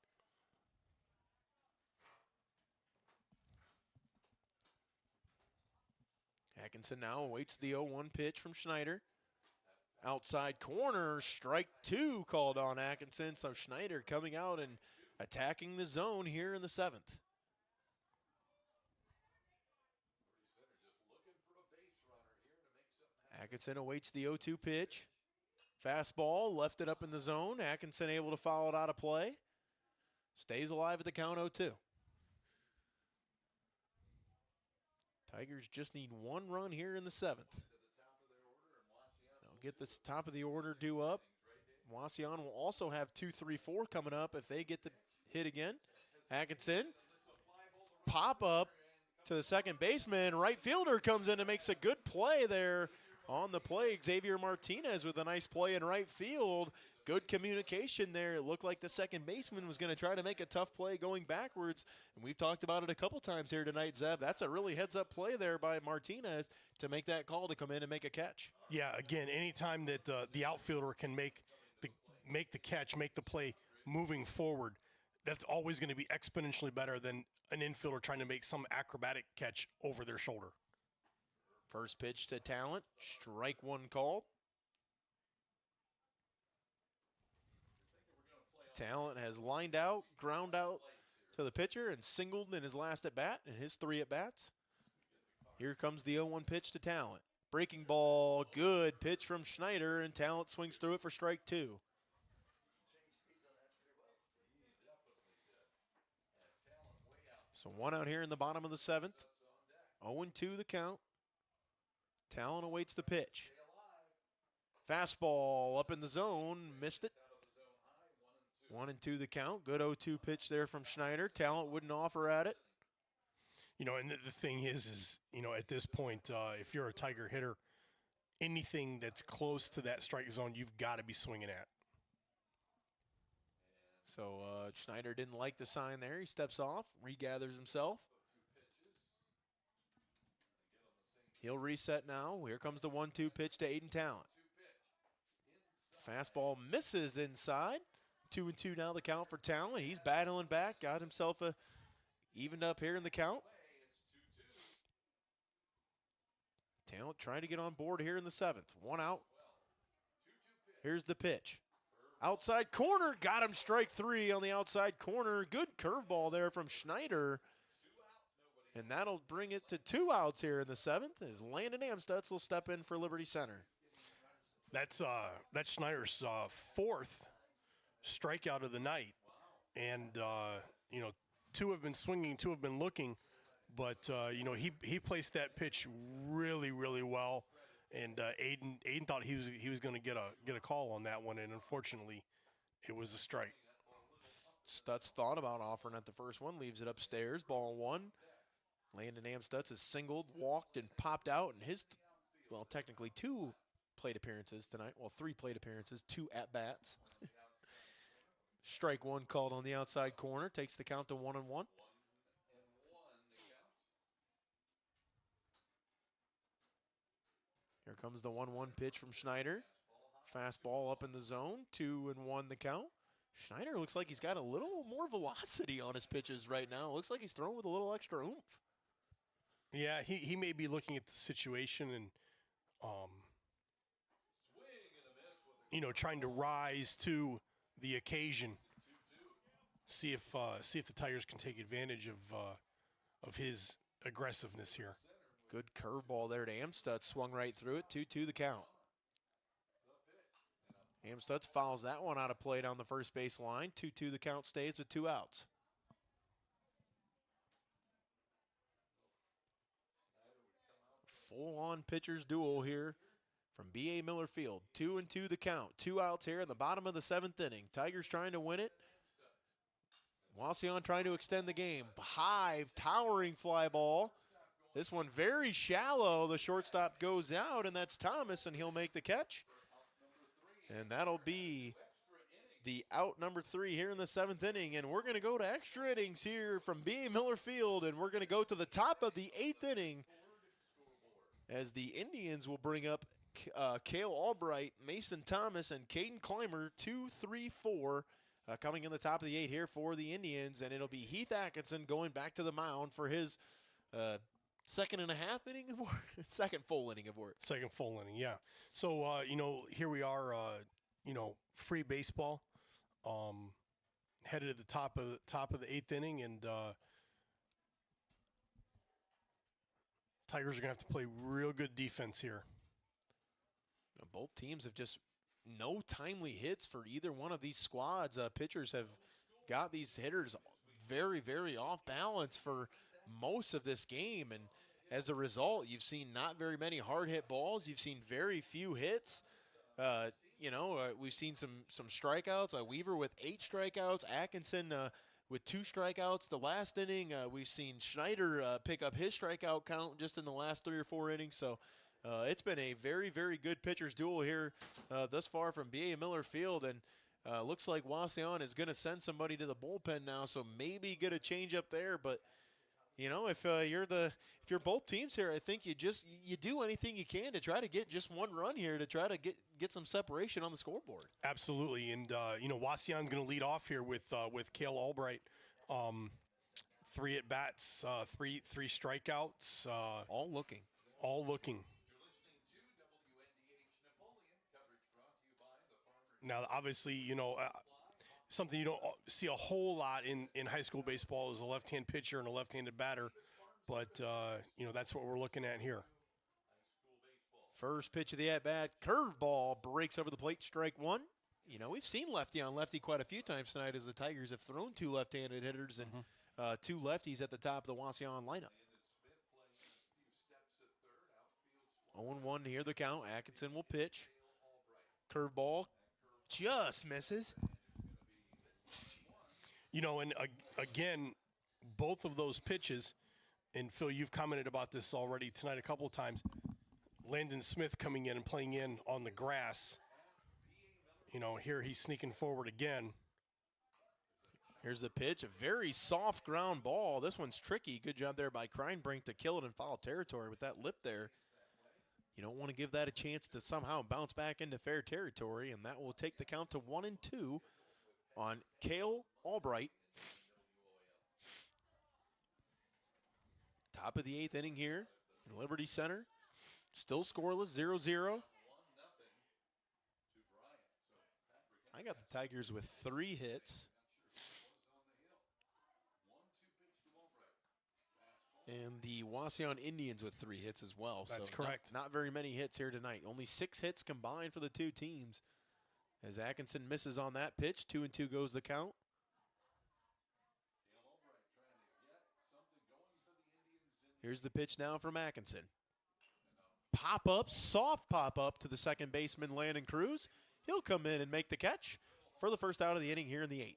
Speaker 1: Atkinson now awaits the 0-1 pitch from Schneider. Outside corner, strike two called on Atkinson. So Schneider coming out and attacking the zone here in the 7th. Atkinson awaits the 0-2 pitch. Fastball, left it up in the zone. Atkinson able to foul it out of play. Stays alive at the count 0-2. Tigers just need 1 run here in the 7th. They'll get this top of the order due up. Wauseon will also have 2-3-4 coming up if they get the hit again. Atkinson, pop up to the second baseman. Right fielder comes in and makes a good play there on the play. Xavier Martinez with a nice play in right field. Good communication there. It looked like the second baseman was going to try to make a tough play going backwards. And we've talked about it a couple times here tonight, Zeb. That's a really heads-up play there by Martinez to make that call to come in and make a catch.
Speaker 2: Yeah, again, anytime that the outfielder can make the catch, make the play moving forward, that's always going to be exponentially better than an infielder trying to make some acrobatic catch over their shoulder.
Speaker 1: First pitch to Talent, strike one called. Talent has lined out, ground out to the pitcher, and singled in his last at-bat in his 3 at-bats. Here comes the 0-1 pitch to Talent. Breaking ball, good pitch from Schneider, and Talent swings through it for strike 2. So 1 out here in the bottom of the 7th. 0-2 the count. Talent awaits the pitch. Fastball up in the zone, missed it. 1-2 the count. Good 0-2 pitch there from Schneider. Talent wouldn't offer at it.
Speaker 2: You know, and the thing is, you know, at this point, if you're a Tiger hitter, anything that's close to that strike zone, you've got to be swinging at.
Speaker 1: So Schneider didn't like the sign there. He steps off, regathers himself. He'll reset now. Here comes the 1-2 pitch to Aiden Talent. Fastball misses inside. 2-2 now the count for Talent. He's battling back, got himself evened up here in the count. Talent trying to get on board here in the 7th. 1 out. Here's the pitch. Outside corner, got him strike 3 on the outside corner. Good curveball there from Schneider. And that'll bring it to 2 outs here in the 7th as Landon Amstutz will step in for Liberty Center.
Speaker 2: That's Schneider's 4th strikeout of the night. And, you know, 2 have been swinging, 2 have been looking. But, you know, he placed that pitch really, really well. And Aiden thought he was going to get a call on that one, and unfortunately, it was a strike.
Speaker 1: Stutz thought about offering at the first one, leaves it upstairs, ball 1. Landon Amstutz has singled, walked, and popped out in his, well, technically 2 plate appearances tonight. Well, 3 plate appearances, 2 at-bats. Strike 1 called on the outside corner, takes the count to 1-1. Here comes the 1-1 pitch from Schneider. Fastball up in the zone, 2-1 the count. Schneider looks like he's got a little more velocity on his pitches right now. Looks like he's throwing with a little extra oomph.
Speaker 2: Yeah, he may be looking at the situation and, you know, trying to rise to the occasion. See if the Tigers can take advantage of his aggressiveness here.
Speaker 1: Good curveball there to Amstutz. Swung right through it. 2-2 the count. Amstutz fouls that one out of play down the first base line. 2-2 the count stays with 2 outs. Full-on pitchers duel here from B.A. Miller Field. 2-2 the count. 2 outs here in the bottom of the 7th inning. Tigers trying to win it. Wauseon trying to extend the game. High, towering fly ball. This one very shallow. The shortstop goes out, and that's Thomas, and he'll make the catch. And that'll be the out number 3 here in the 7th inning, and we're going to go to extra innings here from B.A. Miller Field, and we're going to go to the top of the 8th inning as the Indians will bring up Cale Albright, Mason Thomas, and Caden Clymer, 2, 3, 4, coming in the top of the 8 here for the Indians, and it'll be Heath Atkinson going back to the mound for his second and a half inning of work, second full inning of work.
Speaker 2: Second full inning, yeah. So, here we are, free baseball, headed at the top of the 8th inning, and Tigers are going to have to play real good defense here.
Speaker 1: Both teams have just no timely hits for either one of these squads. Pitchers have got these hitters very, very off balance for most of this game, and as a result, you've seen not very many hard hit balls. You've seen very few hits. We've seen some strikeouts. Weaver with 8 strikeouts. Atkinson with 2 strikeouts the last inning. We've seen Schneider pick up his strikeout count just in the last 3 or 4 innings. So it's been a very, very good pitcher's duel here thus far from B.A. Miller Field. And looks like Wauseon is going to send somebody to the bullpen now, so maybe get a change up there. But if you're both teams here, I think you do anything you can to try to get just one run here to try to get some separation on the scoreboard.
Speaker 2: Absolutely, and Wauseon's going to lead off here with Cale Albright, 3 at bats, three strikeouts,
Speaker 1: all looking.
Speaker 2: Now, obviously, something you don't see a whole lot in high school baseball is a left-hand pitcher and a left-handed batter, but that's what we're looking at here.
Speaker 1: First pitch of the at-bat, curveball breaks over the plate, strike 1. We've seen lefty on lefty quite a few times tonight as the Tigers have thrown 2 left-handed hitters and 2 lefties at the top of the Wauseon lineup. 0-1 here the count. Atkinson will pitch. Curveball just misses.
Speaker 2: And again, both of those pitches, and Phil, you've commented about this already tonight a couple of times, Landon Smith coming in and playing in on the grass. Here he's sneaking forward again.
Speaker 1: Here's the pitch, a very soft ground ball. This one's tricky. Good job there by Kreinbrink to kill it in foul territory with that lip there. You don't want to give that a chance to somehow bounce back into fair territory, and that will take the count to 1-2 on Cale Albright. Top of the 8th inning here in Liberty Center. Still scoreless, 0-0. I got the Tigers with 3 hits. And the Wauseon Indians with 3 hits as well.
Speaker 2: That's correct.
Speaker 1: Not very many hits here tonight. Only 6 hits combined for the 2 teams. As Atkinson misses on that pitch, 2-2 goes the count. Here's the pitch now from Atkinson. Pop-up, soft pop-up to the second baseman, Landon Cruz. He'll come in and make the catch for the first out of the inning here in the 8th.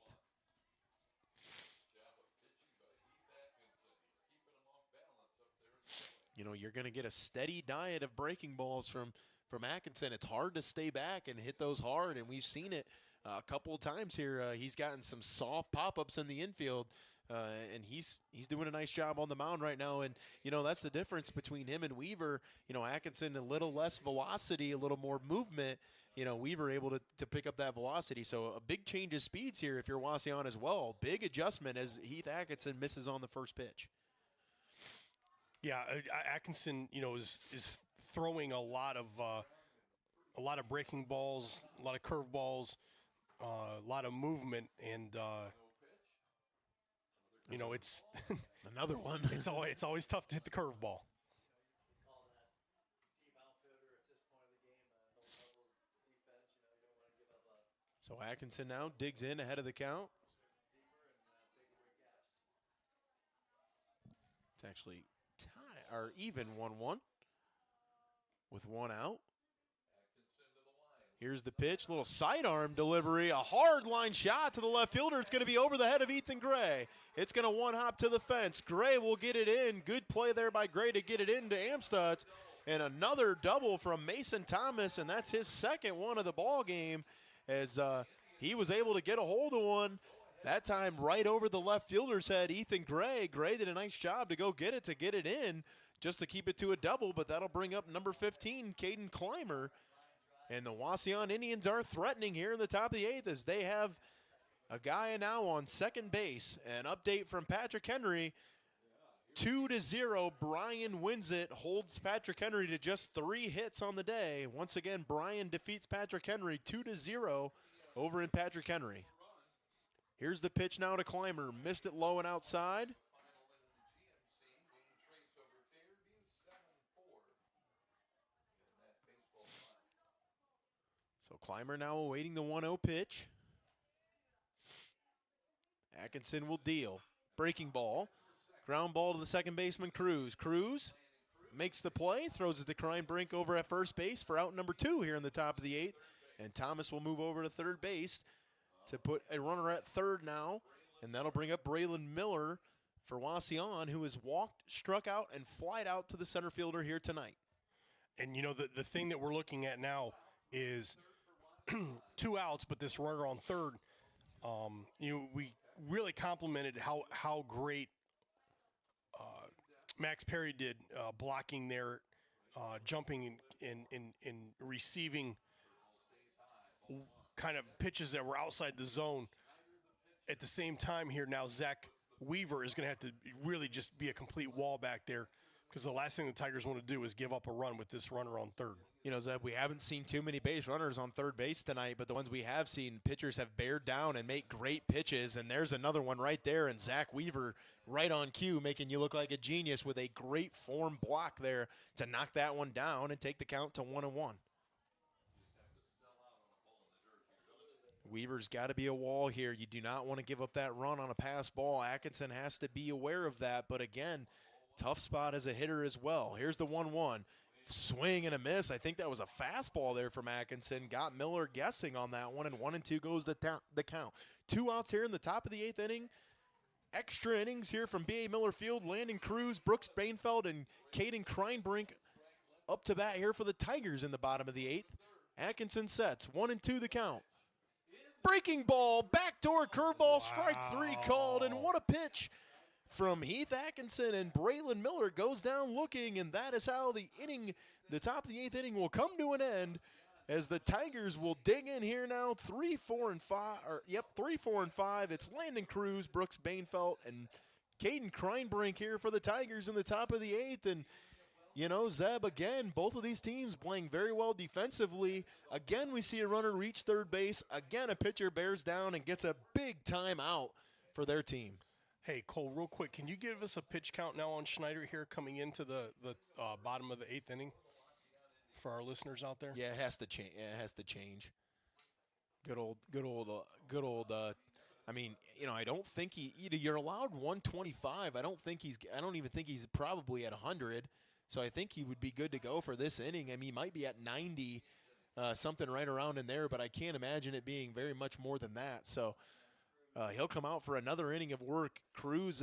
Speaker 1: You're going to get a steady diet of breaking balls from Atkinson. It's hard to stay back and hit those hard, and we've seen it a couple of times here. He's gotten some soft pop-ups in the infield, and he's doing a nice job on the mound right now. And, that's the difference between him and Weaver. Atkinson, a little less velocity, a little more movement. Weaver able to pick up that velocity. So a big change of speeds here if you're Wauseon as well. Big adjustment as Heath Atkinson misses on the first pitch.
Speaker 2: Yeah, Atkinson, is throwing a lot of breaking balls, a lot of curve balls, a lot of movement, and it's
Speaker 1: another one.
Speaker 2: It's always tough to hit the curveball.
Speaker 1: So Atkinson now digs in ahead of the count. It's actually or even 1-1 with 1 out. Here's the pitch, little sidearm delivery, a hard line shot to the left fielder. It's going to be over the head of Ethan Gray. It's going to one-hop to the fence. Gray will get it in. Good play there by Gray to get it into Amstutz. And another double from Mason Thomas, and that's his second one of the ball game as he was able to get a hold of one. That time right over the left fielder's head, Ethan Gray. Gray did a nice job to go get it in, just to keep it to a double, but that'll bring up number 15, Caden Clymer. And the Wauseon Indians are threatening here in the top of the 8th as they have a guy now on second base. An update from Patrick Henry. 2-0, Brian wins it, holds Patrick Henry to just 3 hits on the day. Once again, Brian defeats Patrick Henry 2-0 over in Patrick Henry. Here's the pitch now to Clymer. Missed it low and outside. So Clymer now awaiting the 1-0 pitch. Atkinson will deal. Breaking ball. Ground ball to the second baseman, Cruz. Cruz makes the play, throws it to Kreinbrink over at first base for out number 2 here in the top of the 8th. And Thomas will move over to third base to put a runner at third now. And that'll bring up Braylon Miller for Wauseon, who has walked, struck out, and flied out to the center fielder here tonight.
Speaker 2: And, you know, the thing that we're looking at now is 2 outs, but this runner on third, we really complimented how great Max Perry did blocking there, jumping and receiving kind of pitches that were outside the zone. At the same time here now, Zach Weaver is going to have to really just be a complete wall back there, because the last thing the Tigers want to do is give up a run with this runner on third.
Speaker 1: You know, Zeb, we haven't seen too many base runners on third base tonight, but the ones we have seen, pitchers have bared down and make great pitches, and there's another one right there, and Zach Weaver right on cue, making you look like a genius with a great form block there to knock that one down and take the count to 1-1. Weaver's got to be a wall here. You do not want to give up that run on a pass ball. Atkinson has to be aware of that, but again, tough spot as a hitter as well. Here's the 1-1. Swing and a miss. I think that was a fastball there from Atkinson. Got Miller guessing on that one, and 1-2 goes the count. 2 outs here in the top of the 8th inning. Extra innings here from B.A. Miller Field. Landon Cruz, Brooks Bainfeld, and Caden Kreinbrink up to bat here for the Tigers in the bottom of the 8th. Atkinson sets. 1-2 the count. Breaking ball, backdoor curveball, strike 3 called, and what a pitch from Heath Atkinson, and Braylon Miller goes down looking, and that is how the top of the 8th inning will come to an end, as the Tigers will dig in here now. 3, 4, and 5. It's Landon Cruz, Brooks Bainfeld, and Caden Kreinbrink here for the Tigers in the top of the 8th. And you know, Zeb, again, both of these teams playing very well defensively. Again, we see a runner reach third base. Again, a pitcher bears down and gets a big time out for their team.
Speaker 2: Hey, Cole, real quick, can you give us a pitch count now on Schneider here coming into the bottom of the 8th inning for our listeners out there?
Speaker 1: Yeah, it has to change. Yeah, it has to change. Good old. I mean, you know, I don't think you're allowed 125. I don't even think he's probably at 100. So I think he would be good to go for this inning. I mean, he might be at 90, something right around in there, but I can't imagine it being very much more than that. So he'll come out for another inning of work. Cruz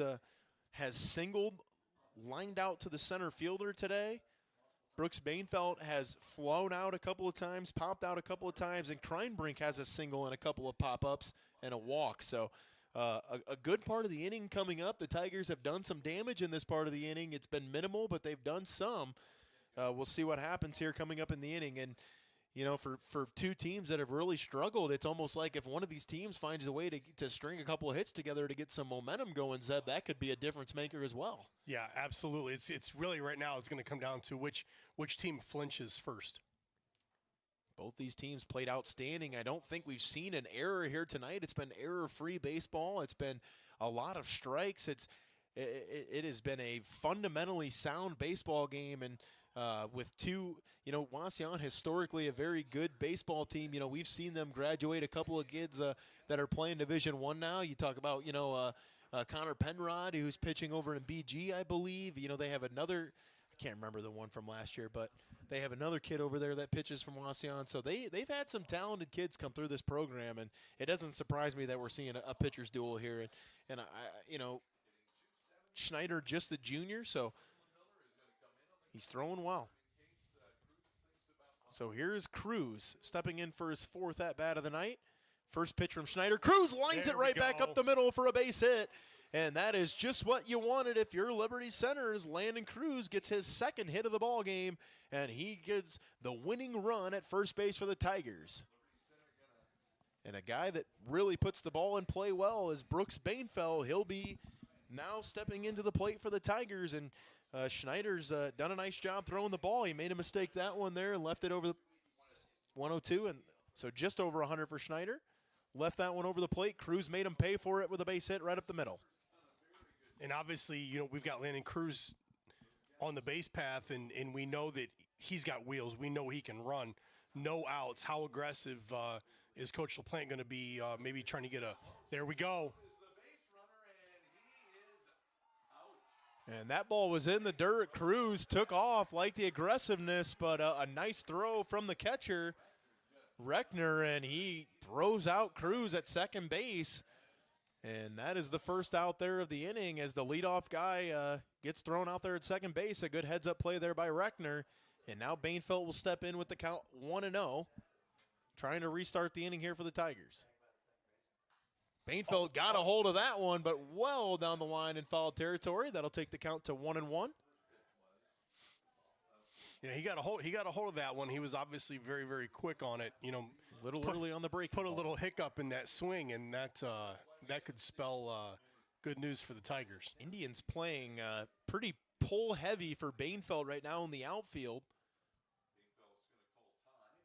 Speaker 1: has singled, lined out to the center fielder today. Brooks Bainfeld has flown out a couple of times, popped out a couple of times, and Kreinbrink has a single and a couple of pop-ups and a walk. So a good part of the inning coming up. The Tigers have done some damage in this part of the inning. It's been minimal, but they've done some. We'll see what happens here coming up in the inning. And, you know, for two teams that have really struggled, it's almost like if one of these teams finds a way to string a couple of hits together to get some momentum going, Zeb, that could be a difference maker as well.
Speaker 2: Yeah, absolutely. It's really right now it's going to come down to which team flinches first.
Speaker 1: Both these teams played outstanding. I don't think we've seen an error here tonight. It's been error-free baseball. It's been a lot of strikes. It has been a fundamentally sound baseball game, and with two, you know, Wauseon historically a very good baseball team. You know, we've seen them graduate a couple of kids that are playing Division I now. You talk about, you know, Connor Penrod, who's pitching over in BG, I believe. You know, they have another, I can't remember the one from last year, but they have another kid over there that pitches from Wauseon. So they've had some talented kids come through this program, and it doesn't surprise me that we're seeing a pitcher's duel here. And I, you know, Schneider just a junior, so he's throwing well. So here's Cruz stepping in for his 4th at-bat of the night. First pitch from Schneider. Cruz lines
Speaker 2: There
Speaker 1: it
Speaker 2: we
Speaker 1: right back
Speaker 2: go.
Speaker 1: up the middle for a base hit. And that is just what you wanted if you're Liberty Centers. Landon Cruz gets his second hit of the ball game, and he gets the winning run at first base for the Tigers. And a guy that really puts the ball in play well is Brooks Bainfeld. He'll be now stepping into the plate for the Tigers, and Schneider's done a nice job throwing the ball. He made a mistake that one there and left it over the 102, and so just over 100 for Schneider. Left that one over the plate. Cruz made him pay for it with a base hit right up the middle.
Speaker 2: And obviously, you know, we've got Landon Cruz on the base path, and we know that he's got wheels. We know he can run. No outs. How aggressive is Coach LaPlante going to be maybe trying to get a – there we go.
Speaker 1: And that ball was in the dirt. Cruz took off, like the aggressiveness, but a nice throw from the catcher, Reckner, and he throws out Cruz at second base. And that is the first out there of the inning as the leadoff guy gets thrown out there at second base. A good heads-up play there by Reckner. And now Bainfeld will step in with the count 1-0, trying to restart the inning here for the Tigers. Bainfeld got a hold of that one, but well down the line in foul territory. That'll take the count to 1-1.
Speaker 2: Yeah, he got a hold of that one. He was obviously very, very quick on it. You know,
Speaker 1: Early on the break.
Speaker 2: Put a little hiccup in that swing, and that could spell good news for the Tigers.
Speaker 1: Indians playing pretty pull heavy for Bainfeld right now in the outfield.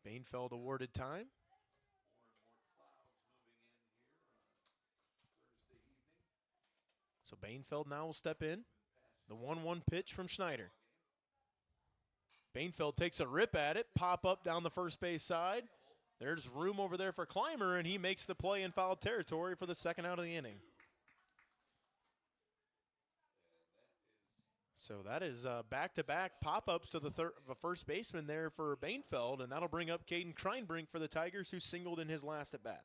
Speaker 1: Bainfeld awarded time. So Bainfeld now will step in. The 1-1 pitch from Schneider. Bainfeld takes a rip at it, pop up down the first base side. There's room over there for Clymer, and he makes the play in foul territory for the second out of the inning. So that is back-to-back pop-ups to the first baseman there for Bainfeld, and that'll bring up Caden Kreinbrink for the Tigers, who singled in his last at-bat.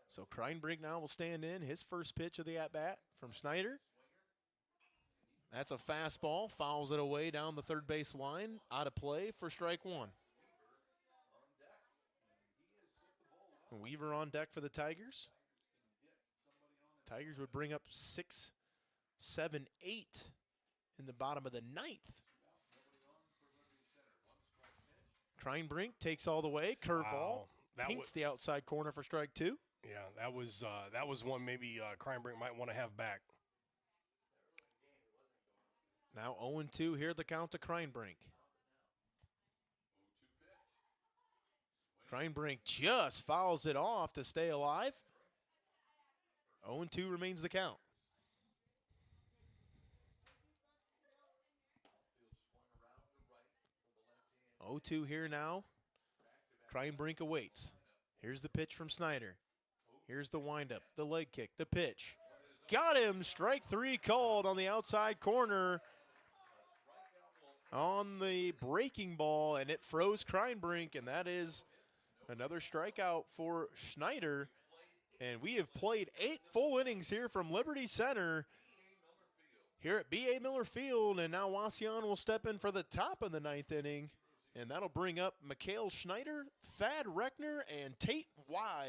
Speaker 1: So Kreinbrink now will stand in. His first pitch of the at-bat from Schneider. That's a fastball. Fouls it away down the third base line. Out of play for strike one. Weaver on deck for the Tigers. Tigers would bring up 6, 7, 8 in the bottom of the ninth. Kreinbrink takes all the way. Curveball.
Speaker 2: Wow.
Speaker 1: Pinks the outside corner for strike two.
Speaker 2: Yeah, that was one maybe Kreinbrink might want to have back.
Speaker 1: Now 0-2 here, the count to Kreinbrink. Kreinbrink just fouls it off to stay alive. 0-2 remains the count. Oh, 2 here now. Kreinbrink awaits. Here's the pitch from Schneider. Here's the windup, the leg kick, the pitch. Got him. Strike three called on the outside corner on the breaking ball, and it froze Kreinbrink, and that is another strikeout for Schneider. And we have played 8 full innings here from Liberty Center here at B.A. Miller Field, and now Wauseon will step in for the top of the ninth inning, and that'll bring up Mikhail Schneider, Thad Reckner, and Tate Wise.